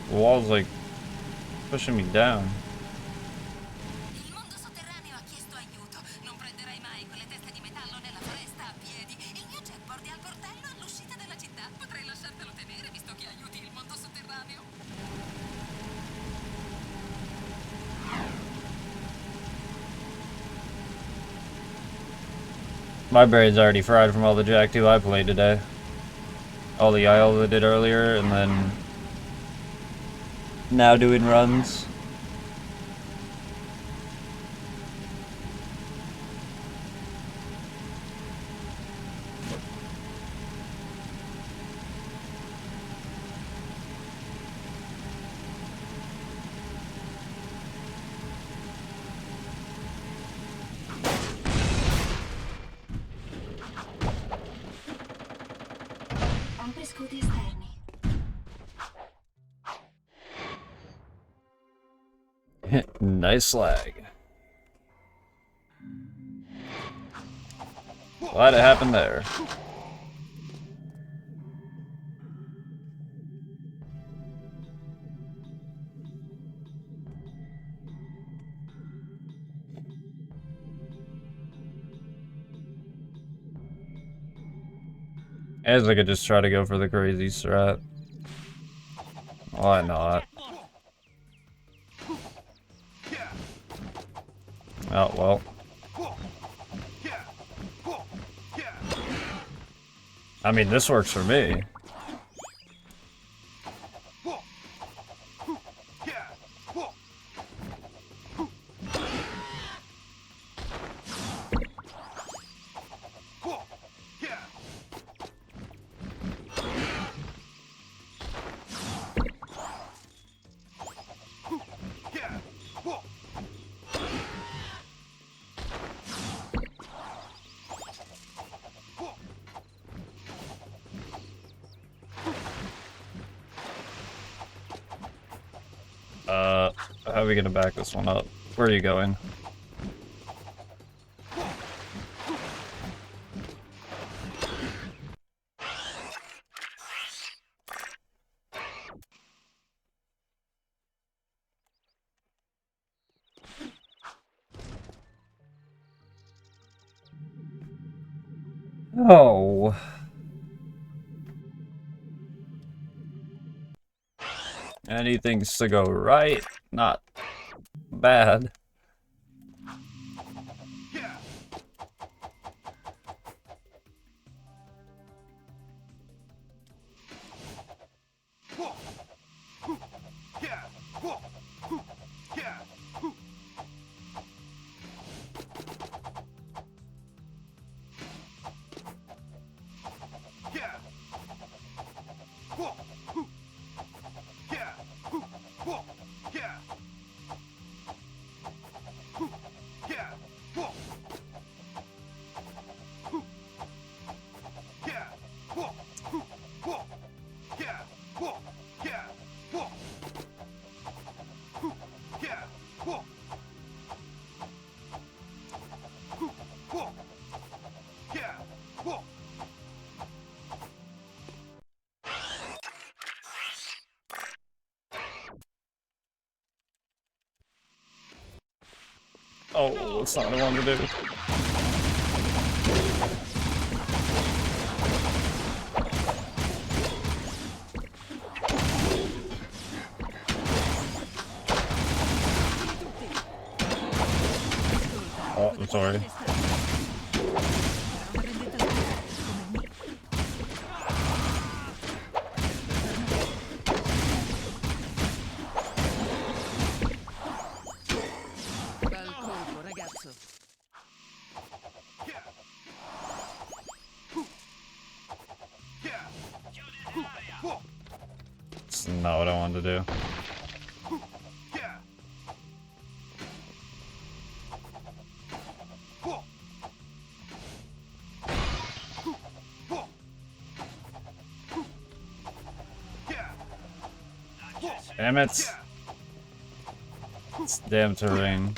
The wall's like pushing me down. Il mondo sotterraneo ha chiesto aiuto. Non prenderai mai quelle teste di metallo nella foresta a piedi. Il mio jetboard è al portello all'uscita della città. Potrei lasciartelo tenere visto che aiuti il mondo sotterraneo. My brain's already fried from all the Jack 2 I played today. All the Isles I did earlier, and then now doing runs. Apri scudi esterni. Nice slag. Glad it happened there. As I could just try to go for the crazy strat. Why not? Oh, well. I mean, this works for me. How are we gonna back this one up? Where are you going? Oh. Anything's to go right, not bad. Oh, that's not what I wanted to do. Oh, I'm sorry. That's not what I wanted to do. Damn it. It's damn terrain.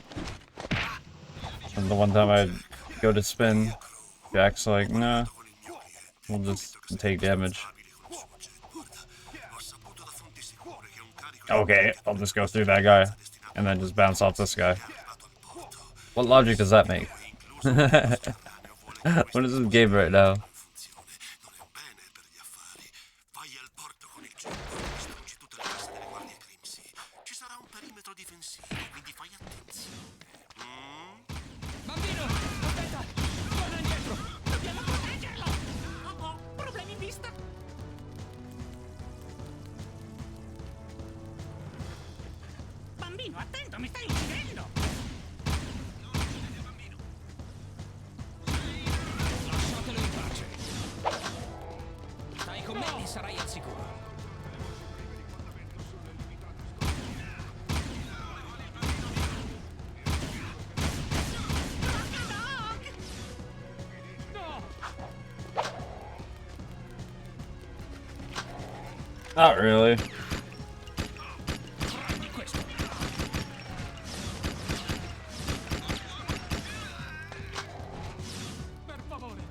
And the one time I go to spin. Jack's like, nah, we'll just take damage. Okay, I'll just go through that guy, and then just bounce off this guy. What logic does that make? What is this game right now? Bambino, aspetta! Torna indietro! Dobbiamo proteggerlo! Oh, problemi in vista! Bambino, attento, mi stai uccidendo! Non uccidete bambino! Lasciatelo in pace! Stai con me e sarai al sicuro! Not really. Prendi questo! Per favore!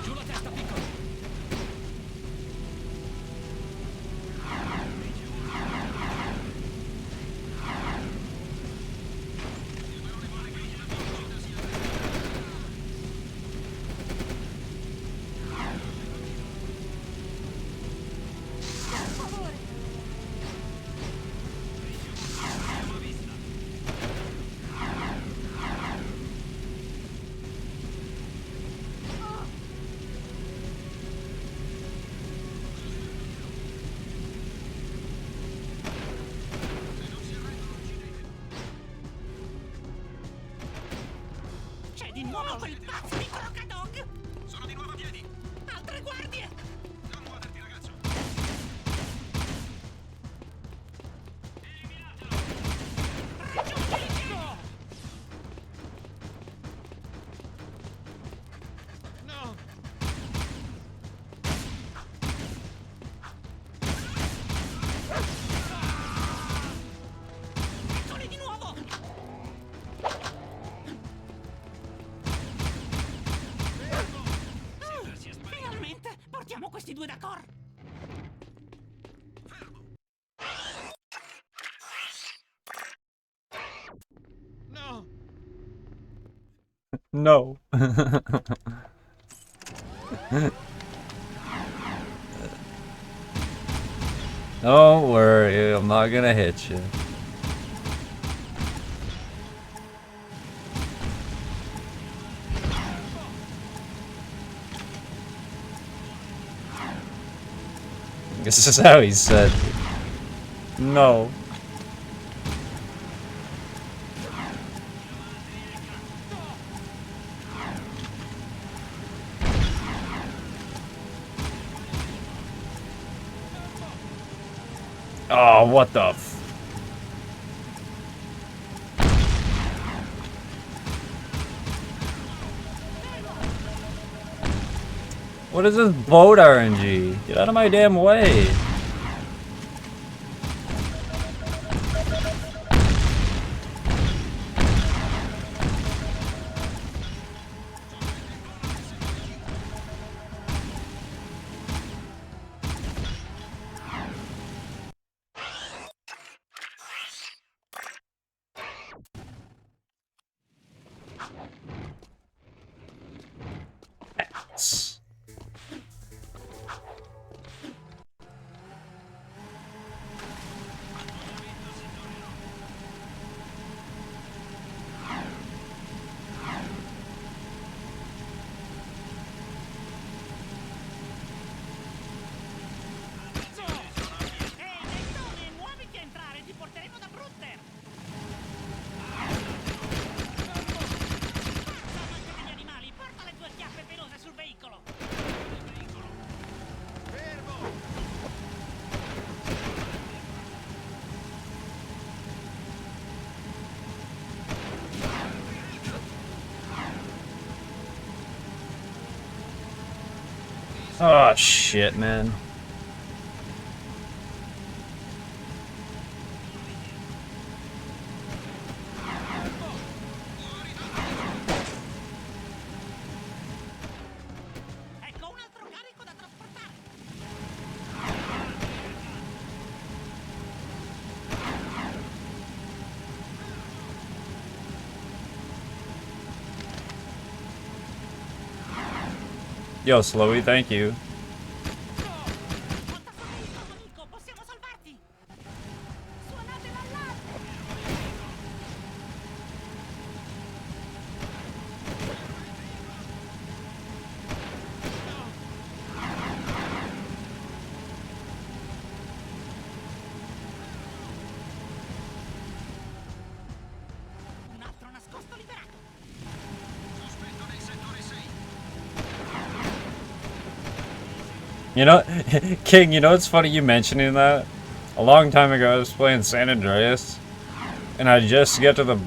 Giù la testa, piccolo! C'è di nuovo quel pazzo di crocodog! Sono di nuovo a piedi! Altre guardie! Non muoverti, ragazzo! Eliminatelo! Raggiungili! No! Eccoli di nuovo! Finalmente portiamo questi due d'accordo! No! No. Don't worry, I'm not gonna hit you. This is how he said. No. Oh, what the f— What is this boat RNG? Get out of my damn way. Ass. Nettone, muoviti a entrare, ti porteremo da Bruther! Forza, amante degli animali, porta le tue chiappe pelose sul veicolo! Oh shit, man. Ecco un altro carico da trasportare. Yo, Slowy, thank you. Conta su me, il amico, possiamo salvarti. Suonate l'allarme. Un altro nascosto liberato. Sospetto nel settore 6. You know, King, you know it's funny you mentioning that? A long time ago, I was playing San Andreas, and I just get to the,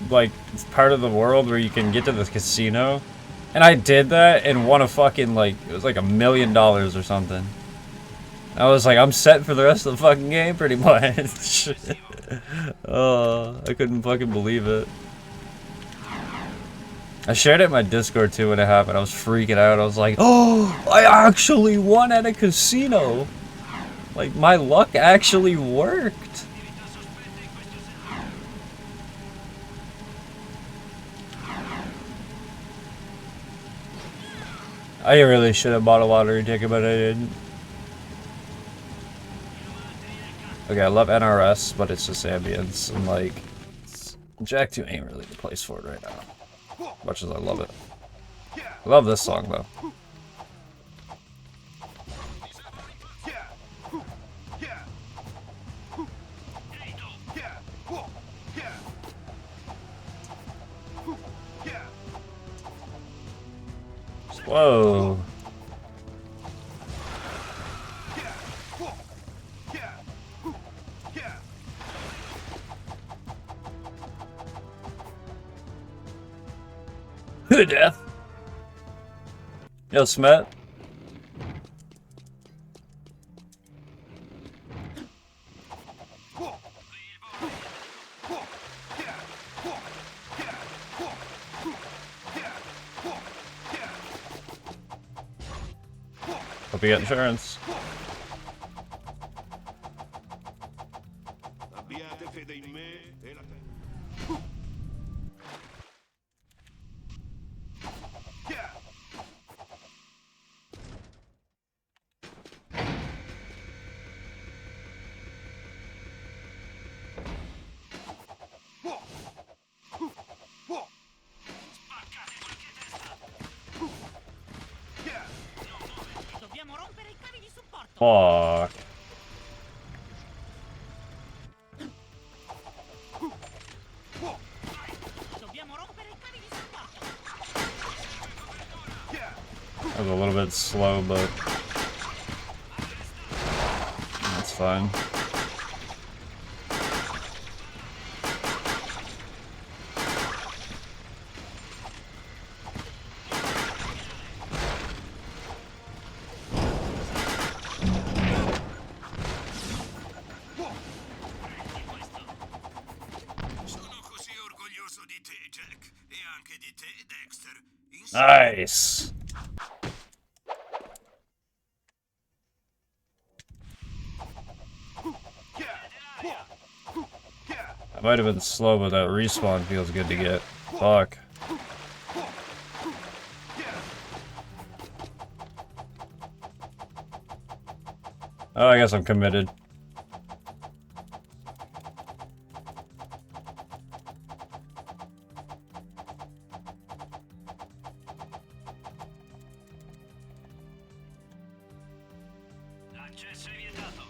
like, part of the world where you can get to the casino, and I did that and won a fucking, like, it was like $1 million or something. I was like, I'm set for the rest of the fucking game, pretty much. Oh, I couldn't fucking believe it. I shared it in my Discord too when it happened. I was freaking out. I was like, oh, I actually won at a casino. Like, my luck actually worked. I really should have bought a lottery ticket, but I didn't. Okay, I love NRS, but it's just ambience, and like, Jack 2 ain't really the place for it right now. Much as I love it. I love this song though. Whoa. Death. Yo, Smet. Hope you get insurance. Abbiate fede in me e la Dobbiamo rompere i cavi di supporto. Fuck. Dobbiamo rompere i cavi di supporto. That was a little bit slow, but that's fine. Sono così orgoglioso di te, Jack, e anche di te, Dexter. Nice. I might have been slow, but that respawn feels good to get. Fuck. Oh, I guess I'm committed. Accesso vietato.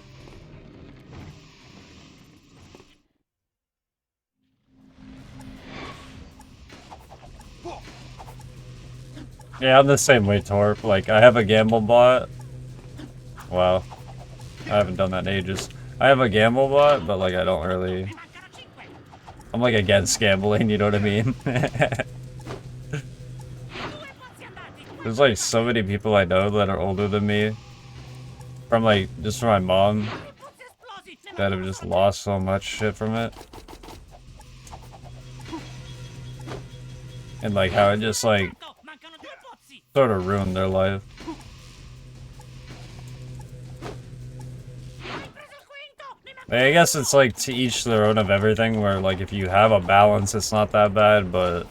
Yeah, I'm the same way, Torp. Like, I have a gamble bot. Wow. I haven't done that in ages. I have a gamble bot, but like, I don't really... Ne mancano 5. I'm like against gambling, you know what I mean? Due pozzi andati. There's like so many people I know that are older than me, from like just from my mom, that have just lost so much shit from it. And like how it just like sort of ruined their life. I guess it's like to each their own of everything, where like if you have a balance it's not that bad, but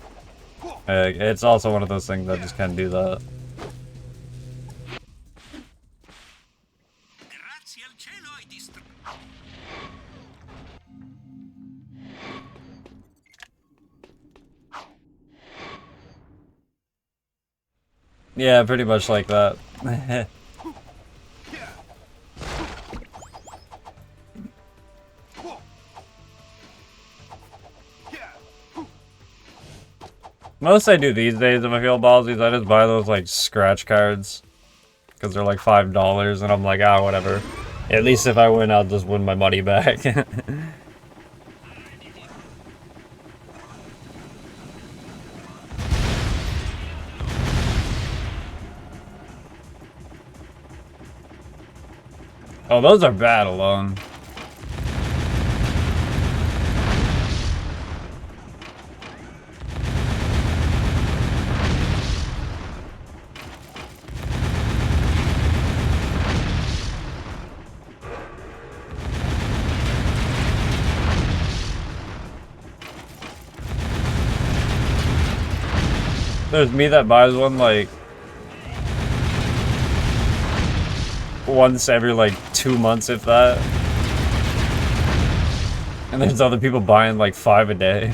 it's also one of those things that just can't do that. Grazie al cielo hai distrutto. Yeah, pretty much like that. Most I do these days if I feel ballsy is I just buy those like scratch cards. Because they're like $5 and I'm like, ah, whatever. At least if I win, I'll just win my money back. Oh, those are bad alone. There's me that buys one like once every like 2 months, if that. And there's other people buying like 5 a day.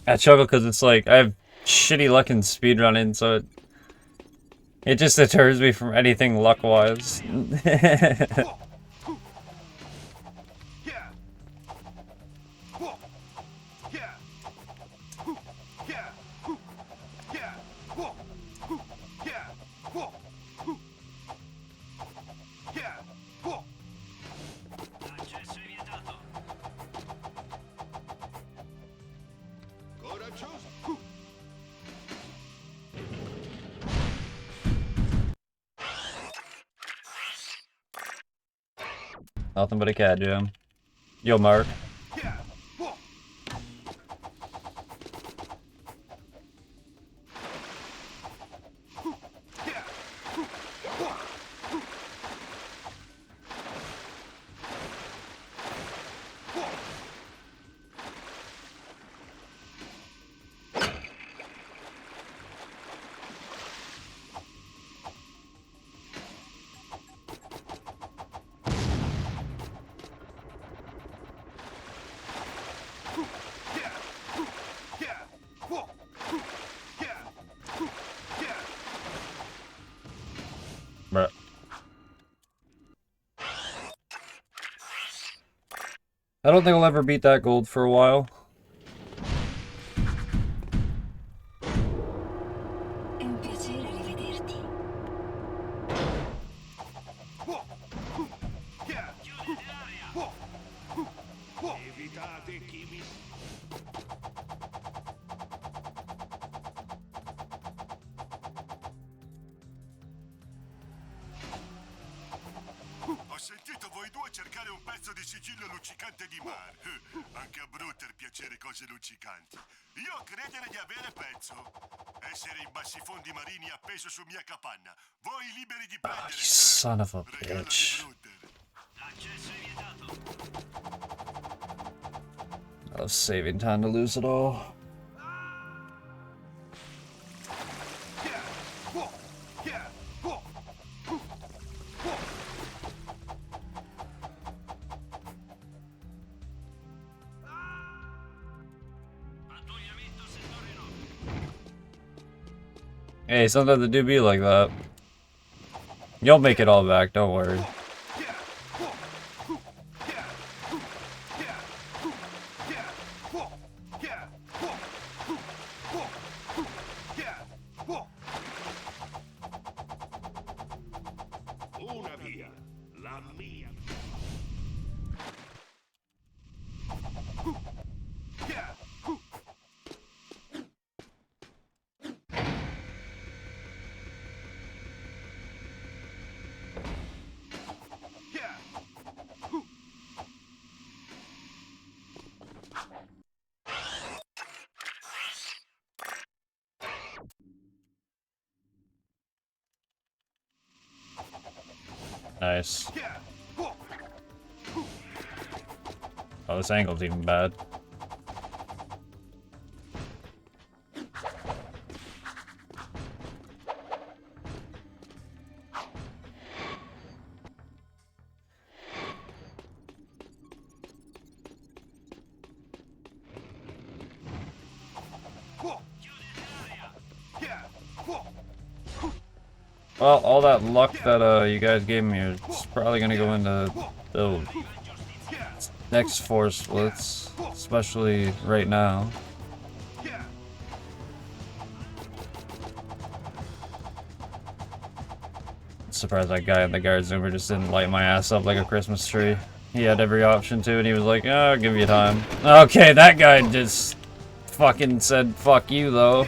I struggle because it's like I have shitty luck in speedrunning, so it just deters me from anything luck-wise. Nothing but a cat jam. Yo, Mark. Bruh. I don't think I'll ever beat that gold for a while. È un piacere rivederti. Evitate chi mi... Ho sentito voi due cercare un pezzo di sigillo luccicante di mare. Anche a Brutter piacere cose luccicanti. Io credere di avere pezzo. Essere in bassifondi marini appeso su mia capanna. Voi liberi di prendere. You son of a Regalo bitch. di Brutter. L'accesso è vietato. I was saving time to lose it all. Pattugliamento settore 9. Hey, sometimes it do be like that. You'll make it all back, don't worry. Una via, la mia. Nice. Oh, this angle's even bad. Well, all that luck that you guys gave me is probably gonna go into the next force splits, especially right now. Surprised that guy in the guard zoomer just didn't light my ass up like a Christmas tree. He had every option to, and he was like, "Oh, I'll give you time." Okay, that guy just fucking said, "Fuck you," though.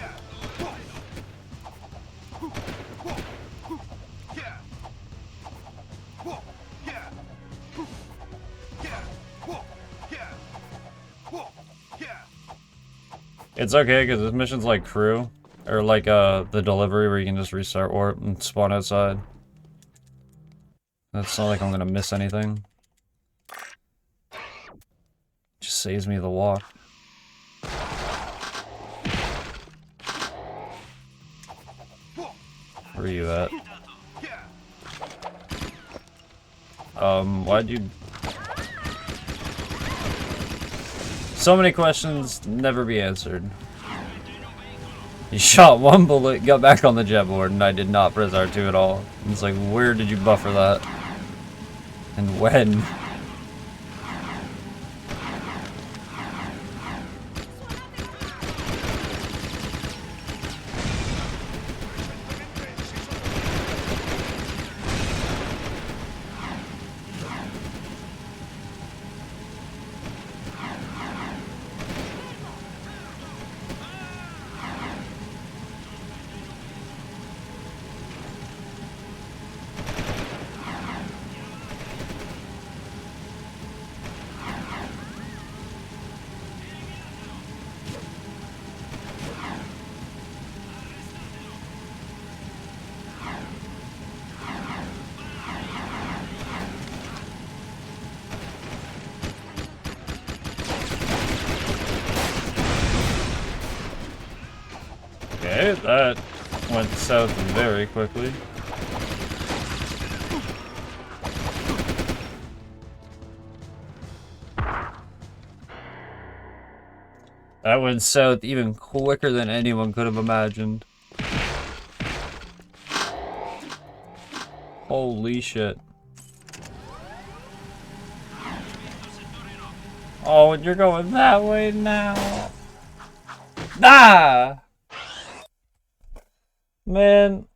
It's okay, because this mission's like crew. Or like the delivery where you can just restart warp and spawn outside. It's not like I'm gonna miss anything. Just saves me the walk. Where are you at? Why'd you... So many questions, never be answered. You shot one bullet, got back on the jet board, and I did not press R2 at all. It's like, where did you buffer that? And when? Okay, that went south very quickly. That went south even quicker than anyone could have imagined. Holy shit. Oh, and you're going that way now. Ah! Man.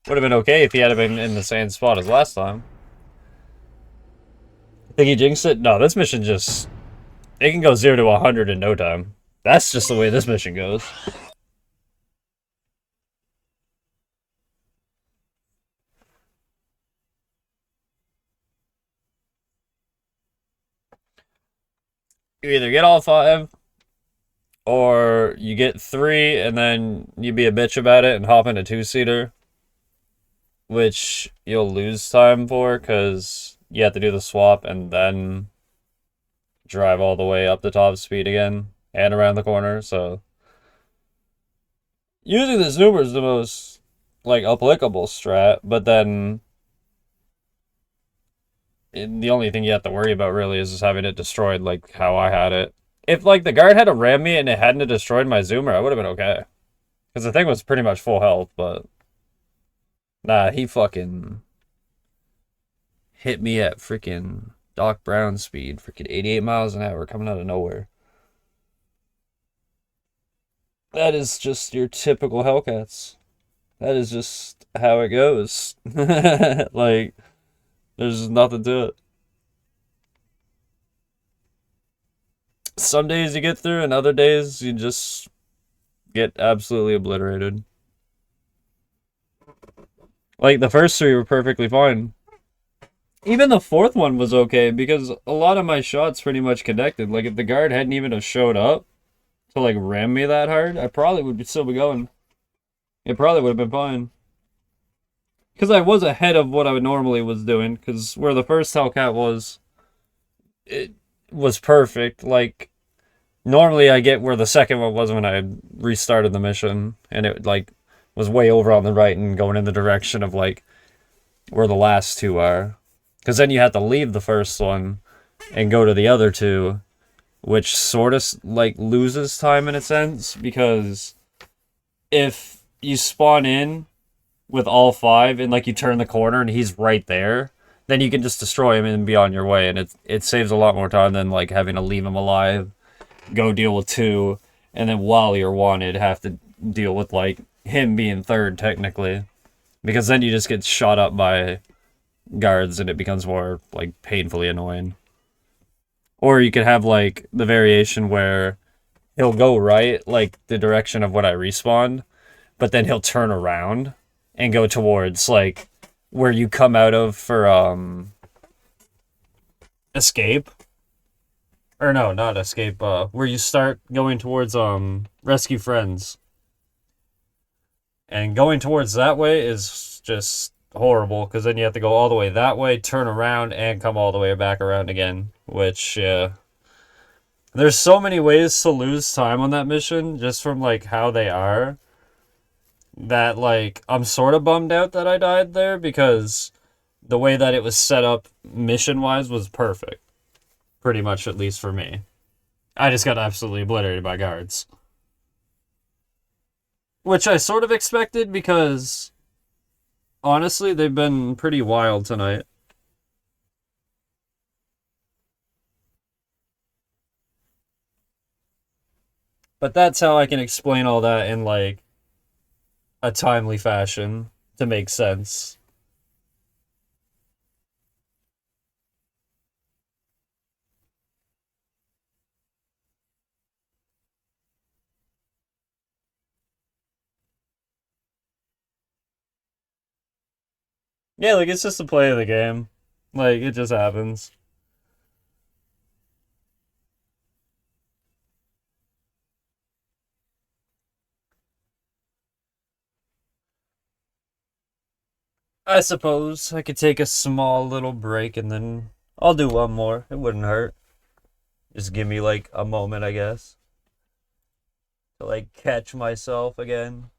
Would have been okay if he had been in the same spot as last time. Think he jinxed it? No, this mission just... It can go 0 to 100 in no time. That's just the way this mission goes. You either get all 5, or you get 3, and then you be a bitch about it and hop in a 2-seater. Which you'll lose time for, because you have to do the swap and then drive all the way up the top speed again and around the corner, so using the zoomer is the most like applicable strat, but then the only thing you have to worry about really is just having it destroyed like how I had it. If like the guard had rammed me and it hadn't destroyed my zoomer, I would have been okay, Because the thing was pretty much full health, but... Nah, he fucking... hit me at freaking Doc Brown speed. Freaking 88 miles an hour coming out of nowhere. That is just your typical Hellcats. That is just how it goes. Like, there's nothing to it. Some days you get through, and other days you just get absolutely obliterated. Like, the first three were perfectly fine. Even the fourth one was okay, because a lot of my shots pretty much connected. Like, if the guard hadn't even have showed up to, like, ram me that hard, I probably would still be going. It probably would have been fine. Because I was ahead of what I normally was doing, because where the first Hellcat was, it was perfect. Like, normally I get where the second one was when I restarted the mission, and it, like, was way over on the right and going in the direction of, like, where the last two are. Because then you have to leave the first one and go to the other two, which sort of, like, loses time in a sense, because if you spawn in with all five and, like, you turn the corner and he's right there, then you can just destroy him and be on your way, and it saves a lot more time than, like, having to leave him alive, go deal with two, and then while you're wanted, have to deal with, like, him being third, technically. Because then you just get shot up by guards and it becomes more, like, painfully annoying. Or you could have, like, the variation where he'll go right, like, the direction of when I respawned, but then he'll turn around and go towards, like, where you come out of for, escape. Or no, not escape, where you start going towards, rescue friends. And going towards that way is just horrible, because then you have to go all the way that way, turn around, and come all the way back around again. Which, yeah. There's so many ways to lose time on that mission, just from, like, how they are, that, like, I'm sort of bummed out that I died there, because the way that it was set up mission-wise was perfect. Pretty much, at least for me. I just got absolutely obliterated by guards. Which I sort of expected, because honestly, they've been pretty wild tonight. But that's how I can explain all that in, like, a timely fashion to make sense. Yeah, like, it's just the play of the game. Like, it just happens. I suppose I could take a small little break and then I'll do one more. It wouldn't hurt. Just give me, like, a moment, I guess, to, like, catch myself again.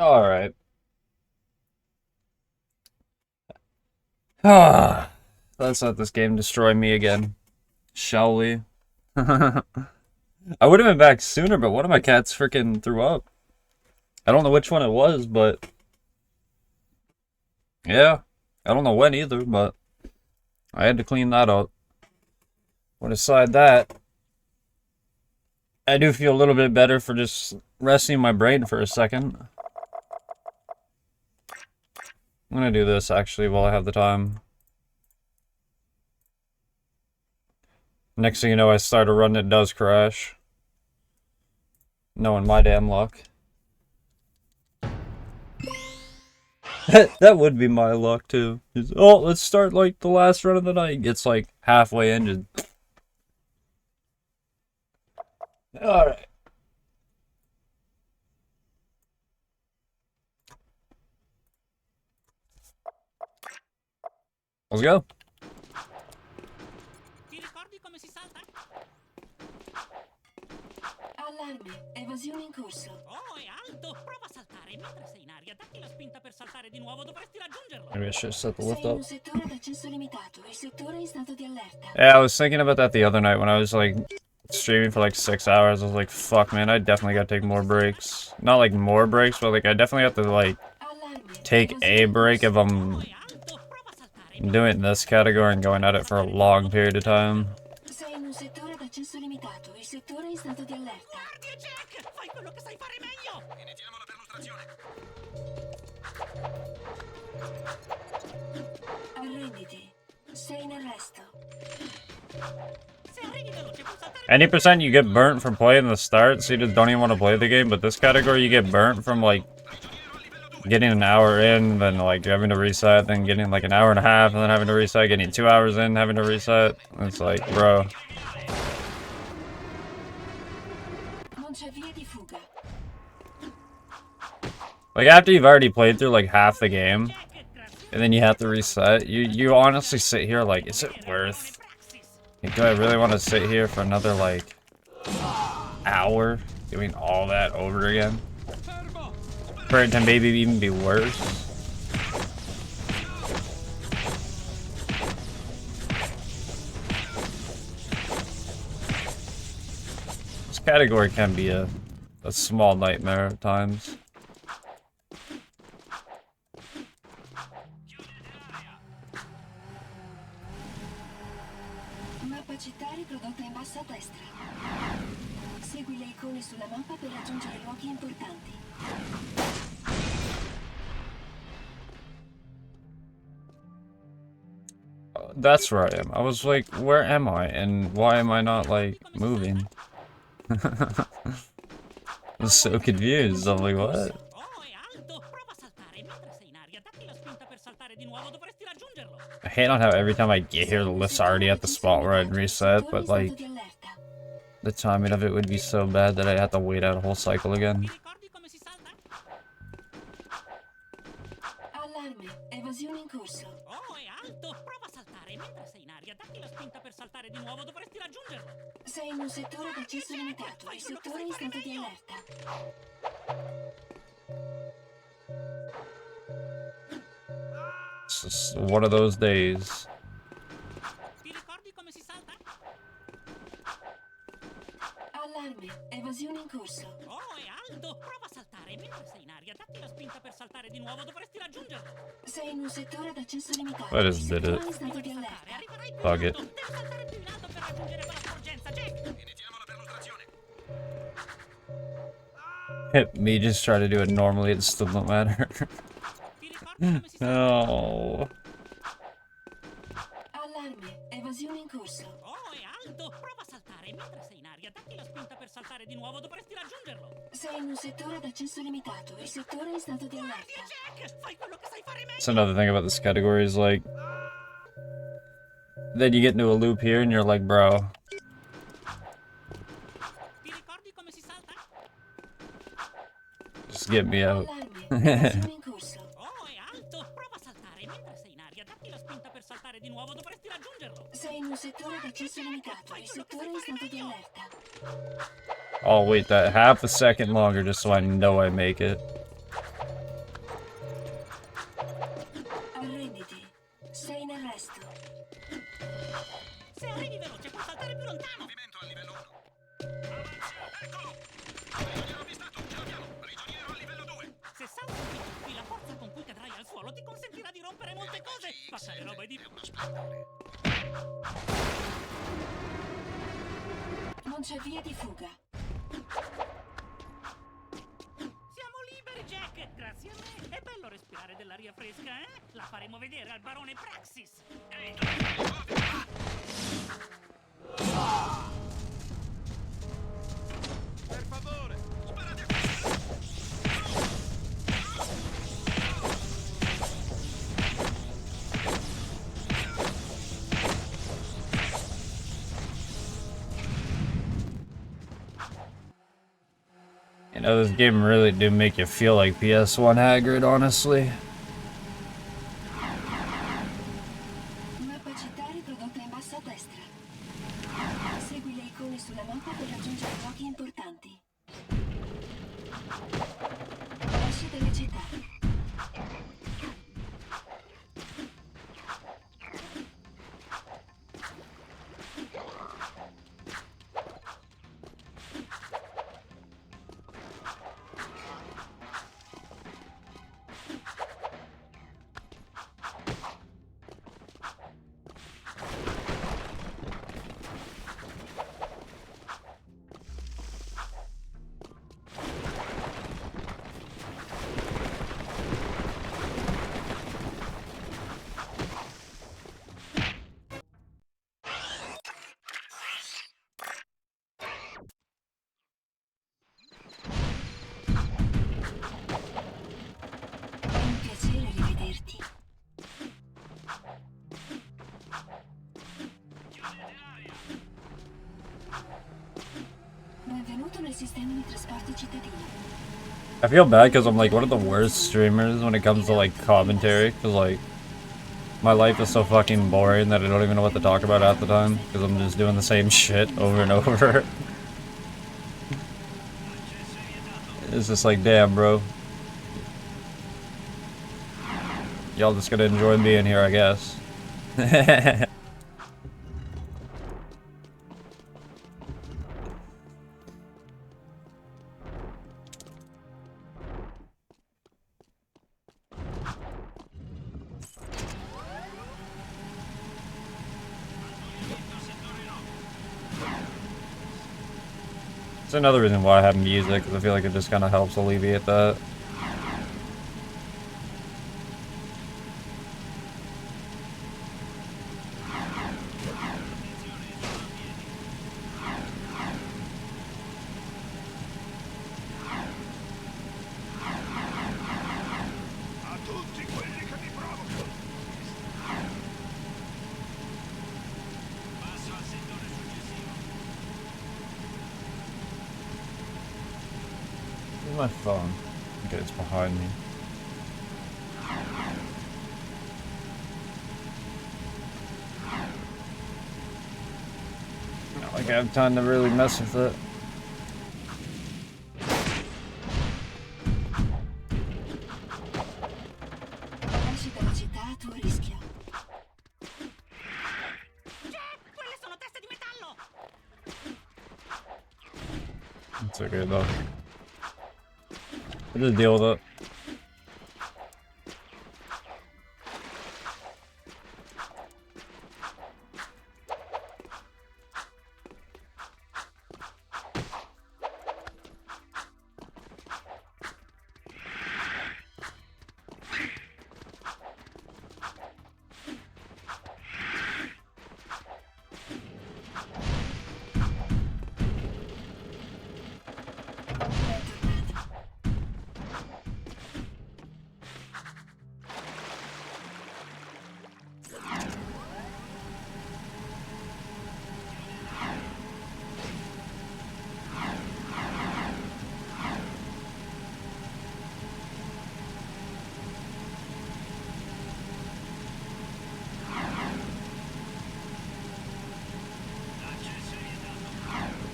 Alright. Let's let this game destroy me again. Shall we? I would have been back sooner, but one of my cats freaking threw up. I don't know which one it was, but... yeah. I don't know when either, but... I had to clean that up. But aside that... I do feel a little bit better for just resting my brain for a second. I'm gonna do this, actually, while I have the time. Next thing you know, I start a run that does crash. Knowing my damn luck. That would be my luck, too. Just, oh, let's start, like, the last run of the night. Gets, like, halfway in, just... alright. Let's go. Ti ricordi come si salta? Allarme, evasione in corso. Oh, è alto! Prova a saltare. Mentre sei in aria, datti la spinta per saltare di nuovo. Dovresti raggiungerlo. Maybe I should set the lift Sei in up. un settore ad accesso limitato. Il settore è in stato di allerta. Yeah, I was thinking about that the other night when I was, like, streaming for, like, 6 hours. I was like, fuck, man, I definitely gotta take more breaks. Not, like, more breaks, but, like, I definitely have to, like, Allarme, take a break if I'm Alto! Prova a saltare. doing this category and going at it for a long period of time. sei in un settore ad accesso limitato. Il settore è in stato di allerta. Guardia, Jack! Fai quello che sai fare meglio! Iniziamo la perlustrazione. Arrenditi. Sei in arresto. Se arrivi veloce puoi saltare. Any percent you get burnt from playing the start, so you just don't even want to play the game, but this category you get burnt from, like, getting an hour in, then, like, having to reset, then getting, like, an hour and a half, and then having to reset, getting 2 hours in, having to reset. It's like, bro. Non c'è via di fuga. Like, after you've already played through, like, half the game, and then you have to reset, you honestly sit here like, is it worth? Like, do I really want to sit here for another, like, hour doing all that over again? For it to maybe even be worse? This category can be a small nightmare at times. Mappa città riprodotta in basso a destra. Segui le icone sulla mappa per raggiungere luoghi importanti. That's where I am. I was like, where am I? And why am I not, like, moving? I was so confused. I'm like, what? Oh, è alto! Prova a saltare. Mentre sei in aria, datti la spinta per saltare di nuovo. Dovresti raggiungerlo. I hate on how every time I get here, the lift's already at the spot where I'd reset, but, like, the timing of it would be so bad that I'd have to wait out a whole cycle again. Ti ricordi come si salta? Allarme, evasione in corso. Oh, è alto! Prova a saltare. Mentre sei in aria, datti la spinta per saltare di nuovo. Dovresti raggiungerlo. Sei in un settore ad accesso limitato. Il settore è in stato di allerta. It's just one of those days. Ti ricordi come si salta? Allarme, evasione in corso. Oh, è alto! Prova a saltare. Mentre sei in aria, datti la spinta per saltare di nuovo. Dovresti raggiungerlo. Sei in un settore ad accesso limitato. I Il just did settore it. è in stato di allerta. Arriverai più Fuck in it. alto. Devi saltare più in alto per raggiungere quella sporgenza, Jack! Iniziamo la perlustrazione. Me just try to do it normally, it still don't matter. Ti ricordi come si salta? No. Allarme, evasione in corso. Oh, è alto! Prova a saltare. Mentre sei in aria, datti la spinta per saltare di nuovo. Dovresti raggiungerlo. Sei in un settore ad accesso limitato. Il settore è in stato di allerta. Jack! Fai quello che sai fare meglio! That's another thing about this category is, like, then you get into a loop here and you're like, bro, Ti ricordi come si salta? just get me out. Allarme, evasione in corso. Oh, è alto! Prova a saltare. Mentre sei in aria, datti la spinta per saltare di nuovo. Dovresti raggiungerlo. Sei in un settore ad accesso limitato. Il settore è in stato di allerta. I'll wait that half a second longer just so I know I make it. non c'è via di fuga. Siamo liberi, Jack! Grazie a me! È bello respirare dell'aria fresca, eh? La faremo vedere al barone Praxis! Per favore, sparate a questo! You know, this game really do make you feel like PS1 Hagrid, honestly. Mappa città riprodotta in basso a destra. Segui le icone sulla mappa per raggiungere luoghi importanti. Esci dalla città. È un piacere rivederti. Benvenuto nel sistema di trasporti cittadino. I feel bad because I'm like one of the worst streamers when it comes to like commentary, because like my life is so fucking boring that I don't even know what to talk about half the time because I'm just doing the same shit over and over. It's just like, damn, bro. Y'all just gonna enjoy being here, I guess. It's another reason why I have music, because I feel like it just kind of helps alleviate that. A tutti quelli che mi provocano. Passo al settore successivo. Where's my phone? Okay, it's behind me. Not like I have time to really mess with it. Esci dalla città a tuo rischio. Jack! Quelle sono teste di metallo! It's okay though. We'll just deal with it.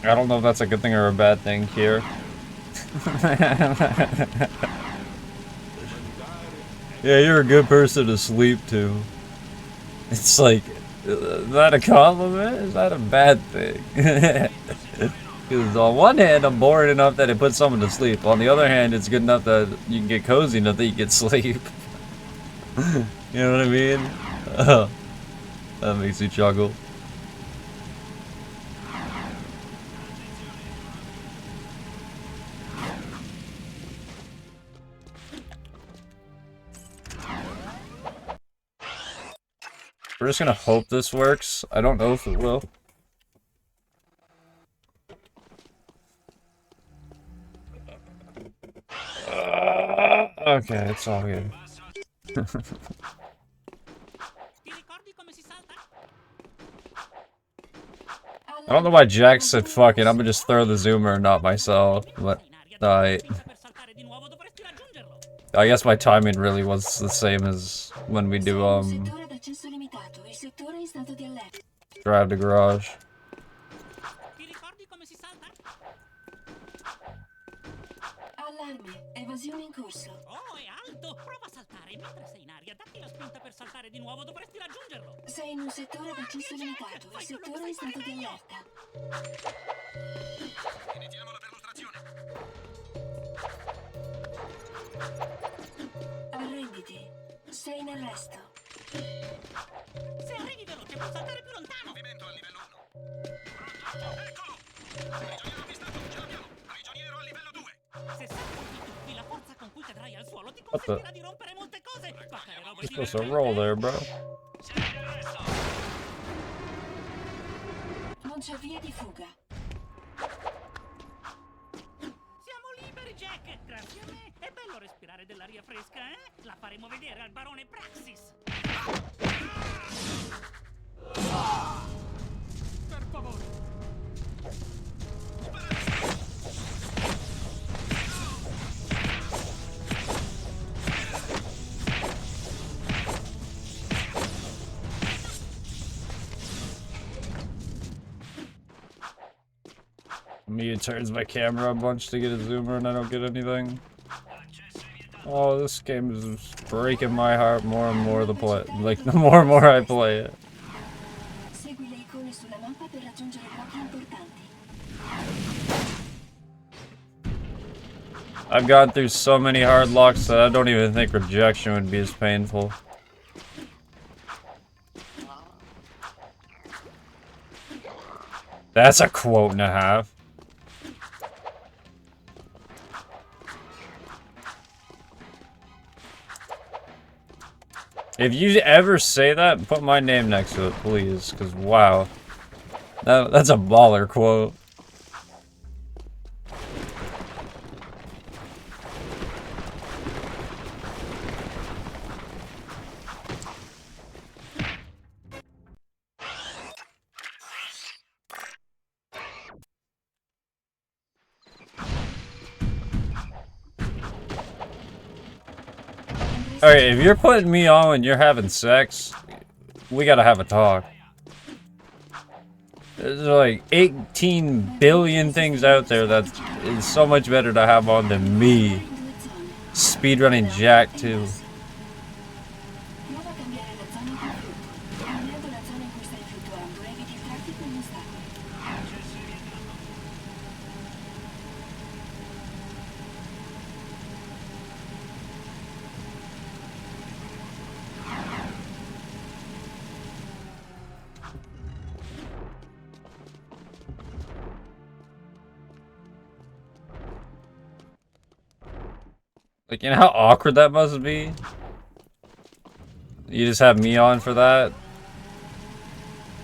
I don't know if that's a good thing or a bad thing here. Yeah, you're a good person to sleep to. It's like, is that a compliment? Is that a bad thing? Because on one hand, I'm bored enough that it puts someone to sleep. On the other hand, it's good enough that you can get cozy enough that you get sleep. You know what I mean? That makes me chuckle. We're just gonna hope this works. I don't know if it will. Okay, it's all good. Ti ricordi come si salta? I don't know why Jack said fuck it, I'm gonna just throw the zoomer and not myself, but I Per saltare di nuovo dovresti raggiungerlo. guess my timing really was the same as when we do Settore d'accesso limitato. Il settore è in stato di allerta. drive to garage. Ti ricordi come si salta? Allarme. Evasione in corso. Oh, è alto! Prova a saltare. Mentre sei in aria, datti la spinta per saltare di nuovo, dovresti raggiungerlo. Sei in un settore d'accesso limitato. Il settore è in stato di allerta. Iniziamo la perlustrazione. Arrenditi. Sei in arresto. Se arrivi veloce, puoi saltare più lontano. Movimento al livello 1. Eccolo! Prigioniero avvistato, ce l'abbiamo. Prigioniero al livello 2. Se salti i tuffi, la forza con cui cadrai al suolo ti What the- consentirà di rompere molte cose. Spaccare roba You're supposed to roll there, bro. Non c'è via di fuga. Siamo liberi, Jack. Grazie a me. È bello respirare dell'aria fresca, eh? La faremo vedere al barone Praxis. Per favore. Me turns my camera a bunch to get a zoomer and I don't get anything. Oh, this game is breaking my heart more and more the more and more I play it. Segui le icone sulla mappa per raggiungere blocchi importanti. I've gone through so many hard locks that I don't even think rejection would be as painful. That's a quote and a half. If you ever say that, put my name next to it, please. Because, wow. That's a baller quote. Alright, if you're putting me on when you're having sex, we gotta have a talk. There's like 18 billion things out there that is so much better to have on than me. Speedrunning Jack 2. Prova a cambiare la zona in cui fluttui. Cambiando la zona in cui stai fluttuando, eviti il traffico e gli ostacoli. Like, you know how awkward that must be? You just have me on for that?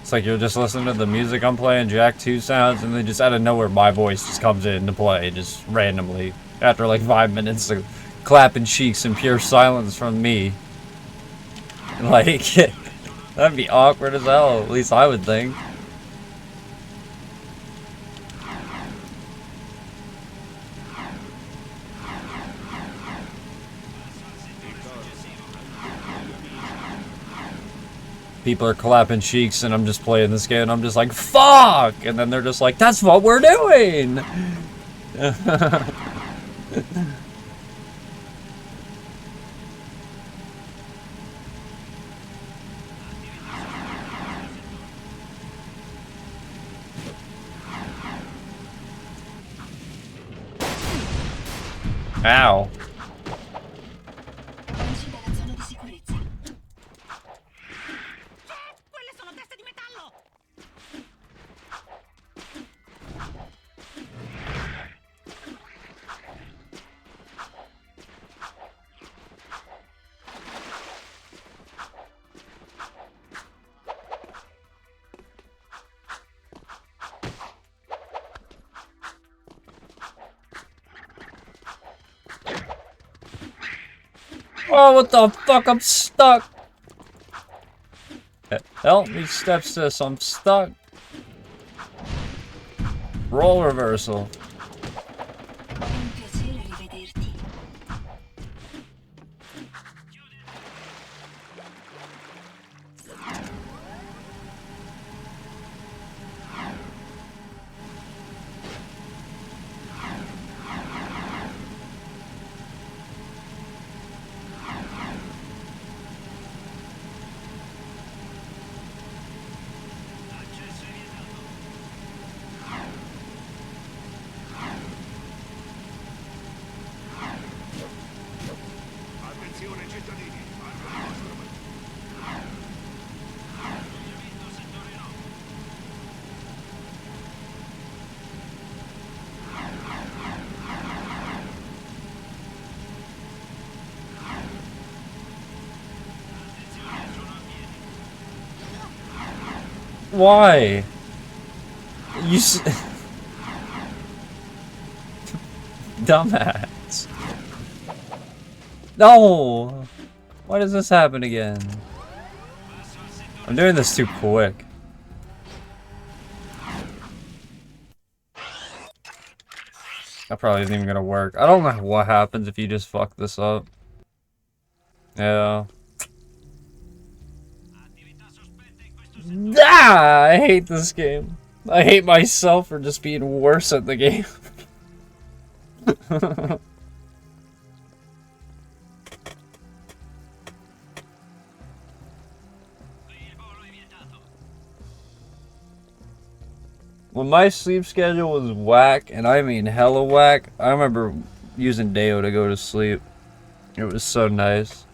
It's like you're just listening to the music I'm playing, Jack 2 sounds, and then just out of nowhere my voice just comes in to play, just randomly. After like 5 minutes of clapping cheeks and pure silence from me. Like, that'd be awkward as hell, at least I would think. People are clapping cheeks and I'm just playing this game and I'm just like, fuck! And then they're just like, that's what we're doing! Ow. Esci dalla zona di sicurezza. Quelle sono teste di metallo! Oh, what the fuck? I'm stuck. Help me, stepsis. I'm stuck. Roll reversal. È un piacere rivederti. Attenzione cittadini, arma vostra. Why? You dumbass. No! Why does this happen again? I'm doing this too quick. That probably isn't even gonna work. I don't know what happens if you just fuck this up. Yeah. Ah! I hate this game. I hate myself for just being worse at the game. When my sleep schedule was whack, and I mean hella whack, I remember using Deo to go to sleep. It was so nice.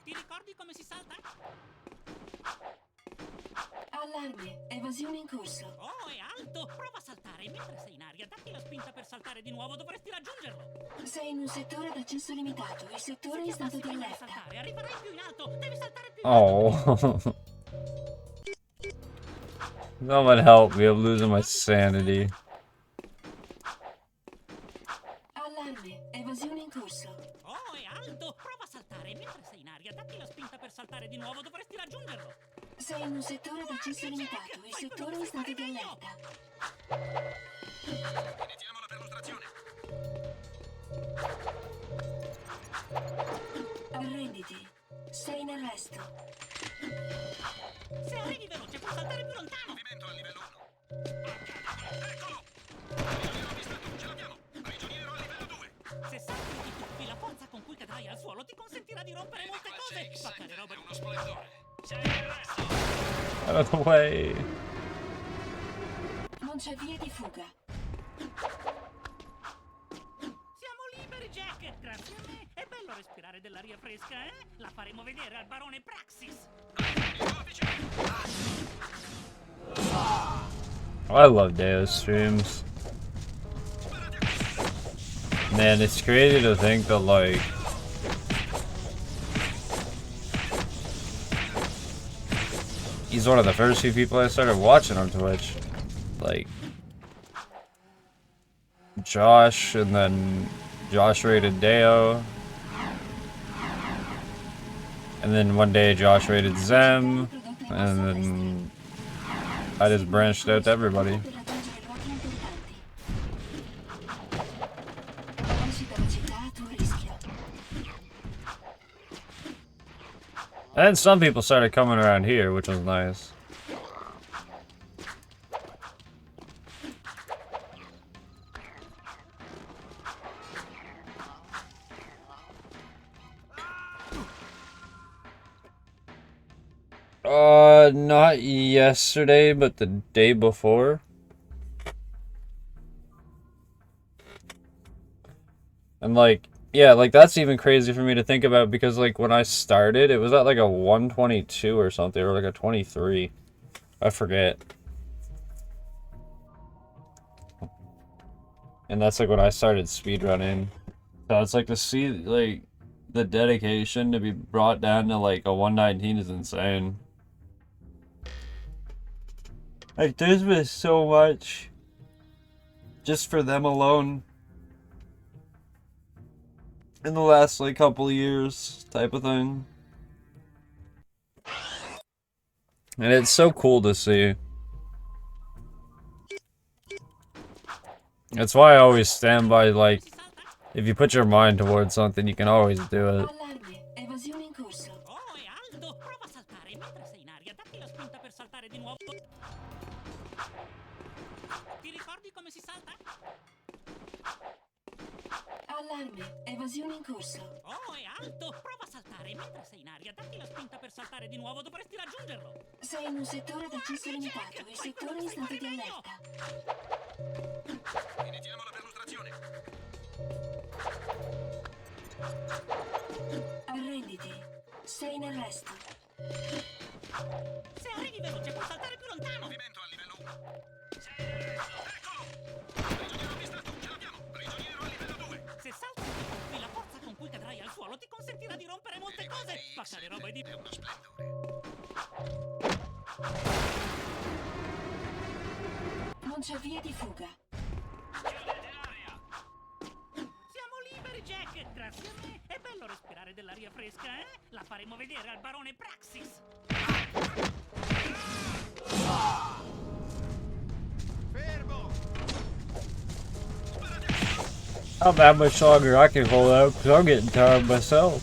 Ti ricordi come si salta? Allarme, evasione in corso. Oh, è alto! Prova a saltare. Mentre sei in aria, datti la spinta per saltare di nuovo. Dovresti raggiungerlo. Sei in un settore ad accesso limitato. Il settore è in stato di Devi allerta. saltare. Arriverai più in alto. Devi saltare più in alto. Oh. Someone help me, I'm losing my sanity. Allarme, evasione in corso. Oh, è alto! Prova a saltare. Mentre sei in aria, datti la spinta per saltare di nuovo. Dovresti raggiungerlo. Sei in un settore ad accesso limitato. Il settore è in stato di allerta. Iniziamo la perlustrazione. Arrenditi. Sei in arresto. Se arrivi veloce, puoi saltare più lontano. Movimento al livello 1. Eccolo! Prigioniero avvistato, ce l'abbiamo. Prigioniero al livello 2. Se salti e ti tuffi, la forza con cui cadrai al suolo ti consentirà di rompere molte cose. Spaccare roba. È uno splendore. Sei in arresto. Out of the way. Non c'è via di fuga. Siamo liberi, Jack. Grazie a me. È bello respirare dell'aria fresca, eh? La faremo vedere al barone Praxis. I love Deo streams. Man, it's crazy to think that, like, he's one of the first few people I started watching on Twitch. Like, Josh, and then Josh rated Deo. And then one day Josh rated Zem. And then I just branched out to everybody. Per raggiungere luoghi importanti. Esci dalla città a tuo rischio. And then some people started coming around here, which was nice. Not yesterday, but the day before. And like, yeah, like that's even crazy for me to think about because like when I started, it was at like a 122 or something, or like a 23. I forget. And that's like when I started speedrunning. So it's like to see like the dedication to be brought down to like a 119 is insane. Like, there's been so much just for them alone in the last like couple of years type of thing. And it's so cool to see. That's why I always stand by, like, if you put your mind towards something, you can always do it. Allarme, evasione in corso. Oh, è alto! Prova a saltare mentre sei in aria. Datti la spinta per saltare di nuovo. Ti ricordi come si salta? Allarme, evasione in corso. Oh, è alto! Prova a saltare mentre sei in aria. Datti la spinta per saltare di nuovo. Dovresti raggiungerlo. Sei in un settore d'accesso limitato. Il settore è in stato di allerta. Iniziamo la perlustrazione. Arrenditi. Sei in arresto. Se arrivi veloce puoi saltare più lontano. Movimento a livello 1. Eccolo! Prigioniero avvistato, ce l'abbiamo. Prigioniero a livello 2. Se salti qui la forza con cui cadrai al suolo ti consentirà di rompere molte cose. Spaccare roba e di... È uno splendore. Non c'è via di fuga. Siamo liberi, Jack! Grazie a me! È bello respirare dell'aria fresca, eh? La faremo vedere al barone Praxis! Fermo! How that much longer I can hold out, because I'm getting tired myself.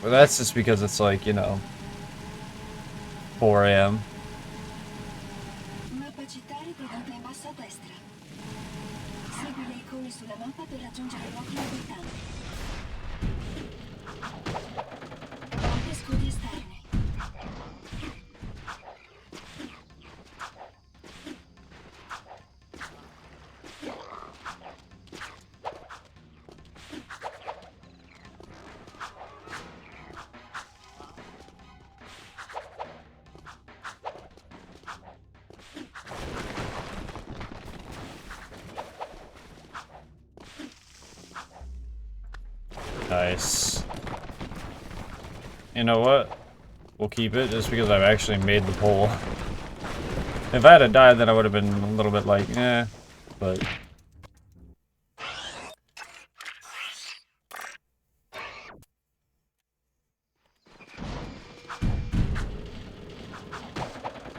Well, that's just because it's like, you know, 4 a.m. Mappa città riprodotta in basso a destra. Segui le icone sulla mappa per raggiungere luoghi importanti. Apri scudi esterni. Nice. You know what? We'll keep it just because I've actually made the pole. If I had died, then I would have been a little bit like, eh, but...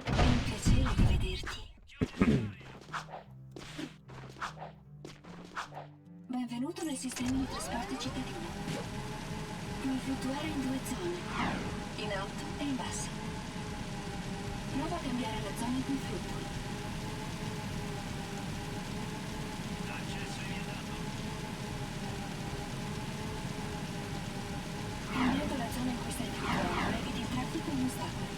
È un piacere rivederti. Benvenuto nel sistema di trasporto cittadino. Puoi fluttuare in 2 zone, in alto e in basso. Prova a cambiare la zona in cui fluttui. Cambiando la zona in cui stai fluttuando, eviti il traffico e gli ostacoli.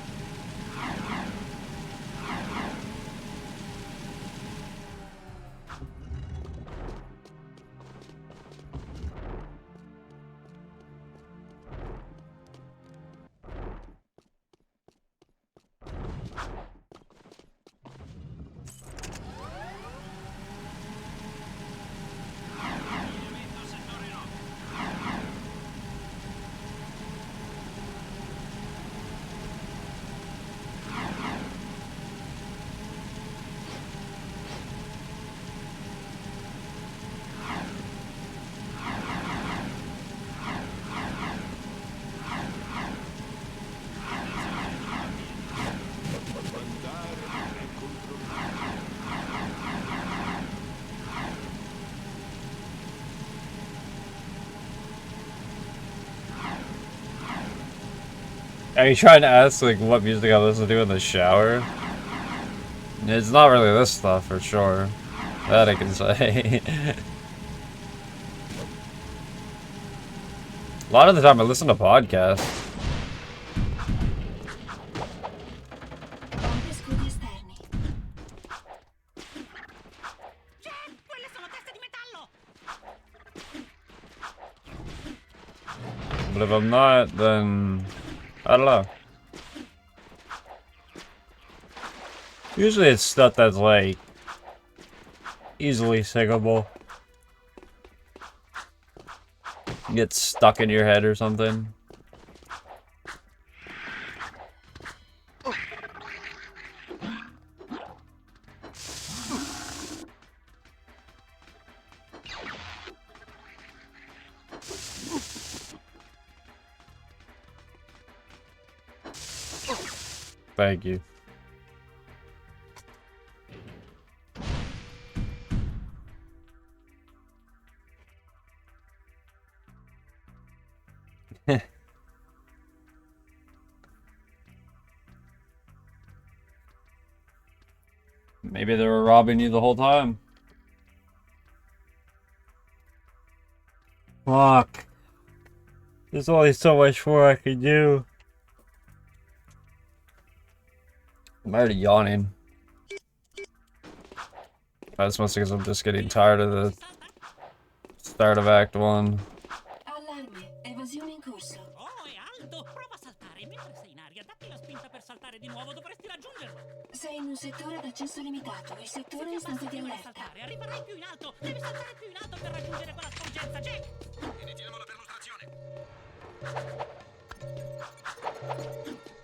Are you trying to ask, like, what music I listen to in the shower? It's not really this stuff, for sure. That I can say. A lot of the time I listen to podcasts. Apri scudi esterni. Jack, quelle sono teste di metallo! But if I'm not, then... I don't know. Usually it's stuff that's like easily singable. Gets stuck in your head or something. Thank you. Maybe they were robbing you the whole time. Fuck. There's only so much more I can do. I'm already yawning. That's mostly because I'm just getting tired of the start of Act 1. Allarme, evasione in corso. Oh, è alto! Prova a saltare. Mentre sei in aria, datti la spinta per saltare di nuovo. Dovresti raggiungerlo. Sei in un settore ad accesso limitato. Il settore è in stato di allerta. Saltare, arriverai più in alto. Devi saltare più in alto per raggiungere quella sporgenza, Jack. Iniziamo la perlustrazione.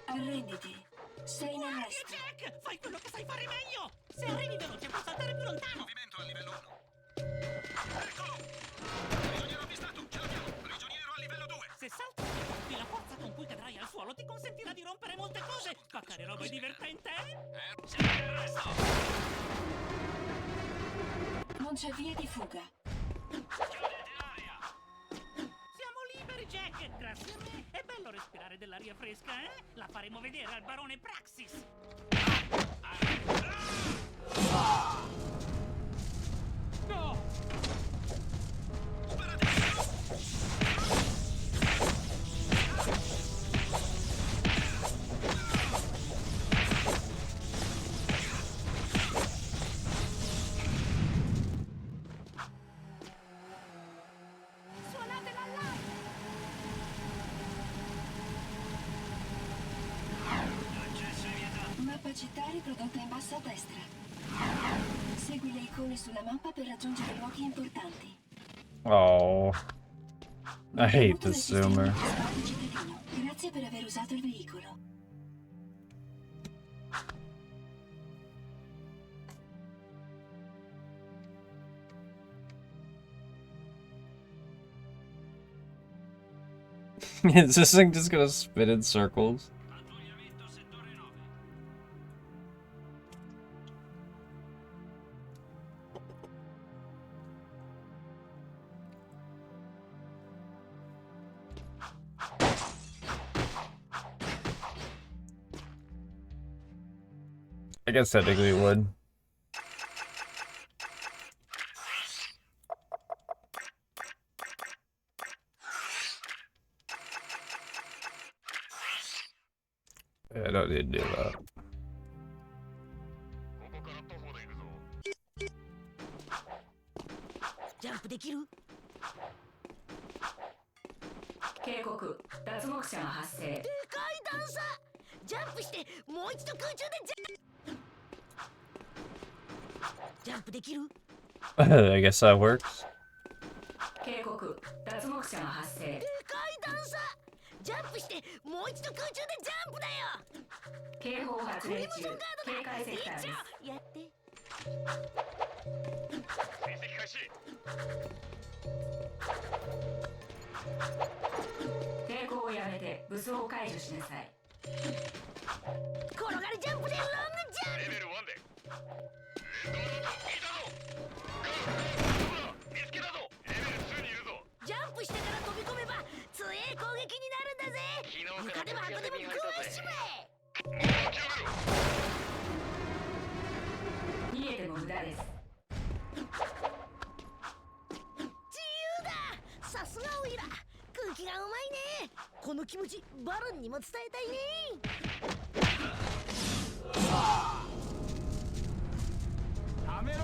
Arrenditi. Sei in arresto. Jack, fai quello che sai fare meglio. Se arrivi veloce puoi saltare più lontano. Movimento a livello 1. Eccolo! Prigioniero avvistato, ce l'abbiamo. Prigioniero a livello 2. Se salti e colpi, la forza con cui cadrai al suolo ti consentirà di rompere molte cose. Spaccare roba è divertente. Siamo in arresto. Non c'è via di fuga. Chiudete l'aria. Siamo liberi, Jack. Grazie a me. È bello respirare dell'aria fresca, eh? La faremo vedere al barone Praxis. No! Suonate l'allarme! Mappa città riprodotta in basso a destra. Segui le icone sulla mappa per raggiungere luoghi importanti. Oh. I hate Benvenuto nel this sistema zoomer. di trasporto cittadino. Grazie per aver usato il veicolo. Is this thing just gonna spin in circles? Pattugliamento settore 9. I guess technically it would. Yeah, I don't need to do that. ここから徒歩で行くぞ。ジャンプできる？警告、脱獄者が発生。でかい段差！ジャンプしてもう一度空中でジャンプできる？ I guess that works. 警告、脱獄者が発生。でかい段差！ジャンプしてもう一度空中でジャンプだよ！警報発令中。クリムゾンガードだ！警戒セクターです。やって。追跡開始。抵抗をやめて武装を解除しなさい。転がりジャンプでロングジャンプ！レベル1で。レッドアラート、いたぞ。ガン、見つけたぞ。レベル2にいるぞ。ジャンプしてから飛び込めば強い攻撃になるんだぜ！床でも箱でも食わしちまえ！もう極めろ。逃げても無駄です。自由だ！さすがオイラ！空気がうまいね！この気持ちバロンにも伝えたいね！やめろ。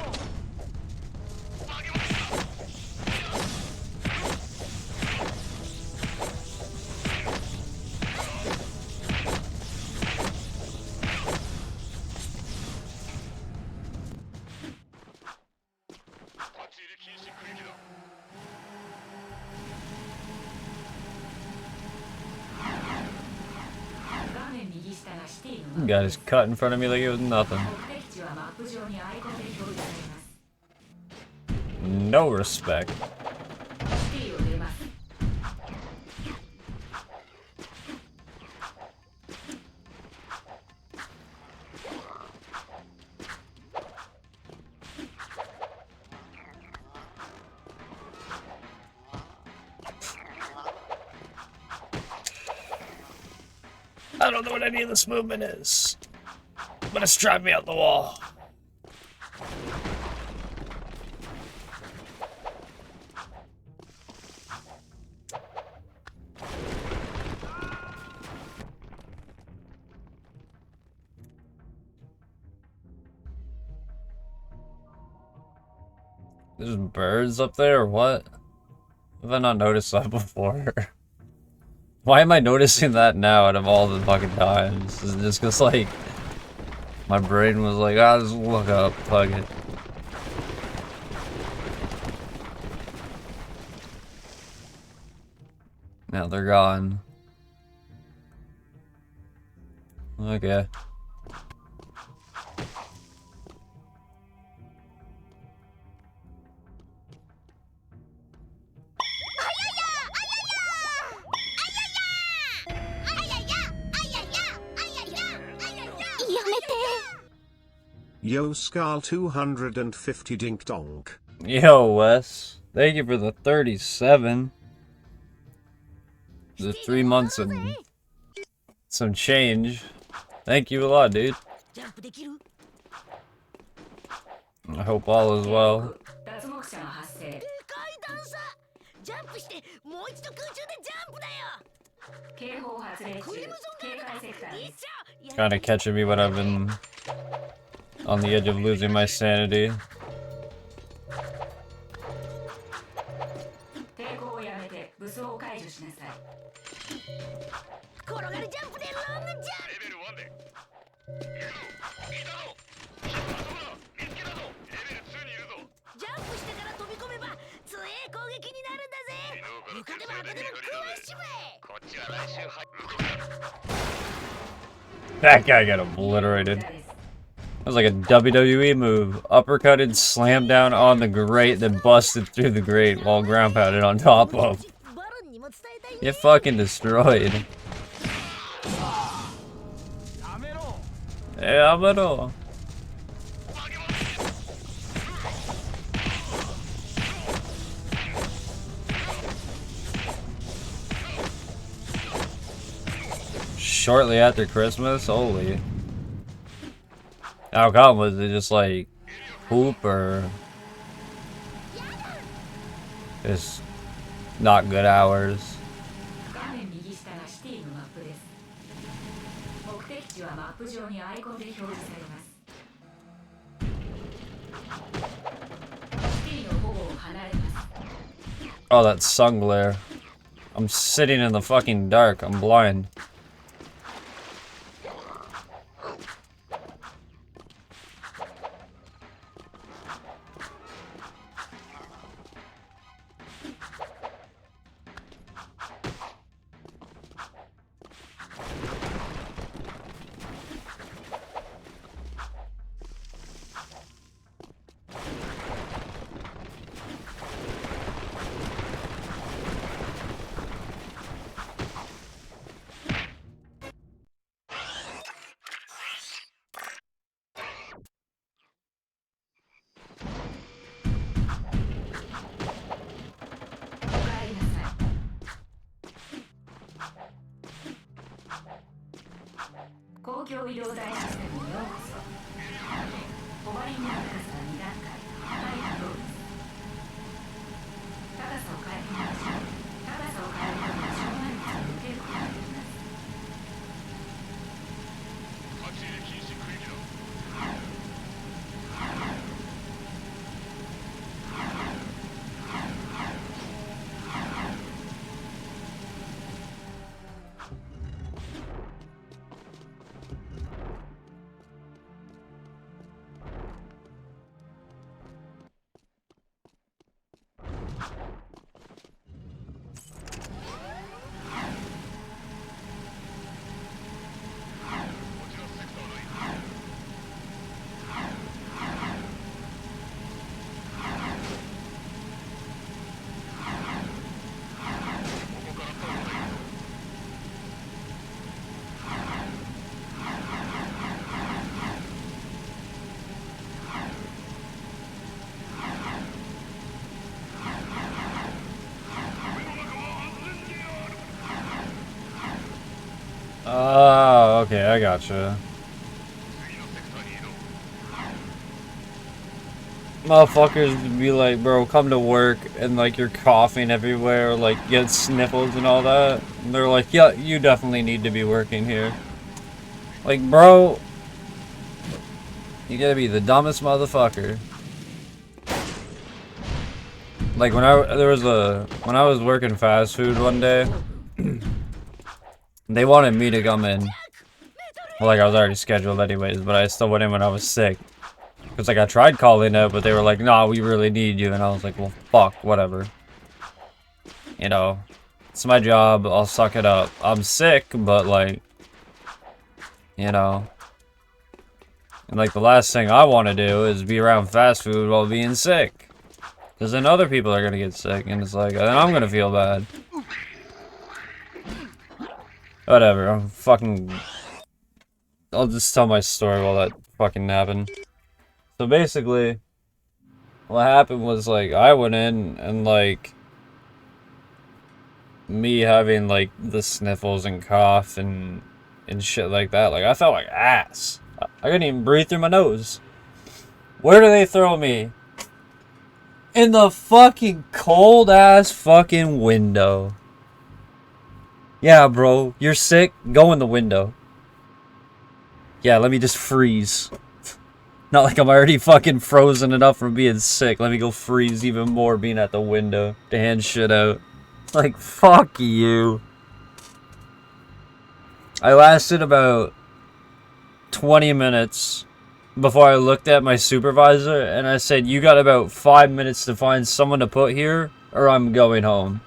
シティのマップ Got his cut in front of me like it was nothing. 目的地はマップ上にアイコンで表示されます No respect. シティを出ます I don't know what any of this movement is, but it's driving me out the wall. There's birds up there or what? Have I not noticed that before? Why am I noticing that now out of all the fucking times? Is it just cause like my brain was like, ah, just look up, fuck it. Now they're gone. Okay. Yo Scarl 250 dink donk. Yo, Wes. Thank you for the 37. The 3 months and some change. Thank you a lot, dude. I hope all is well. 脱獄者の発生 警報発令中警戒セクターです Kinda catching me when I've been on the edge of losing my sanity. 抵抗をやめて武装を解除しなさい That guy got obliterated. That was like a WWE move. Uppercutted, slammed down on the grate, then busted through the grate while ground pounded on top of. Get fucking destroyed. Yeah, I'm all. Shortly after Christmas? Holy. How come? Was it just like poop or just not good hours? 画面右下がシティのマップです目的地はマップ上にアイコンで表示されますシティの保護を離れます Oh, that sun glare. I'm sitting in the fucking dark. I'm blind. Oh, okay, I gotcha. Motherfuckers be like, bro, come to work and like you're coughing everywhere, like get sniffles and all that. And they're like, yeah, you definitely need to be working here. Like, bro, you gotta be the dumbest motherfucker. Like when I was working fast food one day, they wanted me to come in. Well, like I was already scheduled anyways, but I still went in when I was sick. Cause like I tried calling it, but they were like, "Nah, we really need you," and I was like, "Well, fuck, whatever." You know, it's my job. I'll suck it up. I'm sick, but like, you know, and like the last thing I want to do is be around fast food while being sick, cause then other people are gonna get sick, and it's like, then I'm gonna feel bad. Whatever. I'll just tell my story while that fucking happened. So basically, what happened was, like, I went in and, like, me having, like, the sniffles and cough and shit like that. Like, I felt like ass. I couldn't even breathe through my nose. Where do they throw me? In the fucking cold-ass fucking window. Yeah, bro, you're sick? Go in the window. Yeah, let me just freeze. Not like I'm already fucking frozen enough from being sick. Let me go freeze even more being at the window to hand shit out. Like, fuck you. I lasted about 20 minutes before I looked at my supervisor and I said, "You got about 5 minutes to find someone to put here or I'm going home."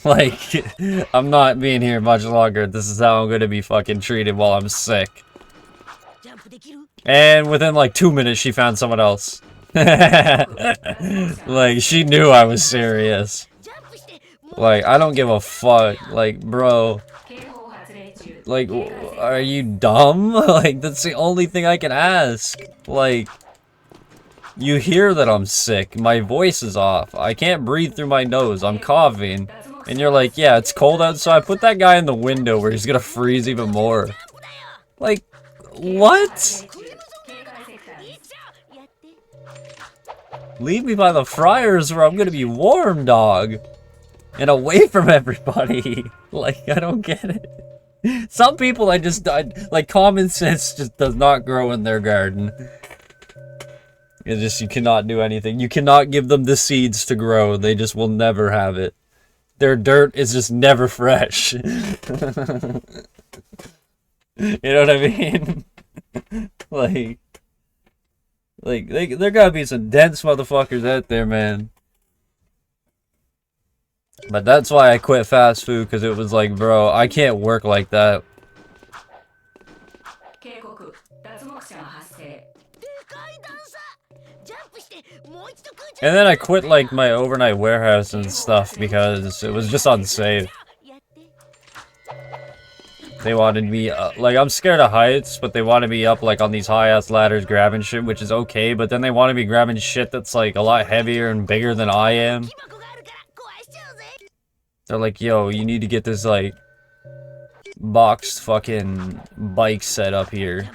Like, I'm not being here much longer. This is how I'm gonna be fucking treated while I'm sick. And within like 2 minutes, she found someone else. Like, she knew I was serious. Like, I don't give a fuck. Like, bro. Like, are you dumb? Like, that's the only thing I can ask. Like, you hear that I'm sick. My voice is off. I can't breathe through my nose. I'm coughing. And you're like, yeah, it's cold outside. Put that guy in the window where he's gonna freeze even more. Like, what? Leave me by the fryers where I'm gonna be warm, dog. And away from everybody. Like, I don't get it. Some people like, common sense just does not grow in their garden. It's just, you cannot do anything. You cannot give them the seeds to grow. They just will never have it. Their dirt is just never fresh. You know what I mean? Like, there gotta be some dense motherfuckers out there, man. But that's why I quit fast food, because it was like, bro, I can't work like that. And then I quit, like, my overnight warehouse and stuff because it was just unsafe. They wanted me, like, I'm scared of heights, but they wanted me up, like, on these high-ass ladders grabbing shit, which is okay, but then they wanted me grabbing shit that's, like, a lot heavier and bigger than I am. They're like, yo, you need to get this, like, boxed fucking bike set up here.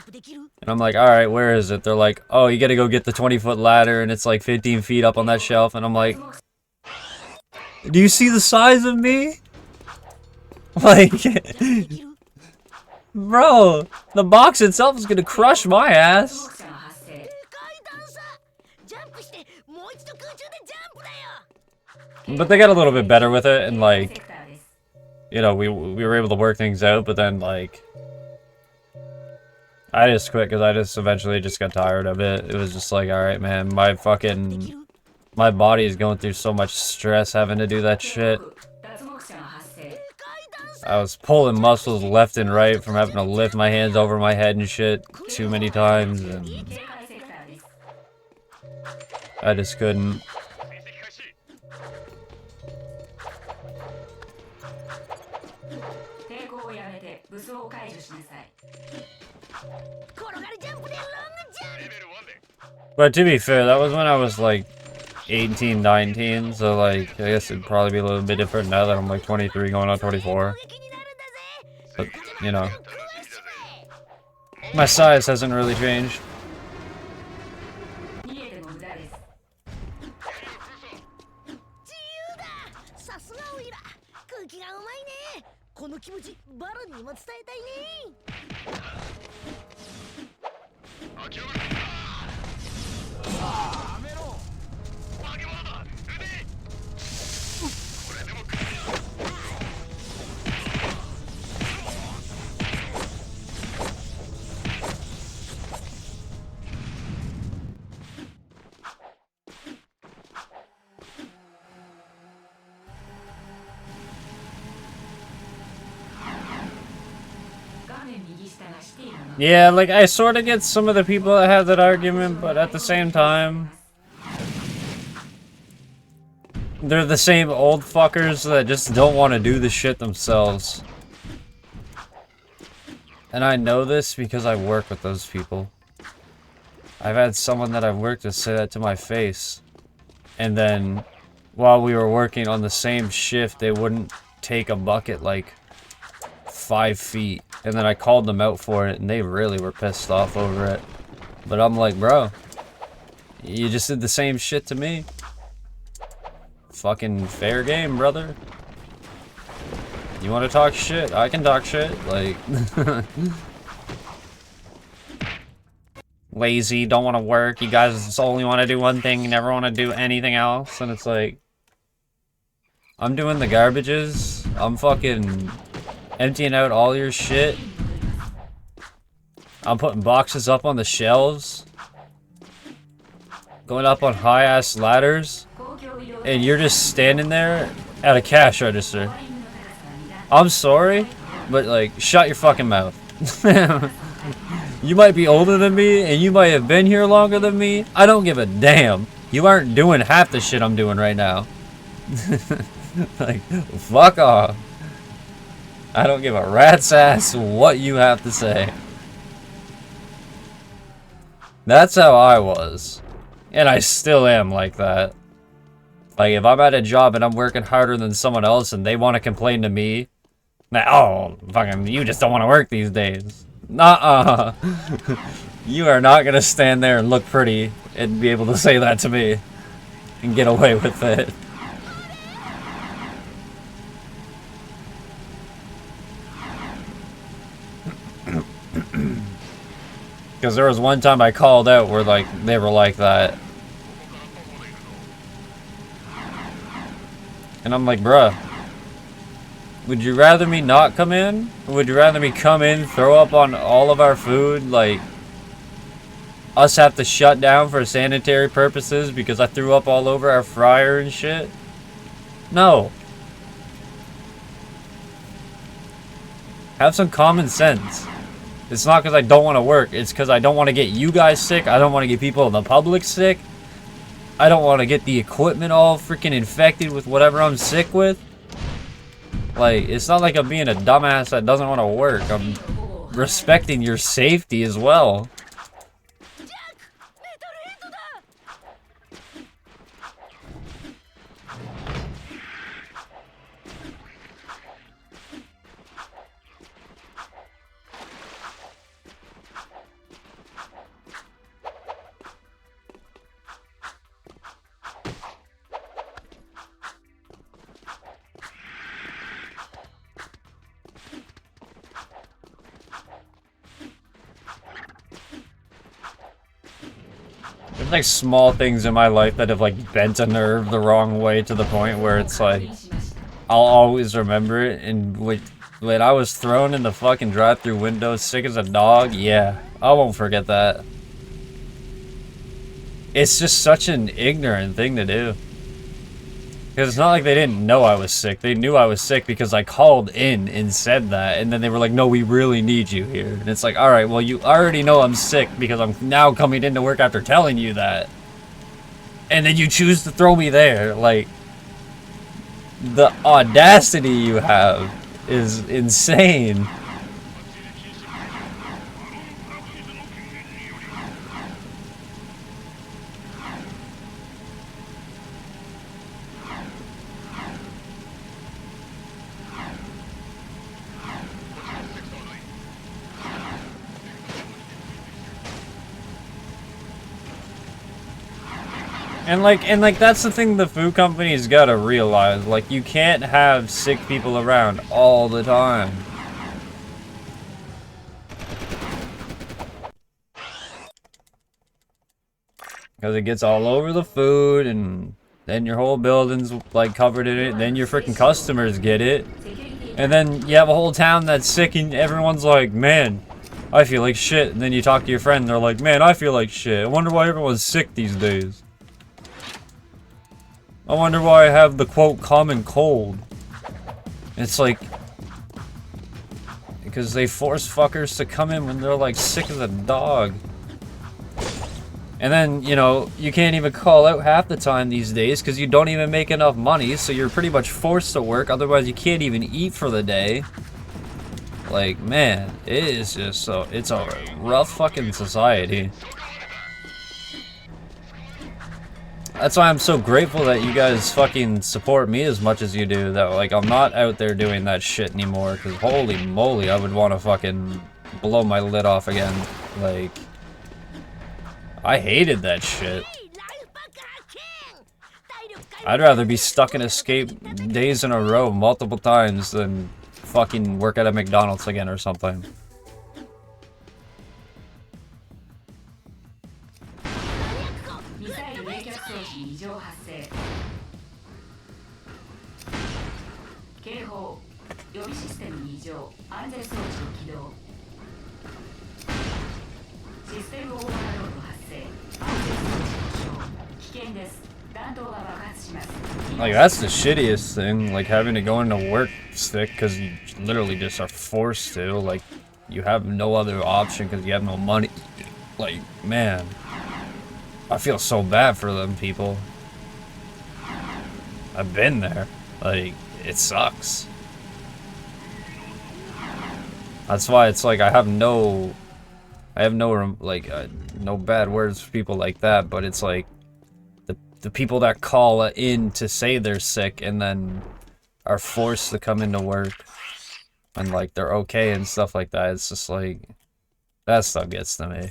And I'm like, alright, where is it? They're like, oh, you gotta go get the 20-foot ladder, and it's, like, 15 feet up on that shelf. And I'm like, do you see the size of me? Like... Bro, the box itself is gonna crush my ass. But they got a little bit better with it, and like, you know, we were able to work things out, but then like, I just quit because I just eventually just got tired of it. It was just like, alright man, my body is going through so much stress having to do that shit. I was pulling muscles left and right from having to lift my hands over my head and shit too many times, and I just couldn't. But to be fair, that was when I was like 18, 19, so like, I guess it'd probably be a little bit different now that I'm like 23 going on 24. But, you know, my size hasn't really changed. 逃げても無駄です。さすがオイラ、空気がうまいね。この気持ちバロンにも伝えたいね。画面右下がシティの Yeah, like, I sort of get some of the people that have that argument, but at the same time, they're the same old fuckers that just don't want to do the shit themselves. And I know this because I work with those people. I've had someone that I've worked with say that to my face. And then, while we were working on the same shift, they wouldn't take a bucket, like, 5 feet. And then I called them out for it, and they really were pissed off over it. But I'm like, bro, you just did the same shit to me. Fucking fair game, brother. You want to talk shit? I can talk shit. Like, lazy, don't want to work. You guys only want to do one thing, you never want to do anything else. And it's like, I'm doing the garbages. I'm fucking emptying out all your shit. I'm putting boxes up on the shelves. Going up on high-ass ladders. And you're just standing there at a cash register. I'm sorry, but like, shut your fucking mouth. You might be older than me, and you might have been here longer than me. I don't give a damn. You aren't doing half the shit I'm doing right now. Like, fuck off. I don't give a rat's ass what you have to say. That's how I was. And I still am like that. Like, if I'm at a job and I'm working harder than someone else and they want to complain to me, like, oh, fucking, you just don't want to work these days. Nuh-uh. You are not gonna stand there and look pretty and be able to say that to me and get away with it. Because there was one time I called out where, like, they were like that. And I'm like, bruh, would you rather me not come in? Or would you rather me come in, throw up on all of our food, like, us have to shut down for sanitary purposes because I threw up all over our fryer and shit? No. Have some common sense. It's not because I don't want to work. It's because I don't want to get you guys sick. I don't want to get people in the public sick. I don't want to get the equipment all freaking infected with whatever I'm sick with. Like, it's not like I'm being a dumbass that doesn't want to work. I'm respecting your safety as well. There's like small things in my life that have like bent a nerve the wrong way to the point where it's like I'll always remember it. And when I was thrown in the fucking drive-through window sick as a dog, yeah, I won't forget that. It's just such an ignorant thing to do. Because it's not like they didn't know I was sick. They knew I was sick because I called in and said that. And then they were like, no, we really need you here. And it's like, alright, well, you already know I'm sick because I'm now coming into work after telling you that. And then you choose to throw me there. Like, the audacity you have is insane. And like that's the thing the food companies gotta realize. Like, you can't have sick people around all the time. Because it gets all over the food, and then your whole building's like covered in it, and then your freaking customers get it. And then you have a whole town that's sick, and everyone's like, man, I feel like shit. And then you talk to your friend, and they're like, man, I feel like shit. I wonder why everyone's sick these days. I wonder why I have the, quote, common cold. It's like, because they force fuckers to come in when they're like sick as a dog. And then, you know, you can't even call out half the time these days because you don't even make enough money, so you're pretty much forced to work, otherwise you can't even eat for the day. Like, man, it is just so, it's a rough fucking society. That's why I'm so grateful that you guys fucking support me as much as you do. That, like, I'm not out there doing that shit anymore. Because holy moly, I would want to fucking blow my lid off again. Like, I hated that shit. I'd rather be stuck in escape days in a row multiple times than fucking work at a McDonald's again or something. Like, that's the shittiest thing, like having to go into work sick because you literally just are forced to. Like, you have no other option because you have no money. Like, man, I feel so bad for them people. I've been there. Like, it sucks. That's why it's like I have no like no bad words for people like that, but it's like the people that call in to say they're sick and then are forced to come into work and like they're okay and stuff like that. It's just like that stuff gets to me.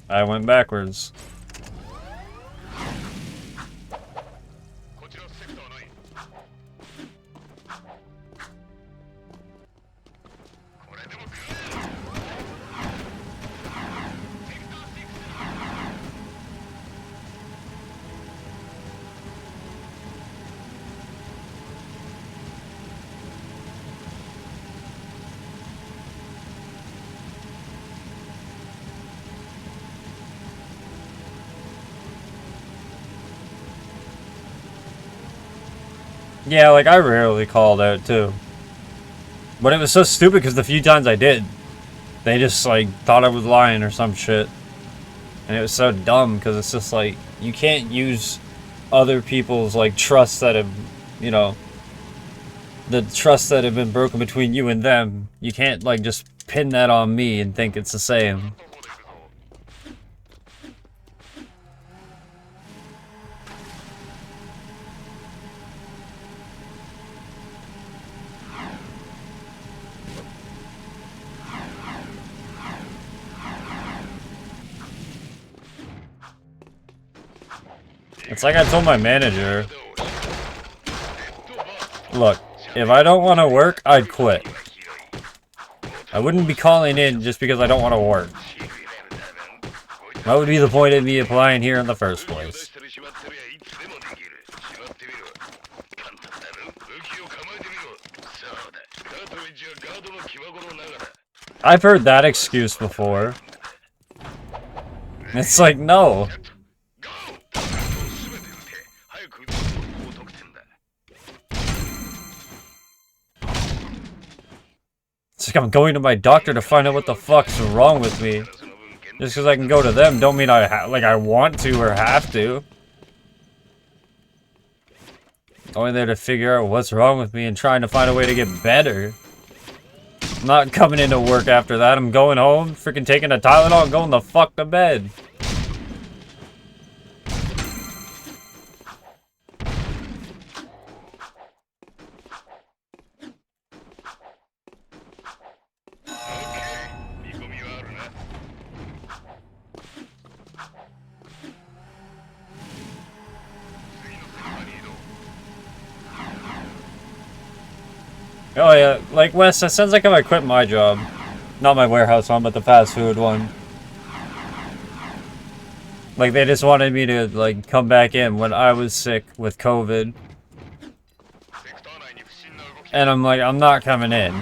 I went backwards. Yeah, like, I rarely called out, too. But it was so stupid because the few times I did, they just, like, thought I was lying or some shit. And it was so dumb because it's just, like, you can't use other people's, like, trust that have, you know, the trust that have been broken between you and them. You can't, like, just pin that on me and think it's the same. It's like I told my manager, look, if I don't want to work, I'd quit. I wouldn't be calling in just because I don't want to work. What would be the point of me applying here in the first place? I've heard that excuse before. It's like, no. It's like I'm going to my doctor to find out what the fuck's wrong with me. Just because I can go to them don't mean I want to or have to. Going there to figure out what's wrong with me and trying to find a way to get better. I'm not coming into work after that. I'm going home, freaking taking a Tylenol and going the fuck to bed. Oh yeah, like Wes, it sounds like if I quit my job. Not my warehouse one, but the fast food one. Like they just wanted me to like come back in when I was sick with COVID. And I'm like, I'm not coming in.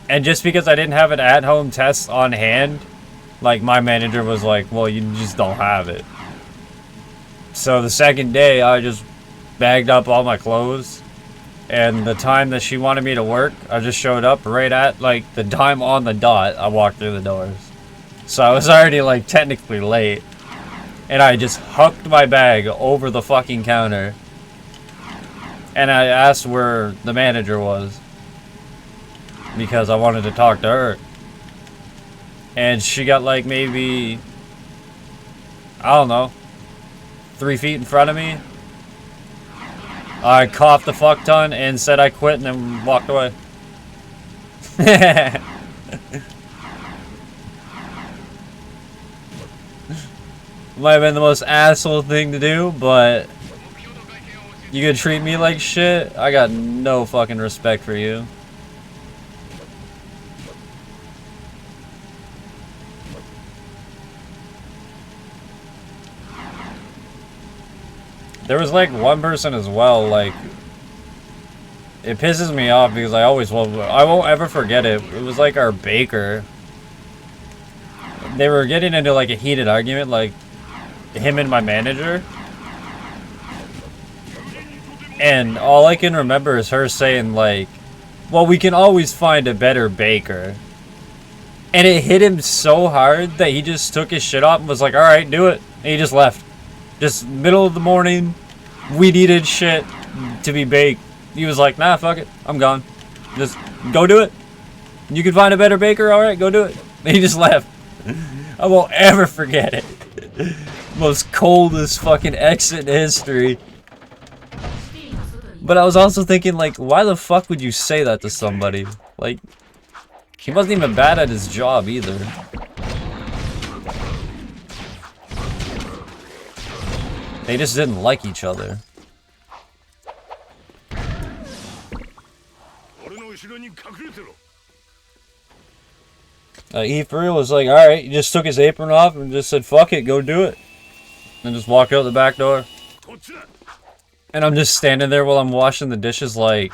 And just because I didn't have an at-home test on hand, like my manager was like, well, you just don't have it. So the second day, I just bagged up all my clothes. And the time that she wanted me to work, I just showed up right at like the time on the dot. I walked through the doors. So I was already like technically late. And I just hucked my bag over the fucking counter. And I asked where the manager was. Because I wanted to talk to her. And she got like maybe, I don't know, 3 feet in front of me. I coughed a fuck ton and said I quit and then walked away. Might have been the most asshole thing to do, but you could treat me like shit. I got no fucking respect for you. There was like one person as well, like, it pisses me off because I won't ever forget it. It was like our baker. They were getting into like a heated argument, like him and my manager. And all I can remember is her saying like, well, we can always find a better baker. And it hit him so hard that he just took his shit off and was like, alright, do it. And he just left. Just middle of the morning, we needed shit to be baked. He was like, nah, fuck it, I'm gone. Just go do it. You can find a better baker, alright, go do it. And he just left. I won't ever forget it. Most coldest fucking exit in history. But I was also thinking, like, why the fuck would you say that to somebody? Like, he wasn't even bad at his job either. They just didn't like each other. He for real was like, alright, he just took his apron off and just said, fuck it, go do it. And just walked out the back door. And I'm just standing there while I'm washing the dishes like,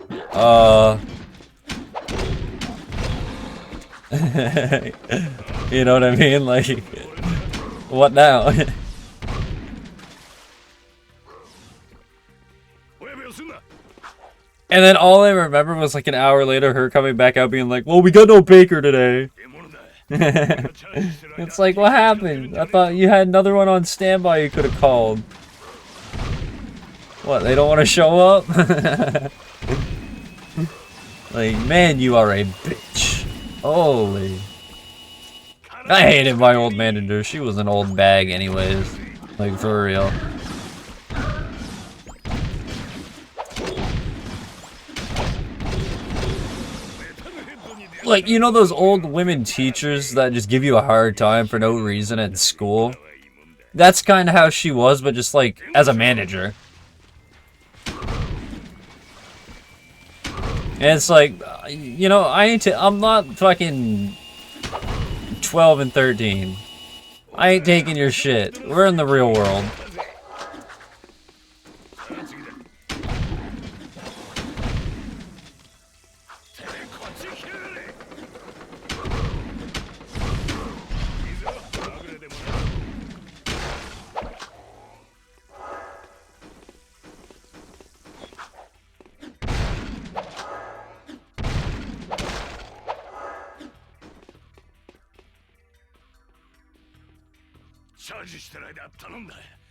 you know what I mean? Like, what now? And then all I remember was like an hour later her coming back out being like, well, we got no baker today. It's like, what happened? I thought you had another one on standby you could have called. What, they don't want to show up? Like, man, you are a bitch. Holy. I hated my old manager. She was an old bag anyways. Like, for real. Like, you know those old women teachers that just give you a hard time for no reason at school? That's kind of how she was, but just like, as a manager. And it's like, you know, I'm not fucking 12 and 13. I ain't taking your shit. We're in the real world.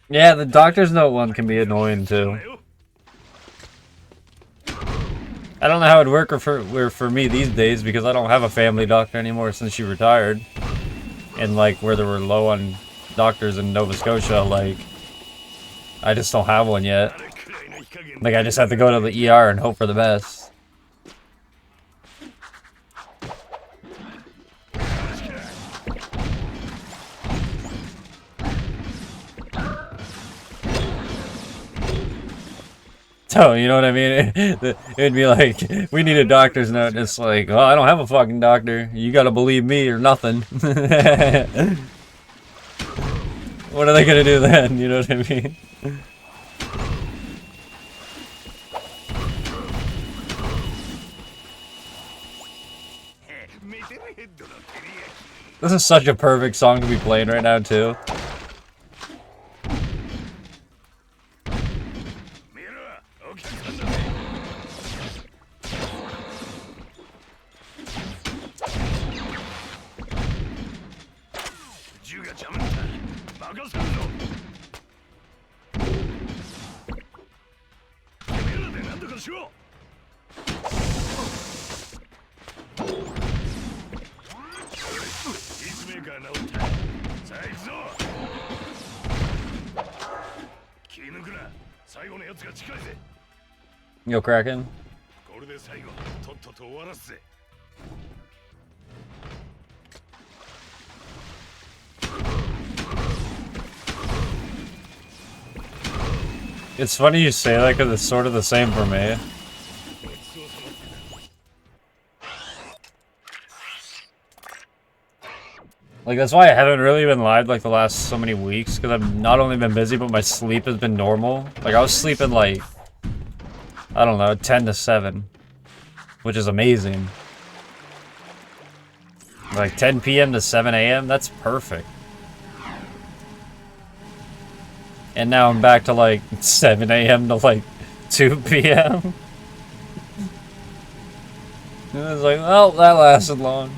Yeah, the doctor's note one can be annoying too. I don't know how it'd work for me these days because I don't have a family doctor anymore since she retired. And like where they were low on doctors in Nova Scotia, like I just don't have one yet. Like I just have to go to the ER and hope for the best. So, you know what I mean? It'd be like, we need a doctor's note. And it's like, well, I don't have a fucking doctor. You gotta believe me or nothing. What are they gonna do then? You know what I mean? This is such a perfect song to be playing right now, too. Yo, Kraken. It's funny you say that because it's sort of the same for me. Like, that's why I haven't really been live, like, the last so many weeks, because I've not only been busy, but my sleep has been normal. Like, I was sleeping, like, I don't know, 10 to 7, which is amazing. Like, 10 p.m. to 7 a.m., that's perfect. And now I'm back to, like, 7 a.m. to, like, 2 p.m. And it's like, well, that lasted long.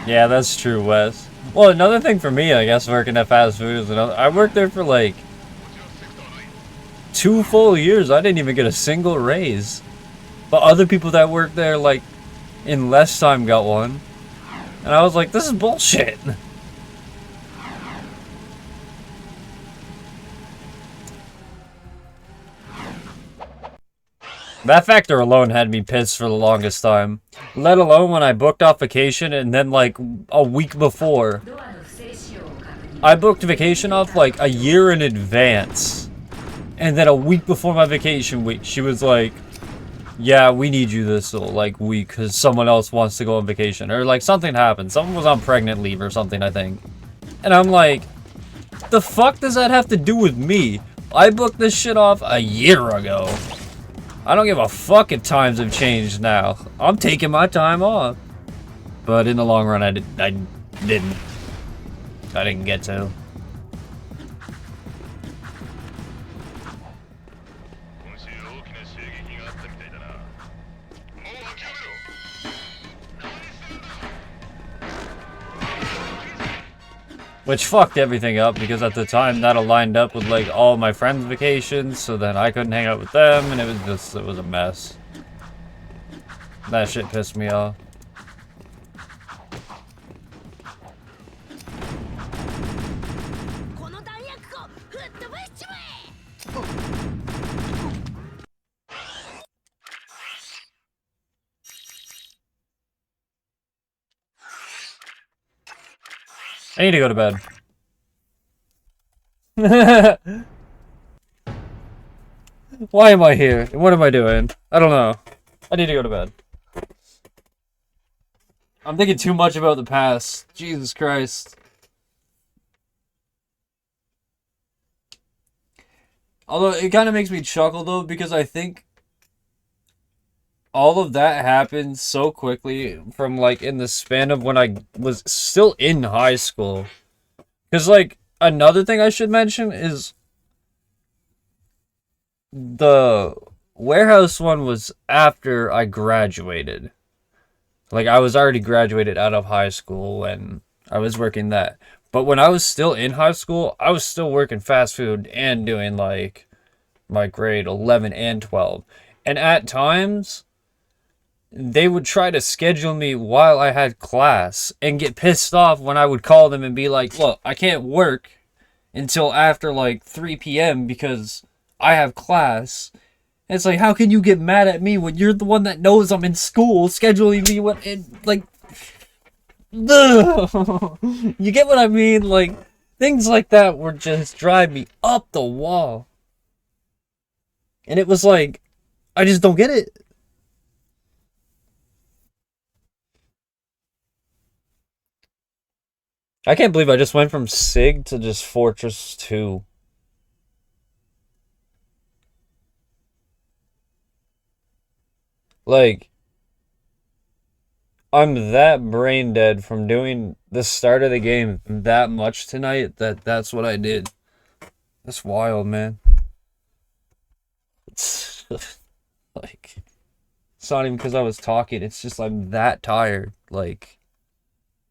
Yeah, that's true, Wes. Well, another thing for me, I guess, working at fast food is another. I worked there for like 2 full years. I didn't even get a single raise. But other people that worked there, like, in less time got one. And I was like, this is bullshit. That factor alone had me pissed for the longest time. Let alone when I booked off vacation and then, like, a week before. I booked vacation off, like, a year in advance. And then a week before my vacation week, she was like, yeah, we need you this, like, week because someone else wants to go on vacation. Or, like, something happened. Someone was on pregnant leave or something, I think. And I'm like, the fuck does that have to do with me? I booked this shit off a year ago. I don't give a fuck if times have changed now. I'm taking my time off. But in the long run, I didn't. I didn't get to. Which fucked everything up because at the time that aligned up with like all my friends' vacations, so then I couldn't hang out with them, and it was a mess. That shit pissed me off. I need to go to bed. Why am I here? What am I doing? I don't know. I need to go to bed. I'm thinking too much about the past. Jesus Christ. Although, it kind of makes me chuckle, though, because I think all of that happened so quickly from, like, in the span of when I was still in high school. Because, like, another thing I should mention is the warehouse one was after I graduated. Like, I was already graduated out of high school when I was working that. But when I was still in high school, I was still working fast food and doing, like, my grade 11 and 12. And at times, they would try to schedule me while I had class and get pissed off when I would call them and be like, look, I can't work until after like 3 p.m. because I have class. And it's like, how can you get mad at me when you're the one that knows I'm in school, scheduling me when, like, you get what I mean? Like, things like that were just drive me up the wall. And it was like, I just don't get it. I can't believe I just went from Sig to just Fortress 2. Like, I'm that brain dead from doing the start of the game that much tonight that's what I did. That's wild, man. It's like, it's not even because I was talking. It's just I'm that tired. Like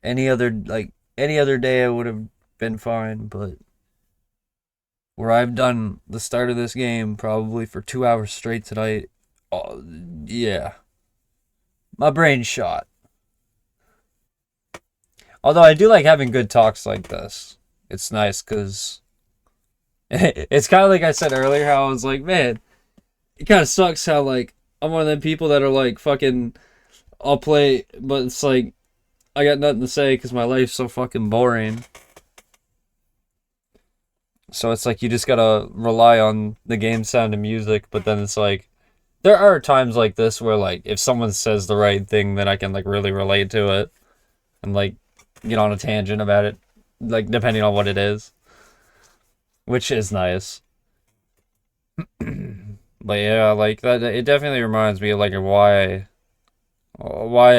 any other day I would have been fine, but where I've done the start of this game probably for 2 hours straight tonight. Oh, yeah, my brain's shot. Although I do like having good talks like this. It's nice because it's kind of like I said earlier how I was like, man, it kind of sucks how like I'm one of them people that are like fucking I'll play, but it's like I got nothing to say because my life's so fucking boring. So it's like you just gotta rely on the game sound and music, but then it's like there are times like this where like if someone says the right thing, then I can like really relate to it and like get on a tangent about it, like depending on what it is, which is nice. But yeah, like that, it definitely reminds me of like why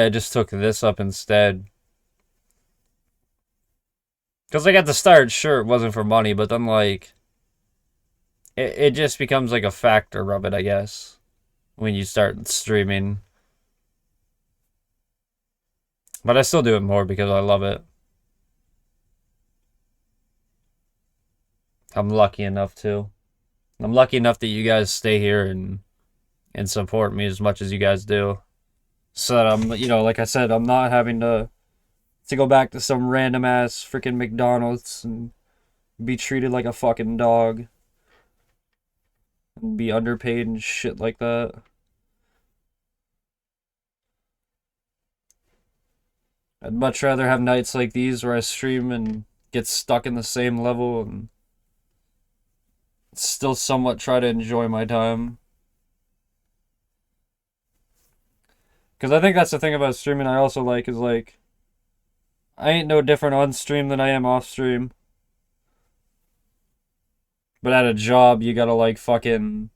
I just took this up instead. Because like at the start, sure, it wasn't for money, but then like it just becomes like a factor of it, I guess, when you start streaming. But I still do it more because I love it. I'm lucky enough to. I'm lucky enough that you guys stay here and support me as much as you guys do. So that I'm, like I said, I'm not having to go back to some random ass freaking McDonald's and be treated like a fucking dog and be underpaid and shit like that. I'd much rather have nights like these where I stream and get stuck in the same level and still somewhat try to enjoy my time. Because I think that's the thing about streaming I also like is like, I ain't no different on stream than I am off stream. But at a job, you gotta like fucking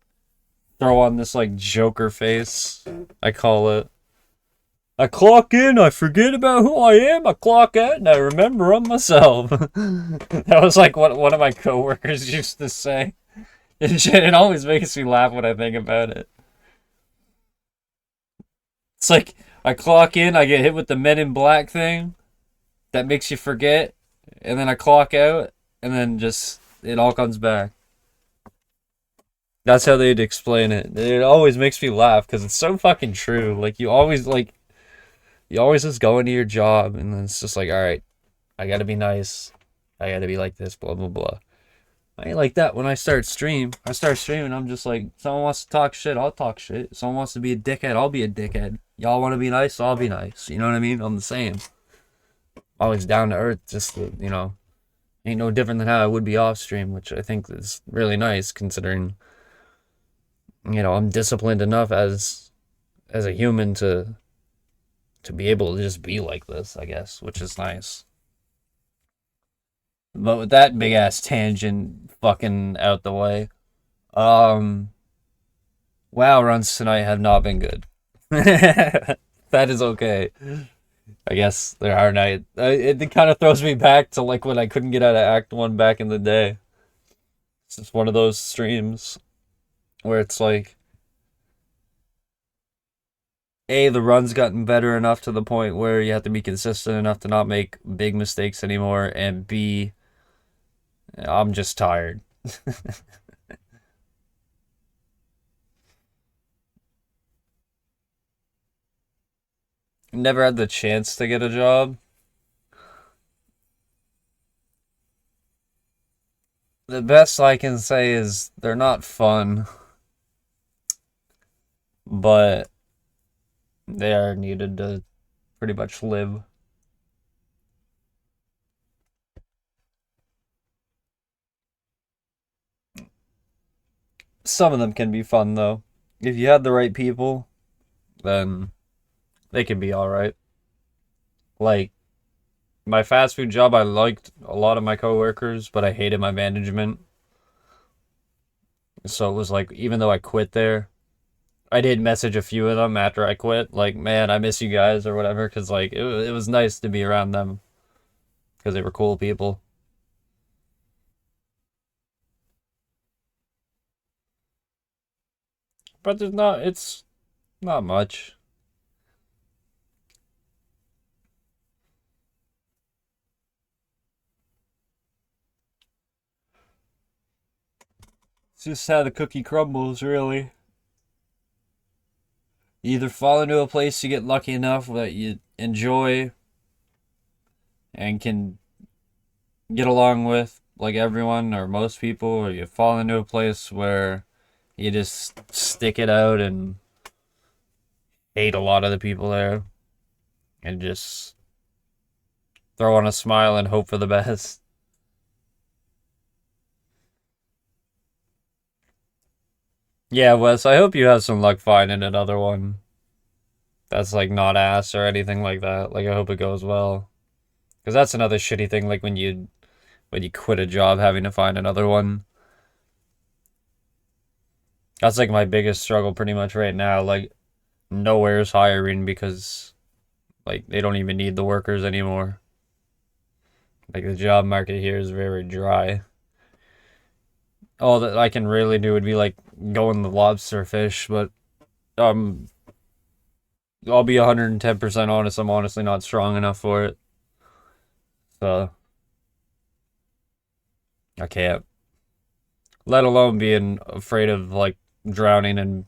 throw on this like Joker face, I call it. I clock in, I forget about who I am, I clock out, and I remember I'm myself. That was like what one of my coworkers used to say. And shit, it always makes me laugh when I think about it. It's like, I clock in, I get hit with the Men in Black thing that makes you forget, and then I clock out, and then just, it all comes back. That's how they'd explain it. It always makes me laugh, because it's so fucking true. Like, you always just go into your job, and then it's just like, alright, I gotta be nice. I gotta be like this, blah, blah, blah. I ain't like that when I start streaming, I'm just like, someone wants to talk shit, I'll talk shit. Someone wants to be a dickhead, I'll be a dickhead. Y'all want to be nice, I'll be nice. You know what I mean? I'm the same. Always down to earth, just, ain't no different than how I would be off stream, which I think is really nice considering, I'm disciplined enough as a human to be able to just be like this, I guess, which is nice. But with that big ass tangent fucking out the way, WoW runs tonight have not been good. That is okay. I guess there are nights. It kind of throws me back to like when I couldn't get out of Act 1 back in the day. It's just one of those streams where it's like, A, the run's gotten better enough to the point where you have to be consistent enough to not make big mistakes anymore, and B, I'm just tired. Never had the chance to get a job. the best I can say is they're not fun, but they are needed to pretty much live. Some of them can be fun though. If you had the right people, then they can be alright. Like, my fast food job, I liked a lot of my coworkers, but I hated my management. So it was like, even though I quit there, I did message a few of them after I quit. Like, man, I miss you guys or whatever, because like, it was nice to be around them because they were cool people. But it's not much. It's just how the cookie crumbles, really. You either fall into a place you get lucky enough that you enjoy and can get along with, like everyone or most people, or you fall into a place where you just stick it out and hate a lot of the people there and just throw on a smile and hope for the best. Yeah, Wes, I hope you have some luck finding another one that's like not ass or anything like that. Like, I hope it goes well. Because that's another shitty thing, like when you quit a job having to find another one. That's like my biggest struggle pretty much right now. Like, nowhere's hiring because like they don't even need the workers anymore. Like, the job market here is very dry. All that I can really do would be like go in the lobster fish, but um I'll be 110% honest, I'm honestly not strong enough for it. So I can't. Let alone being afraid of like drowning in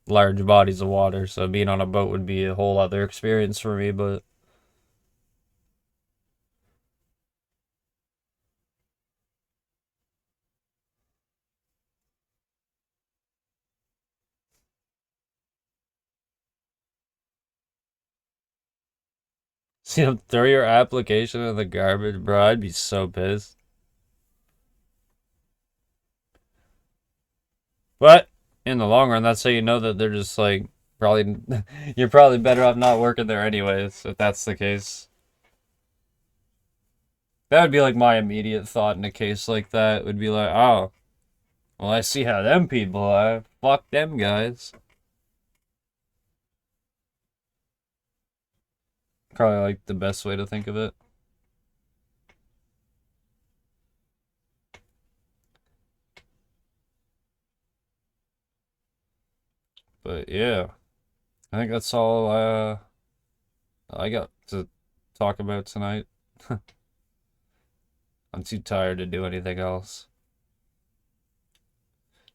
large bodies of water. So being on a boat would be a whole other experience for me, but throw your application in the garbage, bro. I'd be so pissed. But in the long run, that's how you know that they're just like probably you're probably better off not working there anyways, if that's the case. That would be like my immediate thought in a case like that. Would be like, oh, well, I see how them people are. Fuck them guys. Probably like the best way to think of it. But yeah, I think that's all I got to talk about tonight. I'm too tired to do anything else.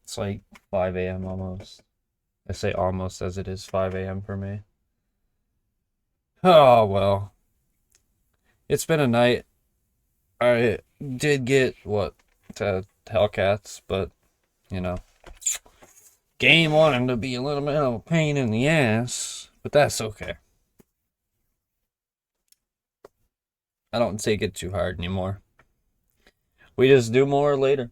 It's like 5 a.m. almost. I say almost as it is 5 a.m. for me. Oh, well. It's been a night. I did get, what, to Hellcats, but, you know, game wanted to be a little bit of a pain in the ass, but that's okay. I don't take it too hard anymore. We just do more later.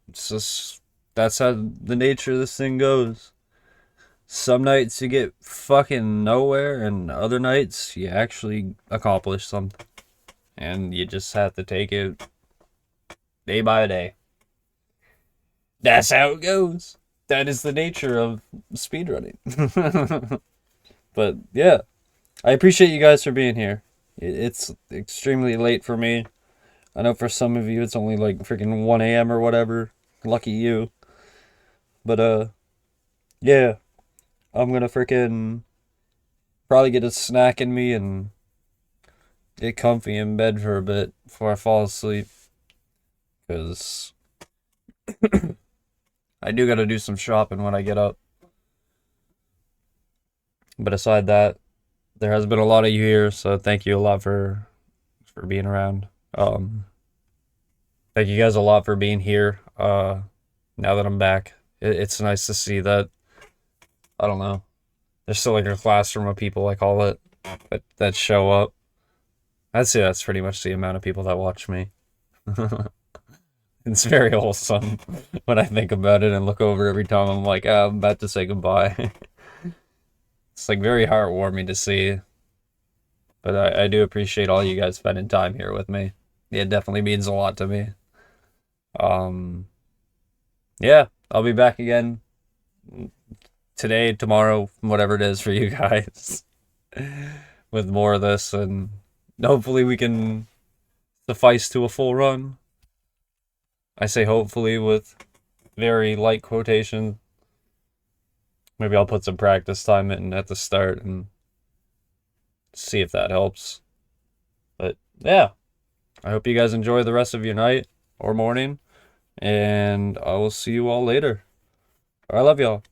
It's just, that's how the nature of this thing goes. Some nights you get fucking nowhere, and other nights you actually accomplish something. And you just have to take it day by day. That's how it goes. That is the nature of speedrunning. But yeah, I appreciate you guys for being here. It's extremely late for me. I know for some of you it's only like freaking 1 a.m. or whatever. Lucky you. But yeah, I'm gonna freaking probably get a snack in me and get comfy in bed for a bit before I fall asleep. Because I do gotta do some shopping when I get up. But aside that, there has been a lot of you here, so thank you a lot for being around. Thank you guys a lot for being here. now that I'm back. It's nice to see that, I don't know, there's still like a classroom of people, I call it, that show up. I'd say that's pretty much the amount of people that watch me. It's very wholesome when I think about it and look over every time I'm like, I'm about to say goodbye. It's like very heartwarming to see. But I do appreciate all you guys spending time here with me. It definitely means a lot to me. Yeah, I'll be back again today, tomorrow, whatever it is for you guys, with more of this, and hopefully we can suffice to a full run. I say hopefully with very light quotation. Maybe I'll put some practice time in at the start and see if that helps. But yeah, I hope you guys enjoy the rest of your night or morning, and I will see you all later. I love y'all.